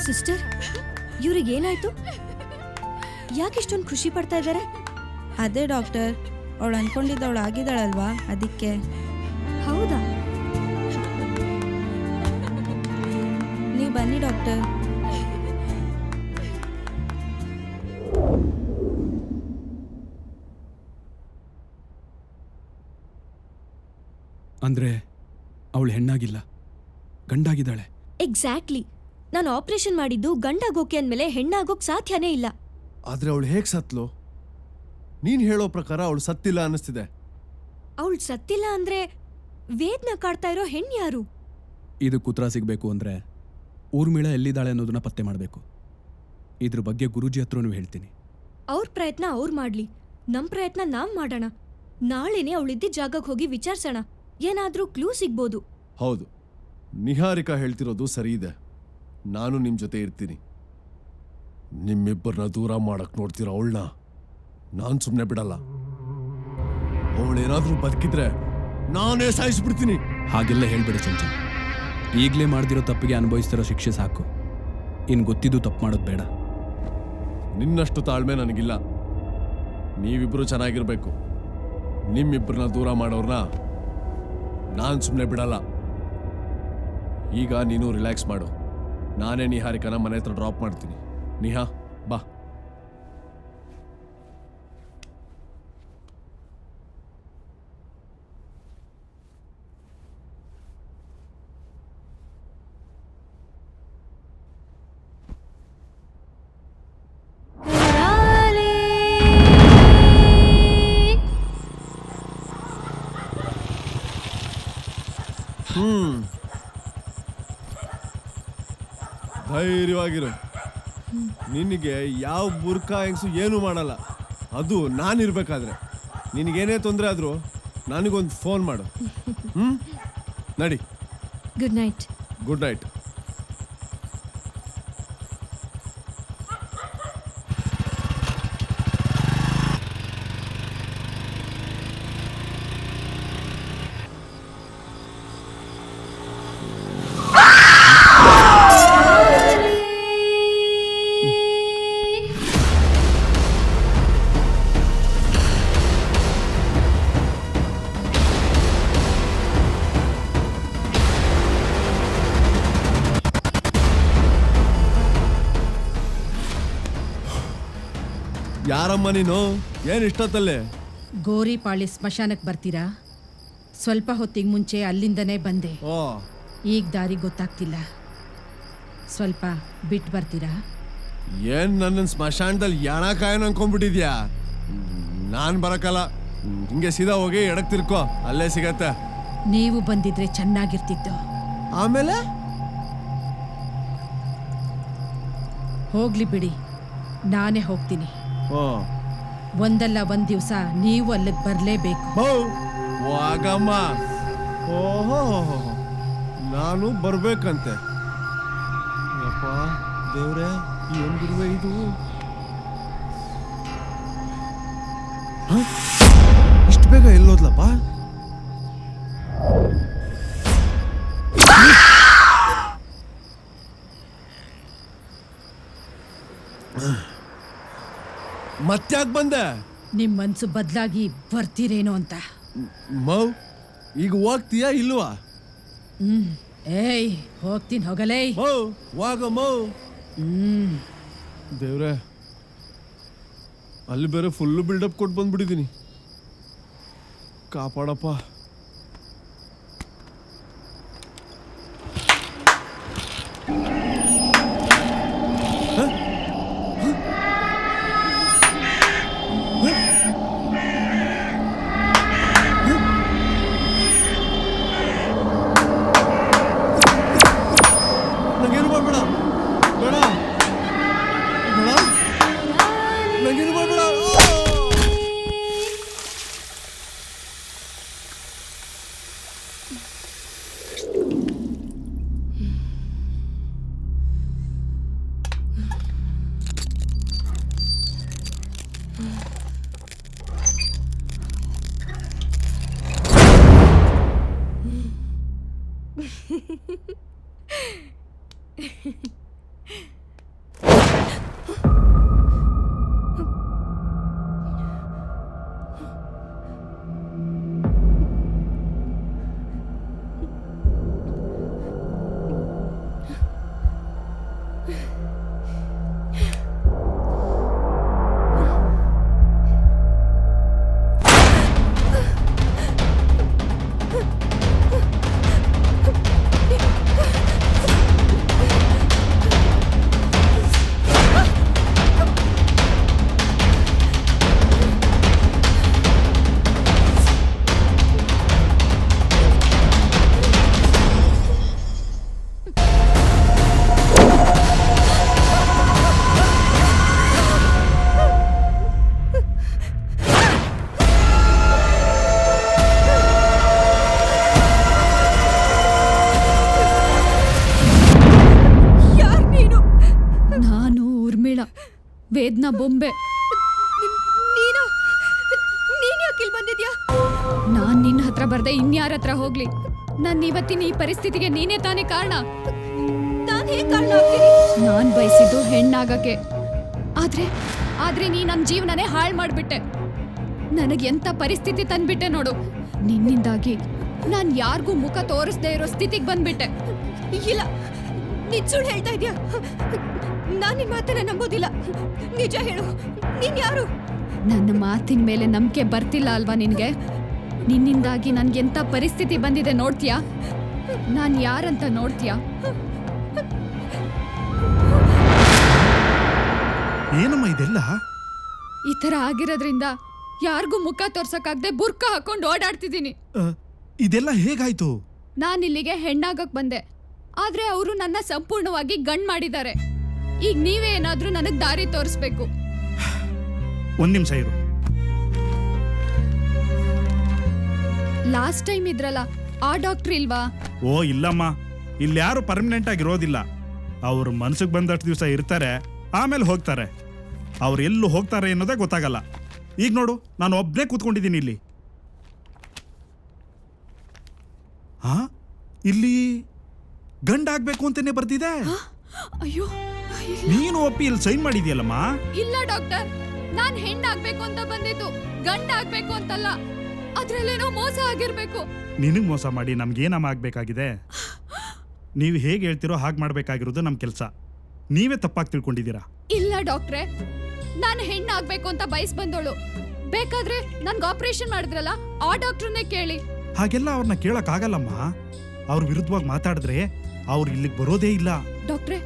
ಸಿಸ್ಟರ್, ಇವ್ರಿಗೆ ಏನಾಯ್ತು? ಯಾಕೆ ಇಷ್ಟೊಂದು ಖುಷಿ ಪಡ್ತಾ ಇದ್ದಾರೆ? ಅದೇ ಡಾಕ್ಟರ್, ಅವಳು ಅನ್ಕೊಂಡಿದ್ದವಳು ಆಗಿದ್ದಾಳಲ್ವಾ ಅದಕ್ಕೆ. ಹೌದಾ? ನೀವು ಬನ್ನಿ ಡಾಕ್ಟರ್. ಅಂದ್ರೆ ಅವಳು ಹೆಣ್ಣಾಗಿಲ್ಲ, ಗಂಡಾಗಿದ್ದಾಳೆ. ಎಕ್ಸಾಕ್ಟ್ಲಿ. ನಾನು ಆಪರೇಷನ್ ಮಾಡಿದ್ದು ಗಂಡಾಗೋಕೆ ಅಂದಮೇಲೆ ಹೆಣ್ಣಾಗೋಕ್ ಸಾಧ್ಯನೇ ಇಲ್ಲ. ಆದ್ರೆ ಅವಳು ಹೇಗ್ ಸತ್ಲು? ನೀನ್ ಹೇಳೋ ಪ್ರಕಾರ ಅವಳು ಸತ್ತಿಲ್ಲ ಅನ್ನಿಸ್ತಿದೆ. ಅವಳು ಸತ್ತಿಲ್ಲ ಅಂದ್ರೆ ವೇದ್ನ ಕಾಡ್ತಾ ಇರೋ ಹೆಣ್ಣು ಯಾರು? ಇದಕ್ಕೆ ಉತ್ತರ ಸಿಗಬೇಕು ಅಂದ್ರೆ ಊರ್ಮಿಳ ಎಲ್ಲಿದ್ದಾಳೆ ಅನ್ನೋದನ್ನ ಪತ್ತೆ ಮಾಡಬೇಕು. ಇದ್ರ ಬಗ್ಗೆ ಗುರೂಜಿ ಹತ್ರನೂ ಹೇಳ್ತೀನಿ. ಅವ್ರ ಪ್ರಯತ್ನ ಅವ್ರು ಮಾಡ್ಲಿ, ನಮ್ ಪ್ರಯತ್ನ ನಾವ್ ಮಾಡೋಣ. ನಾಳೆನೆ ಅವಳಿದ್ದ ಜಾಗಕ್ಕೆ ಹೋಗಿ ವಿಚಾರಿಸೋಣ, ಏನಾದ್ರೂ ಕ್ಲೂ ಸಿಗ್ಬೋದು. ಹೌದು, ನಿಹಾರಿಕಾ ಹೇಳ್ತಿರೋದು ಸರಿ ಇದೆ. ನಾನು ನಿಮ್ ಜೊತೆ ಇರ್ತೀನಿ. ನಿಮ್ಮಿಬ್ಬರನ್ನ ದೂರ ಮಾಡಕ್ ನೋಡ್ತೀರ ಅವಳನ್ನ ನಾನ್ ಸುಮ್ಮನೆ ಬಿಡಲ್ಲ. ಅವಳೇನಾದ್ರೂ ಬದುಕಿದ್ರೆ ನಾನೇ ಸಾಯಿಸ್ಬಿಡ್ತೀನಿ. ಹಾಗೆಲ್ಲ ಹೇಳ್ಬೇಡ ಚಂಚಲ್. ಈಗಲೇ ಮಾಡ್ದಿರೋ ತಪ್ಪಿಗೆ ಅನುಭವಿಸ್ತಿರೋ ಶಿಕ್ಷೆ ಸಾಕು. ಇನ್ನು ಗೊತ್ತಿದ್ದು ತಪ್ಪು ಮಾಡೋದು ಬೇಡ. ನಿನ್ನಷ್ಟು ತಾಳ್ಮೆ ನನಗಿಲ್ಲ. ನೀವಿಬ್ರು ಚೆನ್ನಾಗಿರ್ಬೇಕು. ನಿಮ್ಮಿಬ್ಬರನ್ನ ದೂರ ಮಾಡೋರ್ನ ನಾನು ಸುಮ್ಮನೆ ಬಿಡಲ್ಲ. ಈಗ ನೀನು ರಿಲ್ಯಾಕ್ಸ್ ಮಾಡು. ನಾನೇ ನಿಹಾರಿಕನ ಮನೆ ಹತ್ರ ಡ್ರಾಪ್ ಮಾಡ್ತೀನಿ. ನಿಹಾ ಬಾ. ಧೈರ್ಯವಾಗಿರು. ನಿನಗೆ ಯಾವ ಬುರ್ಕಾ ಹೆಂಗ್ಸು ಏನೂ ಮಾಡಲ್ಲ. ಅದು ನಾನಿರ್ಬೇಕಾದ್ರೆ. ನಿನಗೇನೇ ತೊಂದರೆ ಆದರೂ ನನಗೊಂದು ಫೋನ್ ಮಾಡು. ನಡಿ. Good night. Good night. ಯಾರಮ್ಮ ನೀನು? ಏನು ಇಷ್ಟೊತ್ತಲ್ಲೇ? ಗೋರಿಪಾಳಿ ಸ್ಮಶಾನಕ್ಕೆ ಬರ್ತೀರಾ? ಸ್ವಲ್ಪ ಹೊತ್ತಿಗೆ ಮುಂಚೆ ಅಲ್ಲಿಂದನೇ ಬಂದೆ. ಓ, ಈಗ ದಾರಿ ಗೊತ್ತಾಗ್ತಿಲ್ಲ. ಸ್ವಲ್ಪ ಬಿಟ್ಟು ಬರ್ತೀರಾ? ಏನು ನನ್ನ ಸ್ಮಶಾನದಲ್ಲಿ ಯಾಣಕಾಯನ ಅನ್ಕೊಂಡ್ಬಿಟ್ಟಿದ್ಯಾ? ನಾನು ಬರಕಲ್ಲ. ಹಿಂಗೆ ಸೀದಾ ಹೋಗಿ ಎಡಕ್ಕೆ ತಿರ್ಕೋ, ಅಲ್ಲೇ ಸಿಗತ್ತೆ. ನೀವು ಬಂದಿದ್ರೆ ಚೆನ್ನಾಗಿರ್ತಿತ್ತು. ಆಮೇಲೆ ಹೋಗ್ಲಿ ಬಿಡಿ, ನಾನೇ ಹೋಗ್ತೀನಿ. ಓ, ಒಂದಲ್ಲ ಒಂದ್ ದಿವಸ ನೀವು ಅಲ್ಲಿಗೆ ಬರಲೇಬೇಕು. ವಾಗಮ್ಮ. ಓಹೋ, ನಾನು ಬರ್ಬೇಕಂತೆ. ಯಪ್ಪ ದೇವ್ರೆ, ಏನ್ ಬಿಡುವೆ ಇದು? ಇಷ್ಟು ಬೇಗ ಎಲ್ಲೋದ್ಲಪ್ಪ? ಮತ್ತ್ಯಾಕ್ ಬಂದೆ? ನಿಮ್ ಮನ್ಸು ಬದಲಾಗಿ ಬರ್ತೀರೇನೋ ಅಂತ. ಮೌ, ಈಗ ಹೋಗ್ತೀಯಾ ಇಲ್ವಾ? ಏಯ್, ಹೋಗ್ತೀನಿ, ಹೋಗಲೇ. ಮೌ, ವಾಗ ಮೌ. ದೇವ್ರೆ, ಅಲ್ಲಿ ಬೇರೆ ಫುಲ್ಲು ಬಿಲ್ಡಪ್ ಕೊಟ್ಟು ಬಂದ್ಬಿಟ್ಟಿದ್ದೀನಿ. ಕಾಪಾಡಪ್ಪ. ನಂಗೇನು ಮಾಡ್ಬೇಡ, ಬೇಡ ಬೇಡ, ನಂಗೇನು ಮಾಡ್ಬೇಡ. ವೇದ್ನ ಬೊಂಬೆ. ನೀನು ಯಾಕೆ ಇಲ್ಲಿ ಬಂದಿದ್ಯಾ? ನಾನ್ ನಿನ್ನ ಹತ್ರ ಬರ್ದೆ ಇನ್ಯಾರ ಹತ್ರ ಹೋಗ್ಲಿ? ನನ್ನ ಇವತ್ತಿನ ಈ ಪರಿಸ್ಥಿತಿಗೆ ನೀನೇ ತಾನೇ ಕಾರಣ. ನಾನು ಹೇಗೆ ಕಾರಣ ಆಗ್ತೀನಿ? ನಾನ್ ಬಯಸಿದ್ದು ಹೆಣ್ಣಾಗಕ್ಕೆ, ಆದ್ರೆ ನೀ ನನ್ನ ಜೀವನನೇ ಹಾಳು ಮಾಡ್ಬಿಟ್ಟೆ. ನನಗೆ ಎಂತ ಪರಿಸ್ಥಿತಿ ತಂದ್ಬಿಟ್ಟೆ ನೋಡು. ನಿನ್ನಿಂದಾಗಿ ನಾನ್ ಯಾರಿಗೂ ಮುಖ ತೋರಿಸದೇ ಇರೋ ಸ್ಥಿತಿಗೆ ಬಂದ್ಬಿಟ್ಟೆ. ಇಲ್ಲ, ನೀನ್ ಸುಳ್ಳು ಹೇಳ್ತಾ ಇದೀಯ. ನಾನು ನಿನ್ ಮಾತನ್ನ ನಂಬೋದಿಲ್ಲ. ನಿಜ ಹೇಳು, ನೀನ್ ಯಾರು? ನನ್ನ ಮಾತಿನ ಮೇಲೆ ನಂಬಿಕೆ ಬರ್ತಿಲ್ಲ ಅಲ್ವಾ ನಿನ್ಗೆ? ನಿನ್ನಿಂದಾಗಿ ನನ್ಗೆಂತ ಪರಿಸ್ಥಿತಿ ಬಂದಿದೆ ನೋಡ್ತೀಯಾ? ನಾನ್ ಯಾರಂತ ನೋಡ್ತೀಯಾ? ಏನಮ್ಮ ಇದೆಲ್ಲ? ಈ ತರ ಆಗಿರೋದ್ರಿಂದ ಯಾರಿಗೂ ಮುಖ ತೋರ್ಸಕ್ಕಾಗದೆ ಬುರ್ಕ ಹಾಕೊಂಡು ಓಡಾಡ್ತಿದ್ದೀನಿ. ಇದೆಲ್ಲ ಹೇಗಾಯ್ತು? ನಾನ್ ಇಲ್ಲಿಗೆ ಹೆಣ್ಣಾಗಕ್ ಬಂದೆ, ಆದ್ರೆ ಅವರು ನನ್ನ ಸಂಪೂರ್ಣವಾಗಿ ಗಂಡ್ ಮಾಡಿದ್ದಾರೆ. ಈಗ ನೀವೇ ಏನಾದ್ರೂ ನನಗ್ ದಾರಿ ತೋರಿಸ್ಬೇಕು. ಒಂದ್ ನಿಮಿಷ ಇರು. ಲಾಸ್ಟ್ ಟೈಮ್ ಇದ್ರಲ್ಲ ಆ ಡಾಕ್ಟರ್ ಇಲ್ವಾ? ಓ ಇಲ್ಲಮ್ಮ, ಇಲ್ಲಿ ಯಾರು ಪರ್ಮನೆಂಟ್ ಆಗಿರೋದಿಲ್ಲ. ಅವ್ರ ಮನ್ಸಿಗೆ ಬಂದಷ್ಟು ದಿವಸ ಇರ್ತಾರೆ, ಆಮೇಲೆ ಹೋಗ್ತಾರೆ. ಅವ್ರು ಎಲ್ಲೂ ಹೋಗ್ತಾರೆ ಅನ್ನೋದೇ ಗೊತ್ತಾಗಲ್ಲ. ಈಗ ನೋಡು, ನಾನು ಒಬ್ಬನೇ ಕೂತ್ಕೊಂಡಿದ್ದೀನಿ ಇಲ್ಲಿ. ಹಾ, ಇಲ್ಲಿ ಗಂಡ ಆಗ್ಬೇಕು ಅಂತಾನೆ ಬರ್ತಿದೆ. ಅಯ್ಯೋ, ನೀನು ಒಪ್ಪಿ ಇಲ್ಲಿ ಸೈನ್ ಮಾಡಿದ್ಯಲ್ಲಮ್ಮ. ಇಲ್ಲ ಡಾಕ್ಟರ್, ನಾನ್ ಹೆಣ್ಣಾಗ್ಬೇಕು ಅಂತ ಬಂದಿದ್ದು, ಗಂಡ ಆಗ್ಬೇಕು ಅಂತಲ್ಲ. ಅದ್ರಲ್ಲೇನೋ ಮೋಸ ಆಗಿರ್ಬೇಕು. ನಿನಗ್ ಮೋಸ ಮಾಡಿ ನಮ್ಗೇನಮ್ಮ ಆಗ್ಬೇಕಾಗಿದೆ? ನೀವು ಹೇಗೆ ಹೇಳ್ತಿರೋ ಹಾಗೆ ಮಾಡ್ಬೇಕಾಗಿರೋದು ನಮ್ಮ ಕೆಲಸ. ನೀವೇ ತಪ್ಪಾಗಿ ತಿಳ್ಕೊಂಡಿದ್ದೀರಾ. ಇಲ್ಲ ಡಾಕ್ಟ್ರೆ, ನಾನು ಹೆಣ್ಣಾಗ್ಬೇಕು ಅಂತ ಬಯಸ್ ಬಂದೋಳು. ಬೇಕಾದ್ರೆ ನನ್ಗೆ ಆಪರೇಷನ್ ಮಾಡಿದ್ರಲ್ಲ ಆ ಡಾಕ್ಟ್ರನ್ನೇ ಕೇಳಿ. ಹಾಗೆಲ್ಲ ಅವ್ರನ್ನ ಕೇಳಕ್ ಆಗಲ್ಲಮ್ಮ. ಅವ್ರ ವಿರುದ್ಧವಾಗಿ ಮಾತಾಡಿದ್ರೆ ಅವ್ರು ಇಲ್ಲಿಗೆ ಬರೋದೇ ಇಲ್ಲ. ಡಾಕ್ಟ್ರೆ,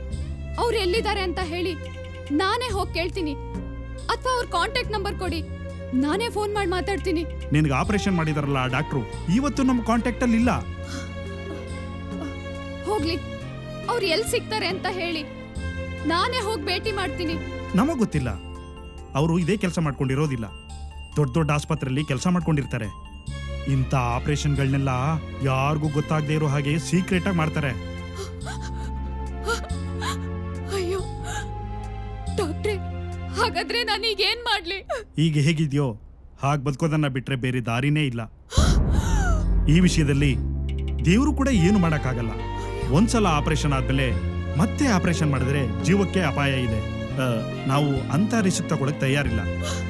ಅವ್ರು ಎಲ್ಲಿದ್ದಾರೆ ಅಂತ ಹೇಳಿ, ನಾನೇ ಹೋಗಿ ಕೇಳ್ತೀನಿ. ಅಥವಾ ಅವ್ರ ಕಾಂಟ್ಯಾಕ್ಟ್ ನಂಬರ್ ಕೊಡಿ, ನಾನೇ ಫೋನ್ ಮಾಡಿ ಮಾತಾಡ್ತೀನಿ. ನಿನಗೆ ಆಪರೇಷನ್ ಮಾಡಿದಾರಲ್ಲ ಆ ಡಾಕ್ಟ್ರು ಇವತ್ತು ನಮ್ಮ ಕಾಂಟ್ಯಾಕ್ಟ್ ಅಲ್ಲಿ ಇಲ್ಲ. ಹೋಗ್ಲಿ, ಅವ್ರು ಎಲ್ಲಿ ಸಿಗ್ತಾರೆ ಅಂತ ಹೇಳಿ, ನಾನೇ ಹೋಗಿ ಭೇಟಿ ಮಾಡ್ತೀನಿ. ನಮಗ್ ಗೊತ್ತಿಲ್ಲ, ಅವರು ಇದೇ ಕೆಲಸ ಮಾಡ್ಕೊಂಡಿರೋದಿಲ್ಲ. ದೊಡ್ಡ ದೊಡ್ಡ ಆಸ್ಪತ್ರೆಯಲ್ಲಿ ಕೆಲಸ ಮಾಡ್ಕೊಂಡಿರ್ತಾರೆ. ಇಂಥ ಆಪರೇಷನ್ಗಳನ್ನೆಲ್ಲ ಯಾರಿಗೂ ಗೊತ್ತಾಗದೇ ಇರೋ ಹಾಗೆ ಸೀಕ್ರೆಟ್ ಆಗಿ ಮಾಡ್ತಾರೆ. ಅಯ್ಯೋ ಡಾಕ್ಟ್ರೆ, ಹಾಗಾದ್ರೆ ನಾನೀಗ ಏನ್ ಮಾಡ್ಲಿ? ಈಗ ಹೇಗಿದ್ಯೋ ಹಾಗೆ ಬದುಕೋದನ್ನ ಬಿಟ್ರೆ ಬೇರೆ ದಾರಿನೇ ಇಲ್ಲ. ಈ ವಿಷಯದಲ್ಲಿ ದೇವರು ಕೂಡ ಏನು ಮಾಡಕ್ಕಾಗಲ್ಲ. ಒಂದ್ಸಲ ಆಪರೇಷನ್ ಆದ್ಮೇಲೆ ಮತ್ತೆ ಆಪರೇಷನ್ ಮಾಡಿದ್ರೆ ಜೀವಕ್ಕೆ ಅಪಾಯ ಇದೆ. ನಾವು ಅಂತ ರಿಸ್ಕ್ ತಗೊಳಕ್ ತಯಾರಿಲ್ಲ.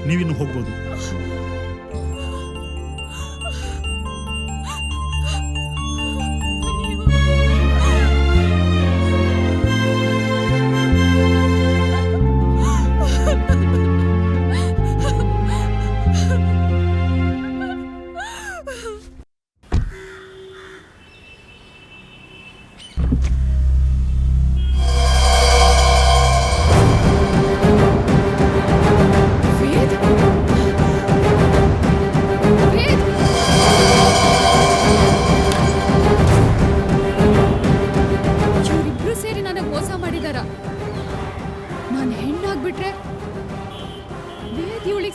ನೀವಿನ್ನು ಹೋಗ್ಬೋದು.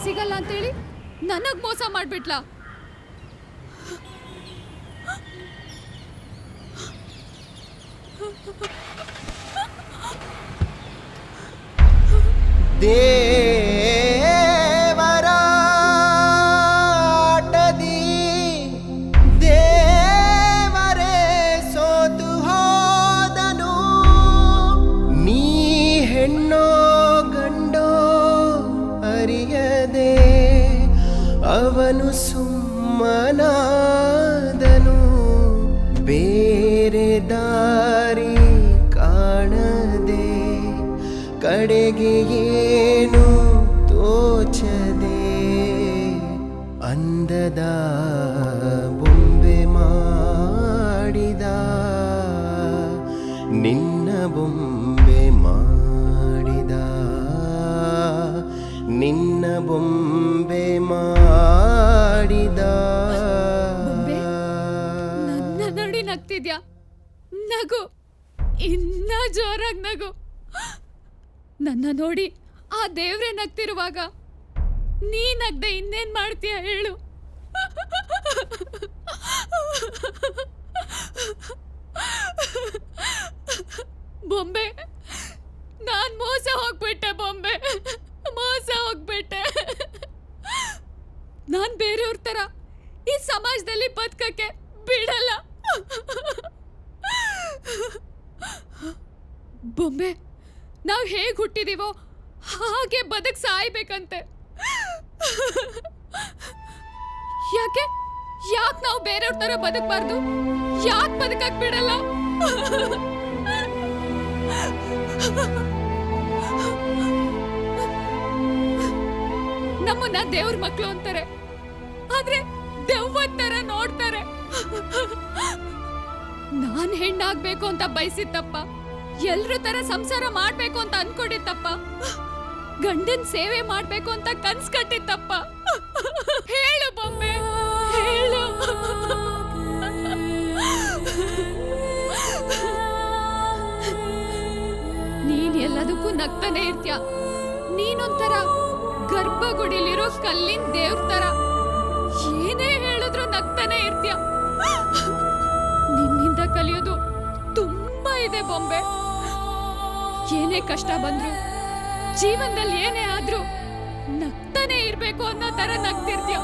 ಸಿಗಲ್ಲ ಅಂತೇಳಿ ನನಗ್ ಮೋಸ ಮಾಡ್ಬಿಟ್ಲಾ? ದೇವರಾಟದಿ ದೇವರೇ ಸೋತು ಹೋದನು. ನೀ ಹೆಣ್ಣೋ ಗಂಡೋ ಅರಿಯದೆ ಅವನು ಸುಮ್ಮನಾದನು. ಬೇರೆ ದಾರಿ ಕಾಣದೆ ಕಡೆಗೆ ಏನು ತೋಚದೆ ಅಂದದ ಬೊಂಬೆ ಮಾಡಿದ. ನಿನ್ನ ಬೊಂಬೆ ಮಾಡಿದ, ನಿನ್ನ ಬೊಂಬೆ ಮಾಡಿದ. ನನ್ನ ನೋಡಿ ನಗ್ತಿದ್ಯಾ? ನಗು, ಇನ್ನ ಜೋರಾಗಿ ನಗು. ನನ್ನ ನೋಡಿ ಆ ದೇವ್ರೆ ನಗ್ತಿರುವಾಗ ನೀ ನಗ್ದೆ ಇನ್ನೇನ್ ಮಾಡ್ತೀಯ ಹೇಳು? ಬೊಂಬೆ, ನಾನ್ ಮೋಸ ಹೋಗ್ಬಿಟ್ಟೆ ಬೊಂಬೆ. ಬಿಡಲ್ಲ. ಬೊಂಬೆ, ನಾವು ಹೇಗೆ ಹುಟ್ಟಿದೀವೋ ಹಾಗೆ ಸಾಯ್ಬೇಕಂತೆ. ಯಾಕೆ ನಾವು ಬೇರೆಯವ್ರ ತರ ಬದುಕಬಾರ್ದು? ಯಾಕೆ ಬದುಕಕ್ ಬಿಡಲ್ಲ? ನಮ್ಮನ್ನ ದೇವ್ರ ಮಕ್ಳು ಅಂತಾರೆ, ಆದ್ರೆ ದೆವ್ವದ ತರ ನೋಡ್ತಾರೆ. ನಾನ್ ಹೆಣ್ಣಾಗ್ಬೇಕು ಅಂತ ಬಯಸಿದ್ದಪ್ಪ, ಎಲ್ರ ತರ ಸಂಸಾರ ಮಾಡ್ಬೇಕು ಅಂತ ಅನ್ಕೊಂಡಿದ್ದಪ್ಪ, ಗಂಡನ್ ಸೇವೆ ಮಾಡ್ಬೇಕು ಅಂತ ಕನ್ಸ್ ಕಟ್ಟಿದ್ದಪ್ಪ. ಹೇಳು ಬೊಂಬೆ, ಹೇಳು. ನೀನ್ ಎಲ್ಲದಕ್ಕೂ ನಗ್ತಾನೆ ಇರ್ತೀಯ. ನೀನೊಂಥರ ಗರ್ಭಗುಡಿಲಿರೋ ಕಲ್ಲಿನ ದೇವ್ರ ತರ, ಏನೇ ಹೇಳಿದ್ರು ನಗ್ತಾನೆ ಇರ್ತೀಯ. ನಿನ್ನಿಂದ ಕಲಿಯೋದು ತುಂಬಾ ಇದೆ ಬೊಂಬೆ. ಏನೇ ಕಷ್ಟ ಬಂದ್ರು, ಜೀವನದಲ್ಲಿ ಏನೇ ಆದ್ರೂ ನಗ್ತಾನೆ ಇರ್ಬೇಕು ಅನ್ನೋ ತರ ನಗ್ತಿರ್ತೀಯ.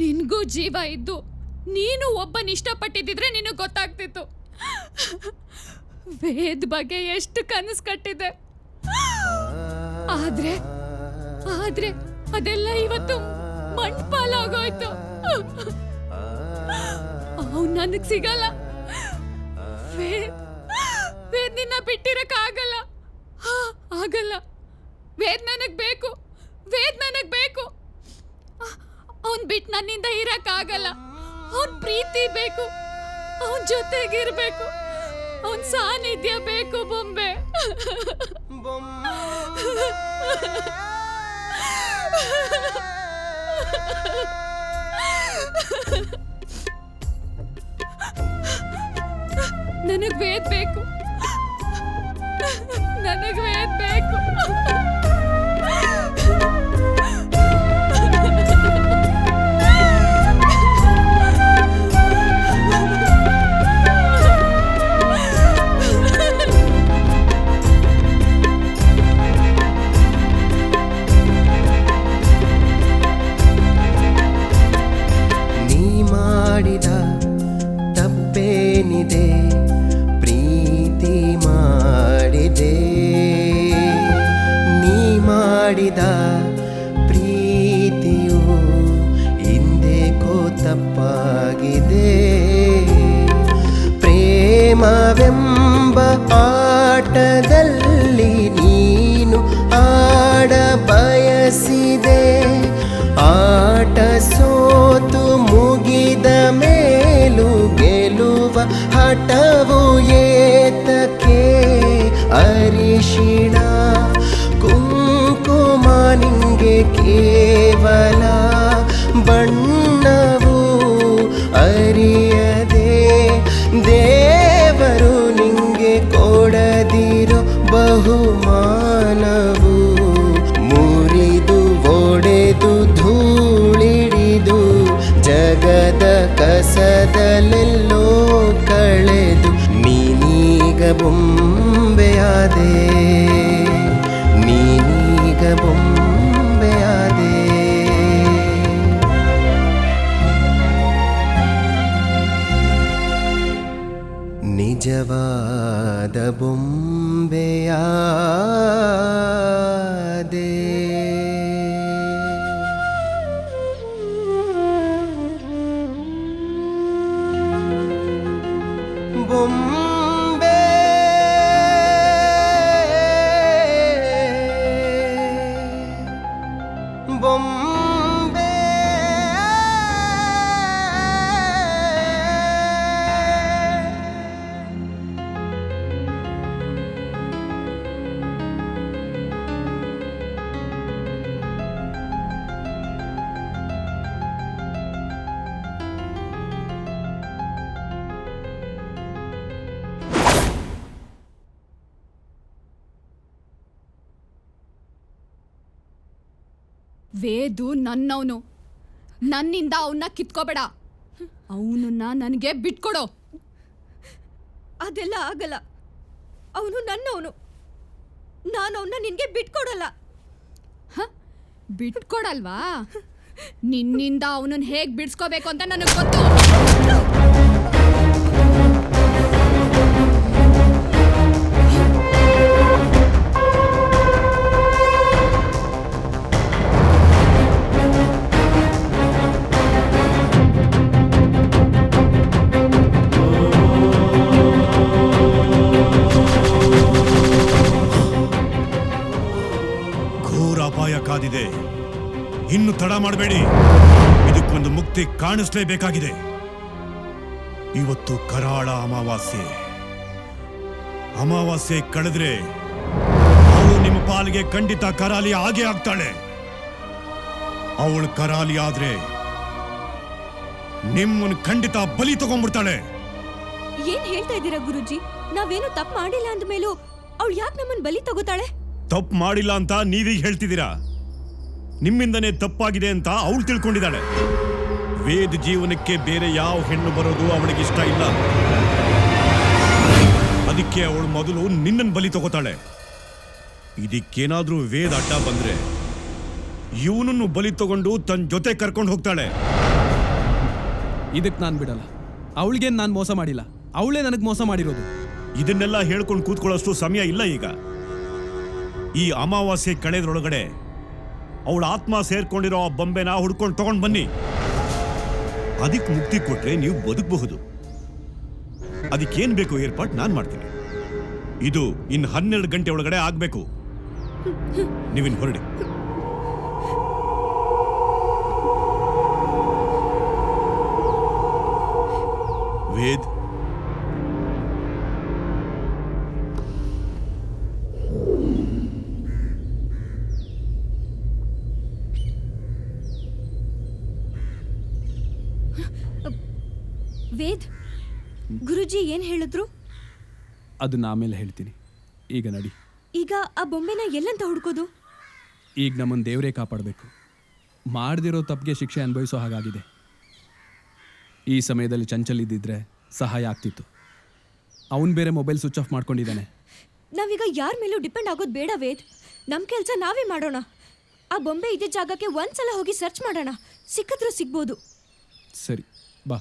ನಿನ್ಗೂ ಜೀವ ಇದ್ದು ನೀನು ಒಬ್ಬನ ಇಷ್ಟಪಟ್ಟಿದ್ರೆ ನಿನಗೆ ಗೊತ್ತಾಗ್ತಿತ್ತು. ವೇದ್ ಬಗ್ಗೆ ಎಷ್ಟು ಕನಸು ಕಟ್ಟಿದೆ, ಆದ್ರೆ ಅದೆಲ್ಲ ಇವತ್ತು ಮಣ್ಪಾಲಾಗೋಯ್ತು. ಅವ್ನು ನನಗ್ ಸಿಗಲ್ಲ. ವೇದ್ ನಿನ್ನ ಬಿಟ್ಟಿರಕ್ ಆಗಲ್ಲ. ವೇದ್ ನನಗ್ ಬೇಕು. ಅವನ್ ಬಿಟ್ಟು ನನ್ನಿಂದ ಇರಕ್ ಆಗಲ್ಲ. ಅವನ್ ಪ್ರೀತಿ ಬೇಕು, ಅವನ್ ಜೊತೆಗಿರ್ಬೇಕು, ಅವನ್ ಸಾನ್ನಿಧ್ಯ ಬೇಕು ಬೊಂಬೆ. ನನಗ್ ವೇದ್ ಬೇಕು. ನೀ ಮಾಡಿದ ತಪ್ಪೇನಿದೆ, ಪ್ರೀತಿ ಮಾಡಿದೆ. ನೀ ಮಾಡಿದ ಪ್ರೀತಿಯು ಹಿಂದೆಕೋ ತಪ್ಪಾಗಿದೆ. ಪ್ರೇಮವೆಂಬ ಆಟದಲ್ಲಿ ನೀನು ಆಡ ಬಯಸಿದೆ. ಆಟ ಸೋತು ಮುಗಿದ ಮೇಲೂ ಗೆಲುವ ಹಠವು ಏತಕ್ಕೆ? ಅರಿಶಿಣ ಕುಂಕುಮ ನಿಂಗೆ ಕೇವಲ ಬಣ್ಣವು ಅರಿಯದೆ, ದೇವರು ನಿಂಗೆ ಕೊಡದಿರೋ ಬಹುಮಾನವು ಮುರಿದು ಒಡೆದು ಧೂಳಿಡಿದು ಜಗದ ಕಸದಲ್ಲೆಲ್ಲೋ ಕಳೆದು ನೀನೀಗ ಬೊಂಬೆಯಾದೆ, ನೀನೀಗ ಬೊಂಬೆಯಾದೆ. ನಿಜವಾದ ಬೊಂಬೆಯಾದೆ. ಬೊಂಬೆ ಬೊಂಬೆ ವೇದು ನನ್ನವನು, ನನ್ನಿಂದ ಅವನ್ನ ಕಿತ್ಕೋಬೇಡ. ಅವನನ್ನ ನನಗೆ ಬಿಟ್ಕೊಡೋ. ಅದೆಲ್ಲ ಆಗಲ್ಲ. ಅವನು ನನ್ನವನು, ನಾನು ಅವನ್ನ ನಿನ್ಗೆ ಬಿಟ್ಕೊಡಲ್ಲ. ಬಿಟ್ಕೊಡಲ್ವಾ? ನಿನ್ನಿಂದ ಅವನನ್ನ ಹೇಗ್ ಬಿಡ್ಸ್ಕೋಬೇಕು ಅಂತ ನನಗೆ ಗೊತ್ತು. ಘೋರ ಅಪಾಯ ಕಾದಿದೆ. ಇನ್ನು ತಡ ಮಾಡಬೇಡಿ. ಇದಕ್ಕೊಂದು ಮುಕ್ತಿ ಕಾಣಿಸ್ಲೇಬೇಕಾಗಿದೆ. ಇವತ್ತು ಕರಾಳ ಅಮಾವಾಸ್ಯೆ. ಅಮಾವಾಸ್ಯೆ ಕಳೆದ್ರೆ ಅವಳು ನಿಮ್ಮ ಪಾಲಿಗೆ ಖಂಡಿತ ಕರಾಲಿ ಆಗೇ ಆಗ್ತಾಳೆ. ಅವಳು ಕರಾಲಿ ಆದ್ರೆ ನಿಮ್ಮನ್ನು ಖಂಡಿತ ಬಲಿ ತಗೊಂಡ್ಬಿಡ್ತಾಳೆ. ಏನ್ ಹೇಳ್ತಾ ಇದ್ದೀರಾ ಗುರುಜಿ? ನಾವೇನು ತಪ್ಪು ಮಾಡಿಲ್ಲ ಅಂದ್ಮೇಲೂ ಅವಳು ಯಾಕೆ ನಮ್ಮನ್ನ ಬಲಿ ತಗೋತಾಳೆ? ತಪ್ಪು ಮಾಡಿಲ್ಲ ಅಂತ ನೀವೀಗ ಹೇಳ್ತಿದ್ದೀರಾ. ನಿಮ್ಮಿಂದನೇ ತಪ್ಪಾಗಿದೆ ಅಂತ ಅವಳು ತಿಳ್ಕೊಂಡಿದ್ದಾಳೆ. ವೇದ ಜೀವನಕ್ಕೆ ಬೇರೆ ಯಾವ ಹೆಣ್ಣು ಬರೋದು ಅವಳಿಗೆ ಇಷ್ಟ ಇಲ್ಲ. ಅದಕ್ಕೆ ಅವಳು ಮೊದಲು ನಿನ್ನನ್ನು ಬಲಿ ತಗೋತಾಳೆ. ಇದಕ್ಕೇನಾದ್ರೂ ವೇದ ಅಡ್ಡ ಬಂದ್ರೆ ಇವನನ್ನು ಬಲಿ ತಗೊಂಡು ತನ್ನ ಜೊತೆ ಕರ್ಕೊಂಡು ಹೋಗ್ತಾಳೆ. ಇದಕ್ಕೆ ನಾನು ಬಿಡಲ್ಲ. ಅವಳಿಗೇನು ನಾನು ಮೋಸ ಮಾಡಿಲ್ಲ, ಅವಳೇ ನನಗೆ ಮೋಸ ಮಾಡಿರೋದು. ಇದನ್ನೆಲ್ಲ ಹೇಳ್ಕೊಂಡು ಕೂತ್ಕೊಳ್ಳೋಷ್ಟು ಸಮಯ ಇಲ್ಲ ಈಗ. ಈ ಅಮಾವಾಸ್ಯೆ ಕಳೆದ್ರೊಳಗಡೆ ಅವಳ ಆತ್ಮ ಸೇರ್ಕೊಂಡಿರೋ ಆ ಬೊಂಬೆನ ಹುಡ್ಕೊಂಡು ತಗೊಂಡು ಬನ್ನಿ. ಅದಕ್ಕೆ ಮುಕ್ತಿ ಕೊಟ್ರೆ ನೀವು ಬದುಕಬಹುದು. ಅದಕ್ಕೇನ್ ಬೇಕು ಏರ್ಪಾಟ್ ನಾನು ಮಾಡ್ತೀನಿ. ಇದು ಇನ್ನು 12 ಗಂಟೆ ಒಳಗಡೆ ಆಗ್ಬೇಕು. ನೀವಿನ್ ಹೊರಡಿ. ವೇದ್, ವೇದ್, ಗುರುಜಿ ಏನ್ ಹೇಳಿದ್ರು? ಅದನ್ನ ಆಮೇಲೆ ಹೇಳ್ತೀನಿ. ಈಗ ನಡಿ. ಈಗ ಆ ಬೊಂಬೆನ ಎಲ್ಲಂತ ಹುಡ್ಕೋದು? ಈಗ ನಮ್ಮನ್ನು ದೇವರೇ ಕಾಪಾಡಬೇಕು. ಮಾಡದಿರೋ ತಪ್ಪಿಗೆ ಶಿಕ್ಷೆ ಅನುಭವಿಸೋ ಹಾಗಾಗಿದೆ. ಈ ಸಮಯದಲ್ಲಿ ಚಂಚಲ್ ಇದ್ದಿದ್ರೆ ಸಹಾಯ ಆಗ್ತಿತ್ತು. ಅವನು ಬೇರೆ ಮೊಬೈಲ್ ಸ್ವಿಚ್ ಆಫ್ ಮಾಡ್ಕೊಂಡಿದ್ದಾನೆ. ನಾವೀಗ ಯಾರ ಮೇಲೂ ಡಿಪೆಂಡ್ ಆಗೋದು ಬೇಡ ವೇದ್. ನಮ್ಮ ಕೆಲಸ ನಾವೇ ಮಾಡೋಣ. ಆ ಬೊಂಬೆ ಇದ್ದ ಜಾಗಕ್ಕೆ ಒಂದ್ಸಲ ಹೋಗಿ ಸರ್ಚ್ ಮಾಡೋಣ. ಸಿಕ್ಕಿದ್ರೂ ಸಿಗ್ಬೋದು. ಸರಿ, ಬಾ.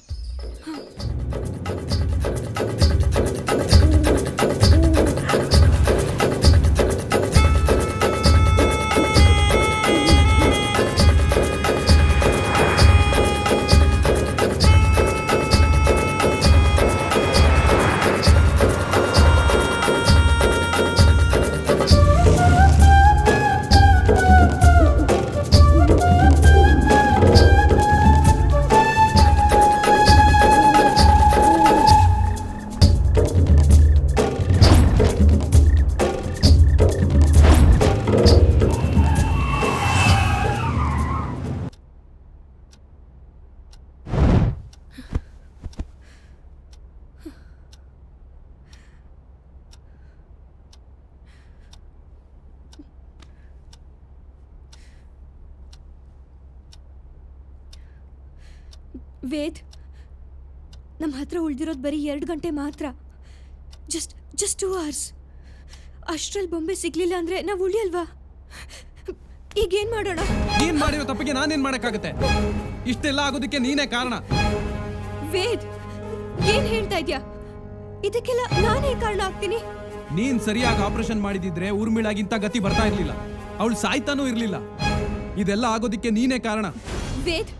ವೇದ್, ನಮ್ಮ ಹತ್ರ ಉಳಿದಿರೋದು ಬರೀ 2 ಗಂಟೆ ಮಾತ್ರ. Just 2 hours. ಅಷ್ಟ್ರಲ್ಲಿ ಬೊಂಬೆ ಸಿಗ್ಲಿಲ್ಲ ಅಂದ್ರೆ ನಾವು ಉಳಿಯಲ್ವಾ? ಈಗೇನ್ ಮಾಡೋಣ? ನೀನ್ ಮಾಡಿರೋ ತಪ್ಪಿಗೆ ನಾನೇನ್ ಮಾಡಕ್ಕಾಗತ್ತೆ? ಇಷ್ಟೆಲ್ಲ ಆಗೋದಕ್ಕೆ ನೀನೇ ಕಾರಣ. ವೇದ್, ಏನ್ ಹೇಳ್ತಾ ಇದ್ಯಾ? ಇದಕ್ಕೆಲ್ಲ ನಾನೇ ಕಾರಣ ಆಗ್ತೀನಿ? ನೀನ್ ಸರಿಯಾಗಿ ಆಪರೇಷನ್ ಮಾಡಿದಿದ್ರೆ ಊರ್ಮಿಳಾಗಿಂತ ಗತಿ ಬರ್ತಾ ಇರ್ಲಿಲ್ಲ. ಅವಳು ಸಾಯ್ತಾನೂ ಇರ್ಲಿಲ್ಲ. ಇದೆಲ್ಲ ಆಗೋದಕ್ಕೆ ನೀನೇ ಕಾರಣ. ವೇದ್,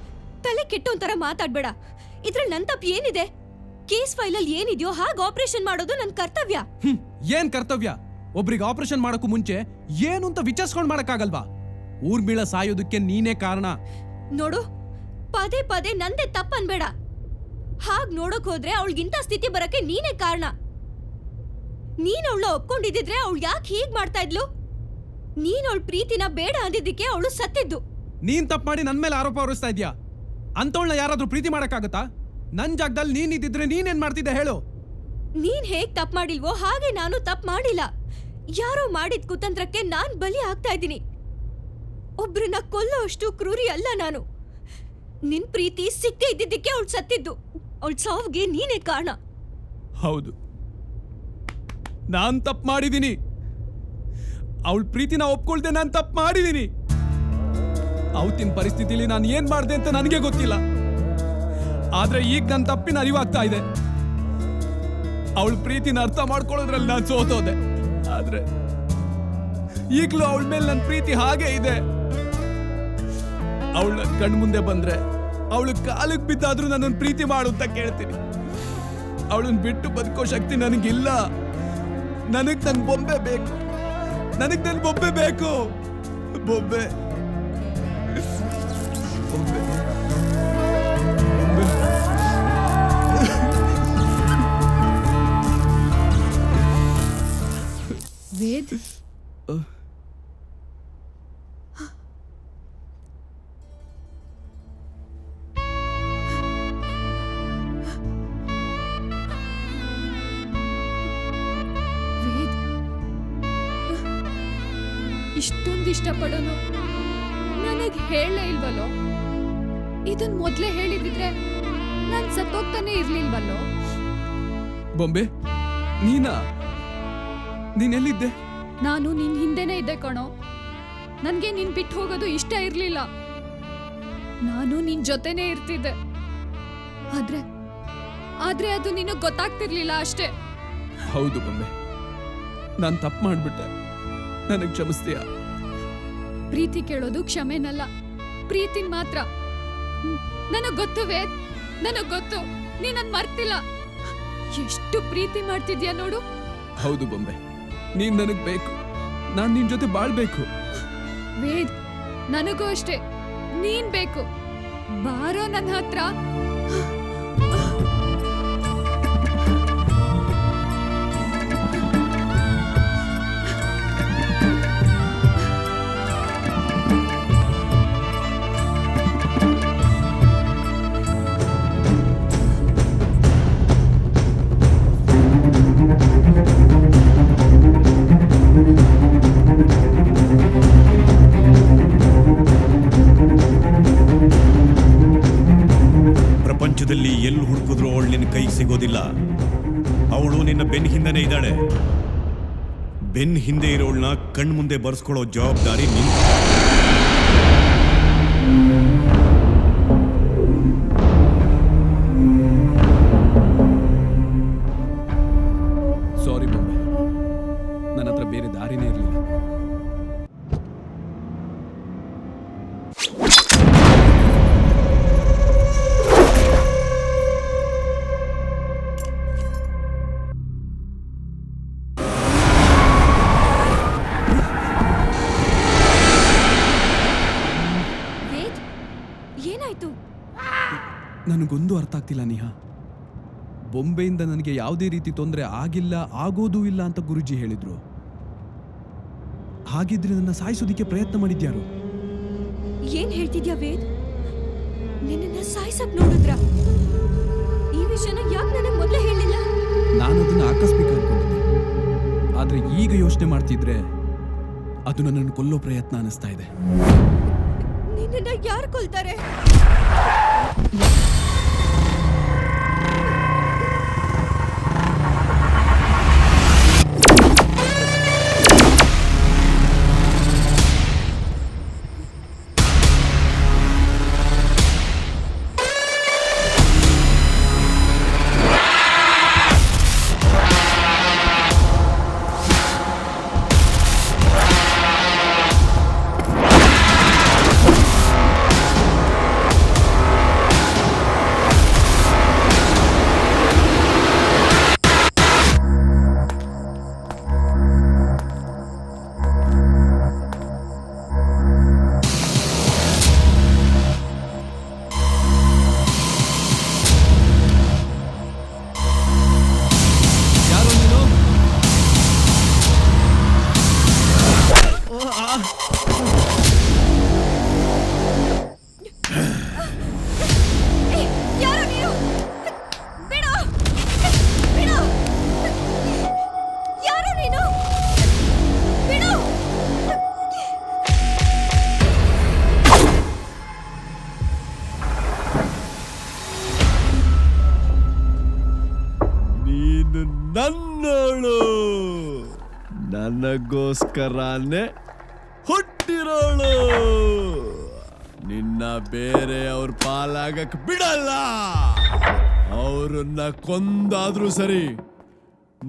ತಲೆ ಕೆಟ್ಟ ಒಂಥರ ಮಾತಾಡ್ಬೇಡ. ಇದ್ರಲ್ಲಿ ನನ್ ತಪ್ಪು ಏನಿದೆ? ಕೇಸ್ ಫೈಲಲ್ಲಿ ಏನಿದೆಯೋ ಹಾಗೆ ಆಪರೇಷನ್ ಮಾಡೋದು ನನ್ನ ಕರ್ತವ್ಯ. ಏನ್ ಕರ್ತವ್ಯ? ಒಬ್ರಿಗೆ ಆಪರೇಷನ್ ಮಾಡಕ್ಕೂ ಮುಂಚೆ ಏನು ಅಂತ ವಿಚಾರಿಸ್ಕೊಂಡ್ ಮಾಡಕ್ಕಾಗಲ್ವಾ? ಊರ್ಮಿಳ ಸಾಯೋದಕ್ಕೆ ನೀನೇ ಕಾರಣ. ನೋಡು, ಪದೇ ಪದೇ ನಂದೇ ತಪ್ಪು ಅನ್ಬೇಡ. ಹಾಗ್ ನೋಡಕ್ ಹೋದ್ರೆ ಅವಳಿಗಿಂತ ಸ್ಥಿತಿ ಬರಕ್ಕೆ ನೀನೇ ಕಾರಣ. ನೀನ್ ಅವಳ ಒಪ್ಕೊಂಡಿದ್ರೆ ಅವಳು ಯಾಕೆ ಹೀಗ್ ಮಾಡ್ತಾ ಇದ್ಲು? ನೀನ್ ಅವಳ ಪ್ರೀತಿನ ಬೇಡ ಅಂದಿದ್ದಕ್ಕೆ ಅವಳು ಸತ್ತಿದ್ದು. ನೀನ್ ತಪ್ಪು ಮಾಡಿ ನನ್ ಮೇಲೆ ಆರೋಪ ಹೊರಿಸ್ತಾ ಇದ್ಯಾ? ಅಂತವಳನ್ನ ಯಾರಾದ್ರೂ ಪ್ರೀತಿ ಮಾಡಕ್ಕಾಗತ್ತಾ? ನನ್ ಜಾಗದಲ್ಲಿ ನೀನ್ ಇದ್ದಿದ್ರೆ ನೀನೇನ್ ಮಾಡ್ತಿದ್ದೆ ಹೇಳು? ನೀನ್ ಹೇಗ್ ತಪ್ಪು ಮಾಡಿಲ್ವೋ ಹಾಗೆ ನಾನು ತಪ್ಪು ಮಾಡಿಲ್ಲ. ಯಾರೋ ಮಾಡಿದ ಕುತಂತ್ರಕ್ಕೆ ನಾನ್ ಬಲಿ ಆಗ್ತಾ ಇದ್ದೀನಿ. ಒಬ್ರನ್ನ ಕೊಲ್ಲೋ ಅಷ್ಟು ಕ್ರೂರಿ ಅಲ್ಲ ನಾನು. ನಿನ್ ಪ್ರೀತಿ ಸಿಕ್ಕೇ ಇದ್ದಿದ್ದಕ್ಕೆ ಅವಳು ಸತ್ತಿದ್ದು. ಅವಳ ಸಾವಿಗೆ ನೀನೇ ಕಾರಣ. ಹೌದು, ನಾನ್ ತಪ್ಪು ಮಾಡಿದೀನಿ. ಅವಳ ಪ್ರೀತಿನ ಒಪ್ಕೊಳ್ದೆ ನಾನ್ ತಪ್ಪು ಮಾಡಿದೀನಿ. ಅವತ್ತಿನ ಪರಿಸ್ಥಿತಿಲಿ ನಾನು ಏನ್ ಮಾಡಿದೆ ಅಂತ ನನಗೆ ಗೊತ್ತಿಲ್ಲ. ಆದ್ರೆ ಈಗ ನನ್ನ ತಪ್ಪಿನ ಅರಿವಾಗ್ತಾ ಇದೆ. ಅವಳ ಪ್ರೀತಿನ ಅರ್ಥ ಮಾಡ್ಕೊಳ್ಳೋದ್ರಲ್ಲಿ ನಾನು ಸೋತೋದೆ. ಆದ್ರೆ ಈಗಲೂ ಅವಳ ಮೇಲೆ ನನ್ನ ಪ್ರೀತಿ ಹಾಗೆ ಇದೆ. ಅವಳ ನನ್ನ ಕಣ್ ಮುಂದೆ ಬಂದ್ರೆ ಅವಳು ಕಾಲಿಗೆ ಬಿದ್ದಾದ್ರೂ ನನ್ನನ್ನು ಪ್ರೀತಿ ಮಾಡು ಅಂತ ಕೇಳ್ತೀನಿ. ಅವಳನ್ನ ಬಿಟ್ಟು ಬದುಕೋ ಶಕ್ತಿ ನನಗಿಲ್ಲ. ನನಗ್ ನನ್ ಬೊಂಬೆ ಬೇಕು. ನನಗ್ ನನ್ ಬೊಂಬೆ ಬೇಕು. ಬೊಂಬೆ ಬೊಂಬೆ ವೇದ್, ವೇದ್, ಇಷ್ಟೊಂದು ಇಷ್ಟಪಡೋನು ನನಗ್ ಹೇಳೇ ಇಲ್ವಲ್ಲೋ? ಇದನ್ ಮೊದ್ಲೇ ಹೇಳಿದಿದ್ರೆ ನಾನ್ ಸತ್ತೋಗ್ತಾನೆ ಇರ್ಲಿಲ್ವಲ್ಲೋ? ಬೊಂಬೆ ನೀನೆಲ್ಲಿದ್ದೆ? ನಾನು ನಿನ್ ಹಿಂದೆನೇ ಇದ್ದೆ ಕಣೋ. ನನ್ಗೆ ನಿನ್ ಬಿಟ್ಟು ಹೋಗೋದು ಇಷ್ಟ ಇರ್ಲಿಲ್ಲ. ನಾನು ನಿನ್ ಜೊತೆನೇ ಇರ್ತಿದ್ದೆ. ಆದ್ರೆ ಅದು ನಿನಗ್ ಗೊತ್ತಾಗ್ತಿರ್ಲಿಲ್ಲ ಅಷ್ಟೇ. ಹೌದು ಬೊಂಬೆ, ನಾನ್ ತಪ್ಪು ಮಾಡ್ಬಿಟ್ಟೆ. ನನಗ್ ಕ್ಷಮಿಸ್ತೀಯ? ಪ್ರೀತಿ ಕೇಳೋದು ಕ್ಷಮೆನಲ್ಲ, ಪ್ರೀತಿನ್ ಮಾತ್ರ. ನನಗ್ ಗೊತ್ತು ವೇದ್, ನನಗ್ ಗೊತ್ತು. ನೀ ನನ್ ಮರ್ತಿಲ್ಲ. ಎಷ್ಟು ಪ್ರೀತಿ ಮಾಡ್ತಿದ್ಯಾ ನೋಡು. ಹೌದು ಬೊಂಬೆ, ನೀನ್ ನನಗ್ ಬೇಕು. ನಾನ್ ನಿನ್ ಜೊತೆ ಬಾಳ್ಬೇಕು. ವೇದ್, ನನಗೂ ಅಷ್ಟೇ ನೀನ್ ಬೇಕು. ಬಾರೋ ನನ್ನ ಹತ್ರ. ಪ್ರಪಂಚದಲ್ಲಿ ಎಲ್ಲಿ ಹುಡುಕಿದ್ರು ಅವಳು ನಿನ್ನ ಕೈಗೆ ಸಿಗೋದಿಲ್ಲ. ಅವಳು ನಿನ್ನ ಬೆನ್ನ ಹಿಂದೆನೇ ಇದ್ದಾಳೆ. ಬೆನ್ನ ಹಿಂದೆ ಇರೋಳನ್ನ ಕಣ್ಮುಂದೆ ಬರ್ಸ್ಕೊಳ್ಳೋ ಜವಾಬ್ದಾರಿ ನಿನ್ನ. ಸಾರಿ ಬೊಂಬೆ, ನನ್ನ ಹತ್ರ ಬೇರೆ ದಾರಿನೇ ಇರಲಿಲ್ಲ. ಏನಾಯ್ತು? ನನಗೊಂದು ಅರ್ಥ ಆಗ್ತಿಲ್ಲ ನೇಹಾ. ಬೊಂಬೆಯಿಂದ ನನಗೆ ಯಾವುದೇ ರೀತಿ ತೊಂದರೆ ಆಗಿಲ್ಲ, ಆಗೋದೂ ಇಲ್ಲ ಅಂತ ಗುರುಜಿ ಹೇಳಿದ್ರು. ಹಾಗಿದ್ರೆ ನನ್ನ ಸಾಯಿಸೋದಿಕ್ಕೆ ಪ್ರಯತ್ನ ಮಾಡಿದ್ಯಾರು? ಏನ್ ಹೇಳ್ತಿದ್ಯಾ ವೇದ್? ನಿನ್ನ ಸಾಯಿಸಕ್ ನೋಡಿದ್ರ? ಈ ವಿಷಯನ ಯಾಕೆ ನನಗೆ ಮೊದಲೇ ಹೇಳಿಲ್ಲ? ನಾನು ಅದನ್ನ ಆಕಸ್ಮಿಕ ಅನ್ಕೊಂಡಿದ್ದೆ. ಆದ್ರೆ ಈಗ ಯೋಚನೆ ಮಾಡ್ತಿದ್ರೆ ಅದು ನನ್ನನ್ನು ಕೊಲ್ಲೋ ಪ್ರಯತ್ನ ಅನಿಸ್ತಾ ಇದೆ. ನಿನ್ನ ಯಾರು ಕೊಲ್ತಾರೆ? ನನ್ನೋಳು ನನಗೋಸ್ಕರನೇ ಹುಟ್ಟಿರೋಳು. ನಿನ್ನ ಬೇರೆ ಅವ್ರ ಪಾಲಾಗಕ್ ಬಿಡಲ್ಲ. ಅವ್ರನ್ನ ಕೊಂದಾದ್ರೂ ಸರಿ,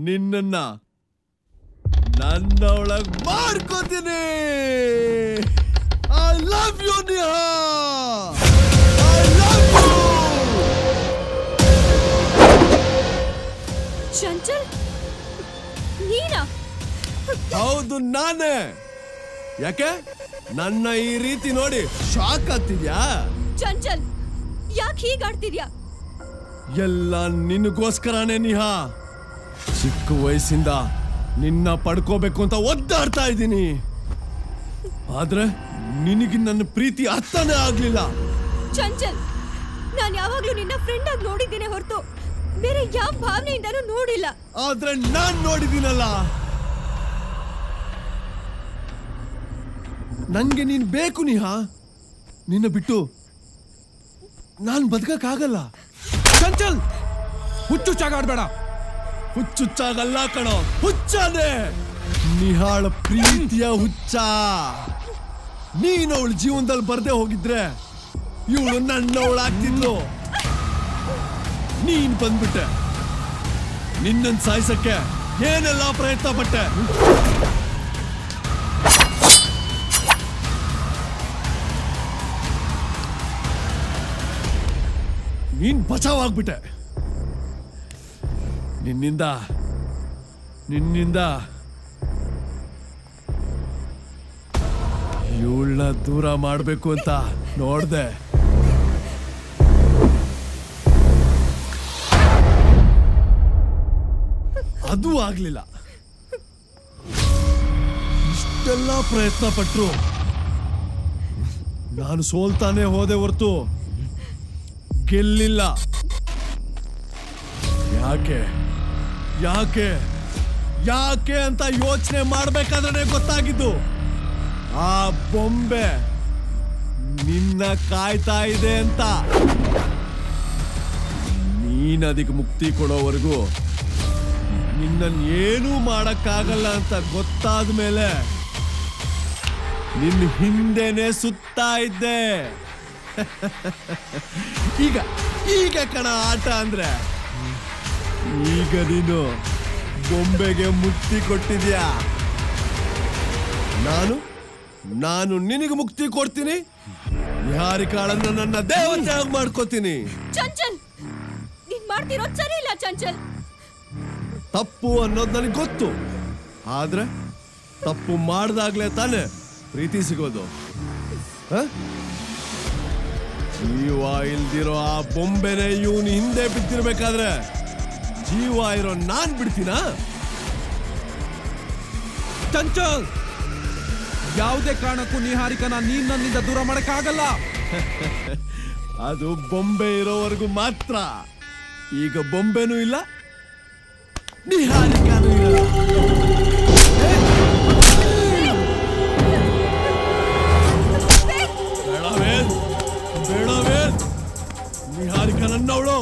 ನಿನ್ನ ನನ್ನ ಒಳಗ್ ಮಾಡ್ಕೋತೀನಿ. I love you Niha, I love you. Chanchal, ನೀನಾ? ಹೌದು, ನಾನೇ. ಯಾಕೆ ನನ್ನ ಈ ರೀತಿ ನೋಡಿ ಶಾಕ್ ಆಗ್ತಿದ್ಯಾ? ಚಂಚಲ್, ಯಾಕೆ ಹೀಗಾಡ್ತಿದ್ಯಾ? ಎಲ್ಲ ನಿನಗೋಸ್ಕರನೇ ನಿಹಾ. ಚಿಕ್ಕ ವಯಸ್ಸಿಂದ ನಿನ್ನ ಪಡ್ಕೋಬೇಕು ಅಂತ ಒದ್ದಾಡ್ತಾ ಇದ್ದೀನಿ. ಆದ್ರೆ ನಿನಗೆ ನನ್ನ ಪ್ರೀತಿ ಅರ್ಥನೇ ಆಗ್ಲಿಲ್ಲ. ಚಂಚಲ್, ನಾನು ಯಾವಾಗ್ಲೂ ನಿನ್ನ ಫ್ರೆಂಡ್ ಆಗಿ ನೋಡಿದ್ದೇನೆ ಹೊರತು ಬೇರೆ ಯಾವ ಭಾವನೆಯಿಂದನೂ ನೋಡಿಲ್ಲ. ಆದ್ರೆ ನಾನ್ ನೋಡಿದ್ದೀನಲ್ಲ. ನಂಗೆ ನೀನ್ ಬೇಕು ನಿಹಾ. ನಿನ್ನ ಬಿಟ್ಟು ನಾನ್ ಬದುಕಕ್ಕಾಗಲ್ಲ. ಚಂಚಲ್, ಹುಚ್ಚುಚ್ಚಾಗಾಡ್ಬೇಡ. ಹುಚ್ಚುಚ್ಚಾಗಲ್ಲ ಕಣೋ, ಹುಚ್ಚಾನೆ. ನಿಹಾಳ ಪ್ರೀತಿಯ ಹುಚ್ಚ. ನೀನು ಅವಳ ಜೀವನದಲ್ಲಿ ಬರ್ದೇ ಹೋಗಿದ್ರೆ ಇವಳು ನನ್ನವಳಾಗ್ತಿದ್ಲು. ನೀನ್ ಬಂದ್ಬಿಟ್ಟೆ. ನಿನ್ನನ್ ಸಾಯಿಸಕ್ಕೆ ಏನೆಲ್ಲ ಪ್ರಯತ್ನ ಪಟ್ಟೆ. ನೀನ್ ಬಚಾವಾಗ್ಬಿಟ್ಟೆ. ನಿನ್ನಿಂದ ಇವಳನ್ನ ದೂರ ಮಾಡ್ಬೇಕು ಅಂತ ನೋಡ್ದೆ. ಅದು ಆಗ್ಲಿಲ್ಲ. ಇಷ್ಟೆಲ್ಲ ಪ್ರಯತ್ನ ಪಟ್ರು ನಾನು ಸೋಲ್ತಾನೆ ಹೋದೆ ಹೊರತು ಗೆಲ್ಲಿಲ್ಲ. ಯಾಕೆ ಯಾಕೆ ಯಾಕೆ ಅಂತ ಯೋಚನೆ ಮಾಡ್ಬೇಕಾದ್ರೆ ಗೊತ್ತಾಗಿದ್ದು, ಆ ಬೊಂಬೆ ನಿನ್ನ ಕಾಯ್ತಾ ಇದೆ ಅಂತ. ನೀನ್ ಅದಕ್ಕೆ ಮುಕ್ತಿ ಕೊಡೋವರೆಗೂ ನಿನ್ನನ್ನು ಏನೂ ಮಾಡಕ್ಕಾಗಲ್ಲ ಅಂತ ಗೊತ್ತಾದ ಮೇಲೆ ನಿನ್ನ ಹಿಂದೆನೆ ಸುತ್ತಾ ಇದ್ದೆ. ಈಗ ಕಣ ಆಟ ಅಂದ್ರೆ. ಈಗ ನೀನು ಬೊಂಬೆಗೆ ಮುಕ್ತಿ ಕೊಟ್ಟಿದ್ಯಾ. ನಾನು ನಿನಗೆ ಮುಕ್ತಿ ಕೊಡ್ತೀನಿ. ನಿಹಾರಿಕಾಳನ್ನ ನನ್ನ ದೇವತೆ ಮಾಡ್ಕೋತೀನಿ. ಚಂಚಲ್, ನೀನ್ ಮಾಡ್ತಿರೋದು ಸರಿ ಇಲ್ಲ. ಚಂಚಲ್, ತಪ್ಪು ಅನ್ನೋದು ನನಗೆ ಗೊತ್ತು. ಆದ್ರೆ ತಪ್ಪು ಮಾಡ್ದಾಗ್ಲೇ ತಾನೆ ಪ್ರೀತಿ ಸಿಗೋದು. ಜೀವ ಇಲ್ದಿರೋ ಆ ಬೊಂಬೆನೆ ಇವನು ಹಿಂದೆ ಬಿದ್ದಿರ್ಬೇಕಾದ್ರೆ ಜೀವ ಇರೋ ನಾನ್ ಬಿಡ್ತೀನ? ಚಂಚಲ್, ಯಾವುದೇ ಕಾರಣಕ್ಕೂ ನಿಹಾರಿಕನ ನೀನ್ ನನ್ನಿಂದ ದೂರ ಮಾಡಕ್ಕಾಗಲ್ಲ. ಅದು ಬೊಂಬೆ ಇರೋವರೆಗೂ ಮಾತ್ರ. ಈಗ ಬೊಂಬೆನೂ ಇಲ್ಲ, ನಿಹಾರಿಕಾನೂ ಇಲ್ಲ. ಬೇಡವೇ, ನಿಹಾರಿಕ ನನ್ನವಳು.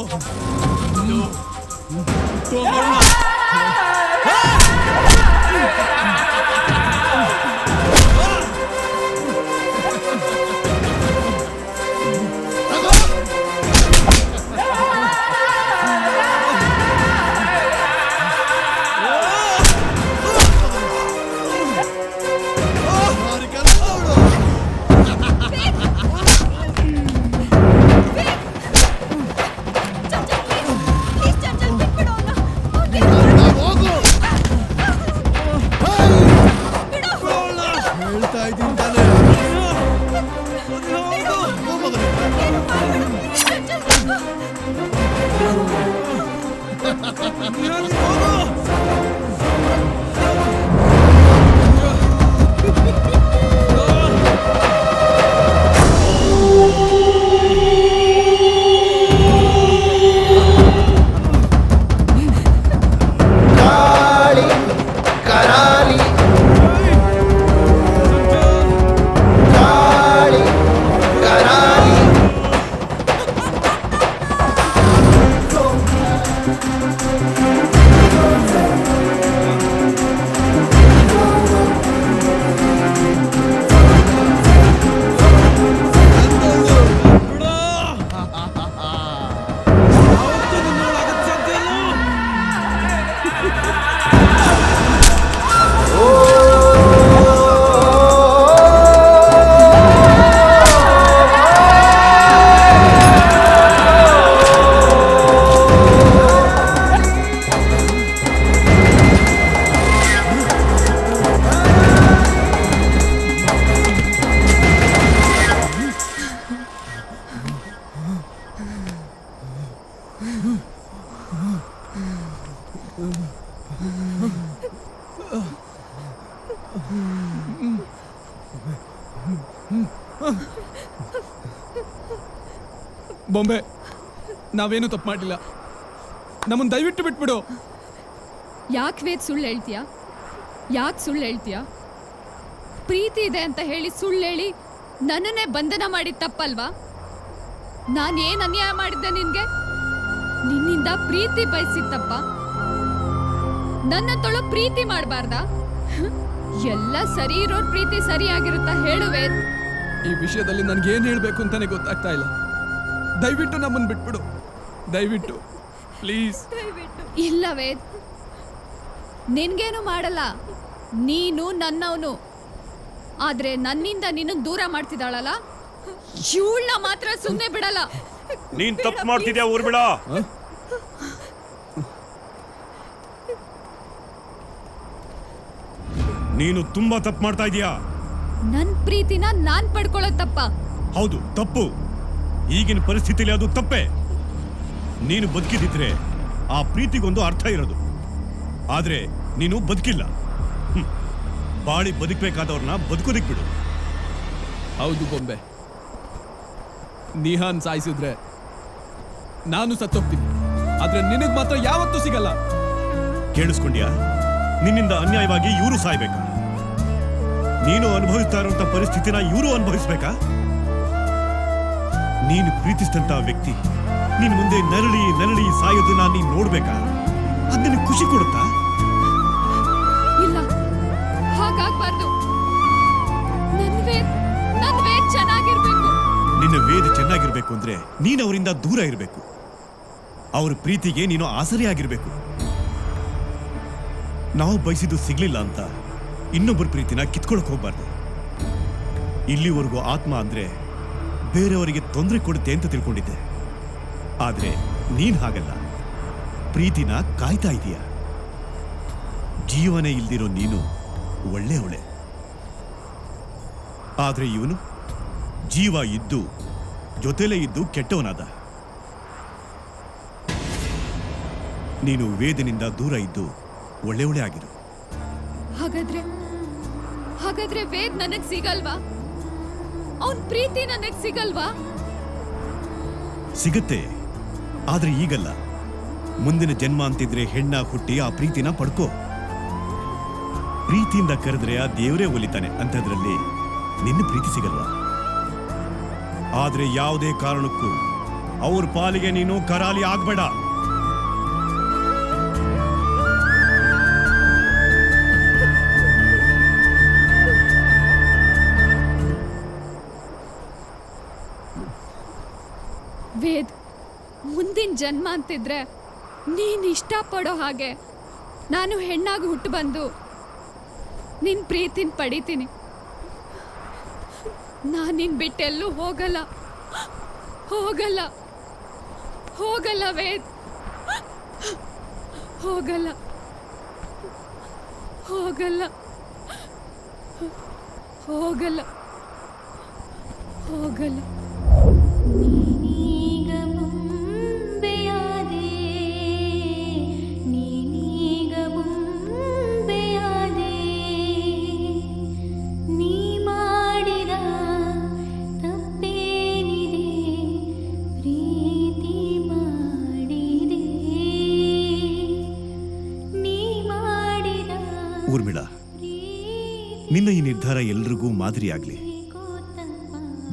ಬೊಂಬೆ, ನಾವೇನು ತಪ್ಪು ಮಾಡಿಲ್ಲ. ನಮ್ಮನ್ನು ದಯವಿಟ್ಟು ಬಿಟ್ಬಿಡು. ಯಾಕೆ ವೇದ್ ಸುಳ್ಳು ಹೇಳ್ತೀಯಾ? ಯಾಕೆ ಸುಳ್ಳು ಹೇಳ್ತೀಯಾ? ಪ್ರೀತಿ ಇದೆ ಅಂತ ಹೇಳಿ ಸುಳ್ಳು ಹೇಳಿ ನನ್ನನ್ನೇ ಬಂಧನ ಮಾಡಿದ ತಪ್ಪಲ್ವಾ? ನಾನೇನು ಅನ್ಯಾಯ ಮಾಡಿದ್ದೆ ನಿನ್ಗೆ? ನಿನ್ನಿಂದ ಪ್ರೀತಿ ಬಯಸಿದ್ದಪ್ಪ. ನನ್ನ ತೊಳು ಪ್ರೀತಿ ಮಾಡಬಾರ್ದಾ? ಎಲ್ಲ ಸರಿ ಇರೋರ್ ಪ್ರೀತಿ ಸರಿಯಾಗಿರುತ್ತಾ ಹೇಳುವೆ? ಈ ವಿಷಯದಲ್ಲಿ ನನ್ಗೇನು ಹೇಳಬೇಕು ಅಂತಾನೆ ಗೊತ್ತಾಗ್ತಾ ಇಲ್ಲ. ದಯವಿಟ್ಟು ನಮ್ಮನ್ನು ಬಿಟ್ಬಿಡು, ದಯವಿಟ್ಟು ಪ್ಲೀಸ್. ಇಲ್ಲ ವೇದ್, ನಿನ್ಗೇನು ಮಾಡಲ್ಲ. ನೀನು ನನ್ನವನು. ಆದ್ರೆ ನನ್ನಿಂದ ನಿನ್ನ ದೂರ ಮಾಡ್ತಿದ್ದಾಳಲ್ಲ, ಇವಳನ್ನ ಮಾತ್ರ ಸುಮ್ಮನೆ ಬಿಡಲ್ಲ. ನೀನ್ ತಪ್ಪು ಮಾಡ್ತಿದ್ಯಾ ಊರ್ಬಿಡ. ನೀನು ತುಂಬಾ ತಪ್ಪು ಮಾಡ್ತಾ ಇದೀಯಾ. ನನ್ ಪ್ರೀತಿನ ನಾನ್ ಪಡ್ಕೊಳ್ಳೋದ್ ತಪ್ಪ? ಹೌದು, ತಪ್ಪು. ಈಗಿನ ಪರಿಸ್ಥಿತಿಯಲ್ಲಿ ಅದು ತಪ್ಪೇ. ನೀನು ಬದುಕಿದಿದ್ರೆ ಆ ಪ್ರೀತಿಗೊಂದು ಅರ್ಥ ಇರೋದು. ಆದ್ರೆ ನೀನು ಬದುಕಿಲ್ಲ. ಬಾಳಿ ಬದುಕಬೇಕಾದವ್ರನ್ನ ಬದುಕೋದಿಕ್ ಬಿಡು. ಹೌದು ಬೊಂಬೆ, ನಿಹಾನ್ ಸಾಯಿಸಿದ್ರೆ ನಾನು ಸತ್ತೋಗ್ತೀನಿ, ಆದ್ರೆ ನಿನಗ್ ಮಾತ್ರ ಯಾವತ್ತೂ ಸಿಗಲ್ಲ. ಕೇಳಿಸ್ಕೊಂಡ್ಯಾ? ನಿನ್ನಿಂದ ಅನ್ಯಾಯವಾಗಿ ಇವರು ಸಾಯ್ಬೇಕಾ? ನೀನು ಅನುಭವಿಸ್ತಾ ಇರುವಂತ ಪರಿಸ್ಥಿತಿನ ಇವರು ಅನುಭವಿಸ್ಬೇಕಾ? ನೀನು ಪ್ರೀತಿಸಿದಂತ ವ್ಯಕ್ತಿ ನಿನ್ ಮುಂದೆ ನರಳಿ ನರಳಿ ಸಾಯೋದನ್ನ ನೀನ್ ನೋಡ್ಬೇಕಾ? ಅದ್ ನಿನಗೆ ಖುಷಿ ಕೊಡುತ್ತಾ? ಇಲ್ಲ, ಹಾಗಾಗ್ಬಾರ್ದು. ನನ್ ವೇದ್ ಚೆನ್ನಾಗಿರ್ಬೇಕು. ನಿನ್ನ ವೇದ ಚೆನ್ನಾಗಿರ್ಬೇಕು ಅಂದ್ರೆ ನೀನು ಅವರಿಂದ ದೂರ ಇರಬೇಕು. ಅವ್ರ ಪ್ರೀತಿಗೆ ನೀನು ಆಸರೆಯಾಗಿರ್ಬೇಕು. ನಾವು ಬಯಸಿದ್ದು ಸಿಗ್ಲಿಲ್ಲ ಅಂತ ಇನ್ನೊಬ್ಬರ ಪ್ರೀತಿನ ಕಿತ್ಕೊಳಕ್ ಹೋಗ್ಬಾರ್ದು. ಇಲ್ಲಿವರೆಗೂ ಆತ್ಮ ಅಂದ್ರೆ ಬೇರೆಯವರಿಗೆ ತೊಂದರೆ ಕೊಡುತ್ತೆ ಅಂತ ತಿಳ್ಕೊಂಡಿದ್ದೆ. ಆದ್ರೆ ನೀನ್ ಹಾಗಲ್ಲ. ಪ್ರೀತಿನ ಕಾಯ್ತಾ ಇದೀಯ. ಜೀವನೇ ಇಲ್ದಿರೋ ನೀನು ಒಳ್ಳೆಯವಳೆ. ಆದ್ರೆ ಇವನು ಜೀವ ಇದ್ದು ಜೊತೆಲೇ ಇದ್ದು ಕೆಟ್ಟವನಾದ. ನೀನು ವೇದನಿಂದ ದೂರ ಇದ್ದು ಒಳ್ಳೆಯವಳೆ ಆಗಿರು. ಹಾಗಾದ್ರೆ ವೇದ್ ನನಗ್ ಸಿಗಲ್ವಾ? ಅವನ್ ಪ್ರೀತಿ ನನಗ್ ಸಿಗಲ್ವಾ? ಸಿಗತ್ತೆ, ಆದ್ರೆ ಈಗಲ್ಲ. ಮುಂದಿನ ಜನ್ಮ ಅಂತಿದ್ರೆ ಹೆಣ್ಣ ಹುಟ್ಟಿ ಆ ಪ್ರೀತಿನ ಪಡ್ಕೋ. ಪ್ರೀತಿಯಿಂದ ಕರೆದ್ರೆ ಆ ದೇವರೇ ಒಲಿತಾನೆ ಅಂತದ್ರಲ್ಲಿ ನಿನ್ನ ಪ್ರೀತಿ ಸಿಗಲ್ವಾ? ಆದ್ರೆ ಯಾವುದೇ ಕಾರಣಕ್ಕೂ ಅವ್ರ ಪಾಲಿಗೆ ನೀನು ಕರಾಲಿ ಆಗ್ಬೇಡ. ವೇದ್, ಮುಂದಿನ ಜನ್ಮ ಅಂತಿದ್ರೆ ನೀನ್ ಇಷ್ಟಪಡೋ ಹಾಗೆ ನಾನು ಹೆಣ್ಣಾಗಿ ಹುಟ್ಟು ಬಂದು ನಿನ್ ಪ್ರೀತಿನ ಪಡಿತೀನಿ. ನಾನು ನಿನ್ ಬಿಟ್ಟೆಲ್ಲೂ ಹೋಗಲ್ಲ, ಹೋಗಲ್ಲ, ಹೋಗಲ್ಲ ವೇದ್, ಹೋಗಲ್ಲ, ಹೋಗಲ್ಲ, ಹೋಗಲ್ಲ, ಹೋಗಲ್ಲ. ನೀನೀಗ ಬೊಂಬೆಯಾದೆ, ನೀನೀಗ ಬೊಂಬೆಯಾದೆ, ನೀ ಮಾಡಿದ ತಪ್ಪೇನಿದೆ, ಪ್ರೀತಿ ಮಾಡಿದೆ, ನೀ ಮಾಡಿದ ಊರ್ಮಿಳಾ, ನಿನ್ನ ಈ ನಿರ್ಧಾರ ಎಲ್ರಿಗೂ ಮಾದರಿಯಾಗ್ಲಿ.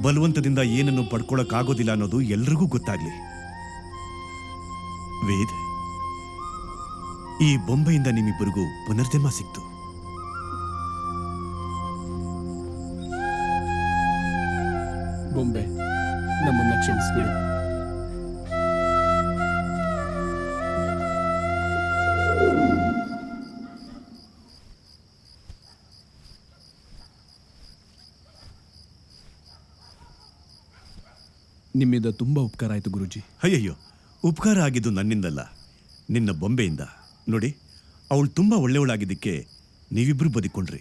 ಬಲವಂತದಿಂದ ಏನನ್ನು ಪಡ್ಕೊಳಕ್ಕಾಗೋದಿಲ್ಲ ಅನ್ನೋದು ಎಲ್ರಿಗೂ ಗೊತ್ತಾಗ್ಲಿ. ವೇದ್, ಈ ಬೊಂಬೆಯಿಂದ ನಿಮ್ಮಿಬ್ಬರಿಗೂ ಪುನರ್ಜನ್ಮ ಸಿಕ್ತು. ಬೊಂಬೆ, ನಮ್ಮನ್ನ ಕ್ಷಮಿಸ್ಬಿಡು. ನಿಮ್ಮಿಂದ ತುಂಬಾ ಉಪಕಾರ ಆಯ್ತು ಗುರುಜಿ. ಅಯ್ಯಯ್ಯೋ, ಉಪಕಾರ ಆಗಿದ್ದು ನನ್ನಿಂದಲ್ಲ, ನಿನ್ನ ಬೊಂಬೆಯಿಂದ. ನೋಡಿ, ಅವಳು ತುಂಬಾ ಒಳ್ಳೆಯವಳಾಗಿದ್ದಕ್ಕೆ ನೀವಿಬ್ರು ಬದುಕೊಂಡ್ರಿ.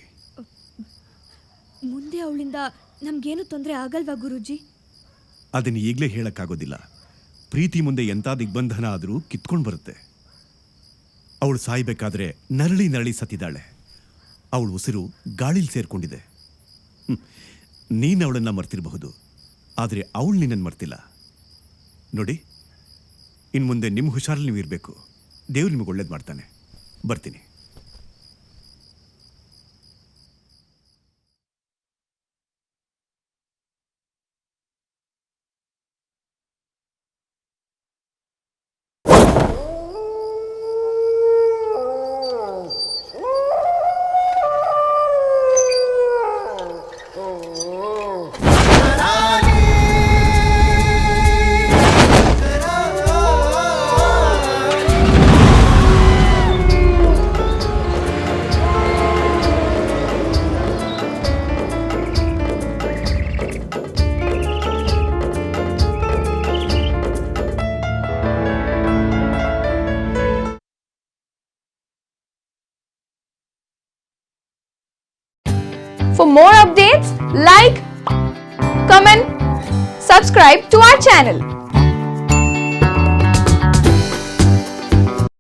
ಮುಂದೆ ಅವಳಿಂದ ನಮ್ಗೇನು ತೊಂದರೆ ಆಗಲ್ವಾ ಗುರೂಜಿ? ಅದನ್ನು ಈಗಲೇ ಹೇಳಕ್ಕಾಗೋದಿಲ್ಲ. ಪ್ರೀತಿ ಮುಂದೆ ಎಂಥ ದಿಗ್ಬಂಧನ ಆದರೂ ಕಿತ್ಕೊಂಡು ಬರುತ್ತೆ. ಅವಳು ಸಾಯ್ಬೇಕಾದ್ರೆ ನರಳಿ ನರಳಿ ಸತ್ತಿದ್ದಾಳೆ. ಅವಳು ಉಸಿರು ಗಾಳಿಲಿ ಸೇರ್ಕೊಂಡಿದೆ. ನೀನು ಅವಳನ್ನ ಮರ್ತಿರಬಹುದು, ಆದರೆ ಅವಳು ನಿನ್ನನ್ನು ಮರ್ತಿಲ್ಲ. ನೋಡಿ, ಇನ್ನು ಮುಂದೆ ನಿಮ್ಮ ಹುಷಾರಲ್ಲಿ ನೀವು ಇರಬೇಕು. ದೇವ್ರು ನಿಮಗೆ ಒಳ್ಳೇದು ಮಾಡ್ತಾನೆ. ಬರ್ತೀನಿ. For more updates, like, comment, subscribe to our channel.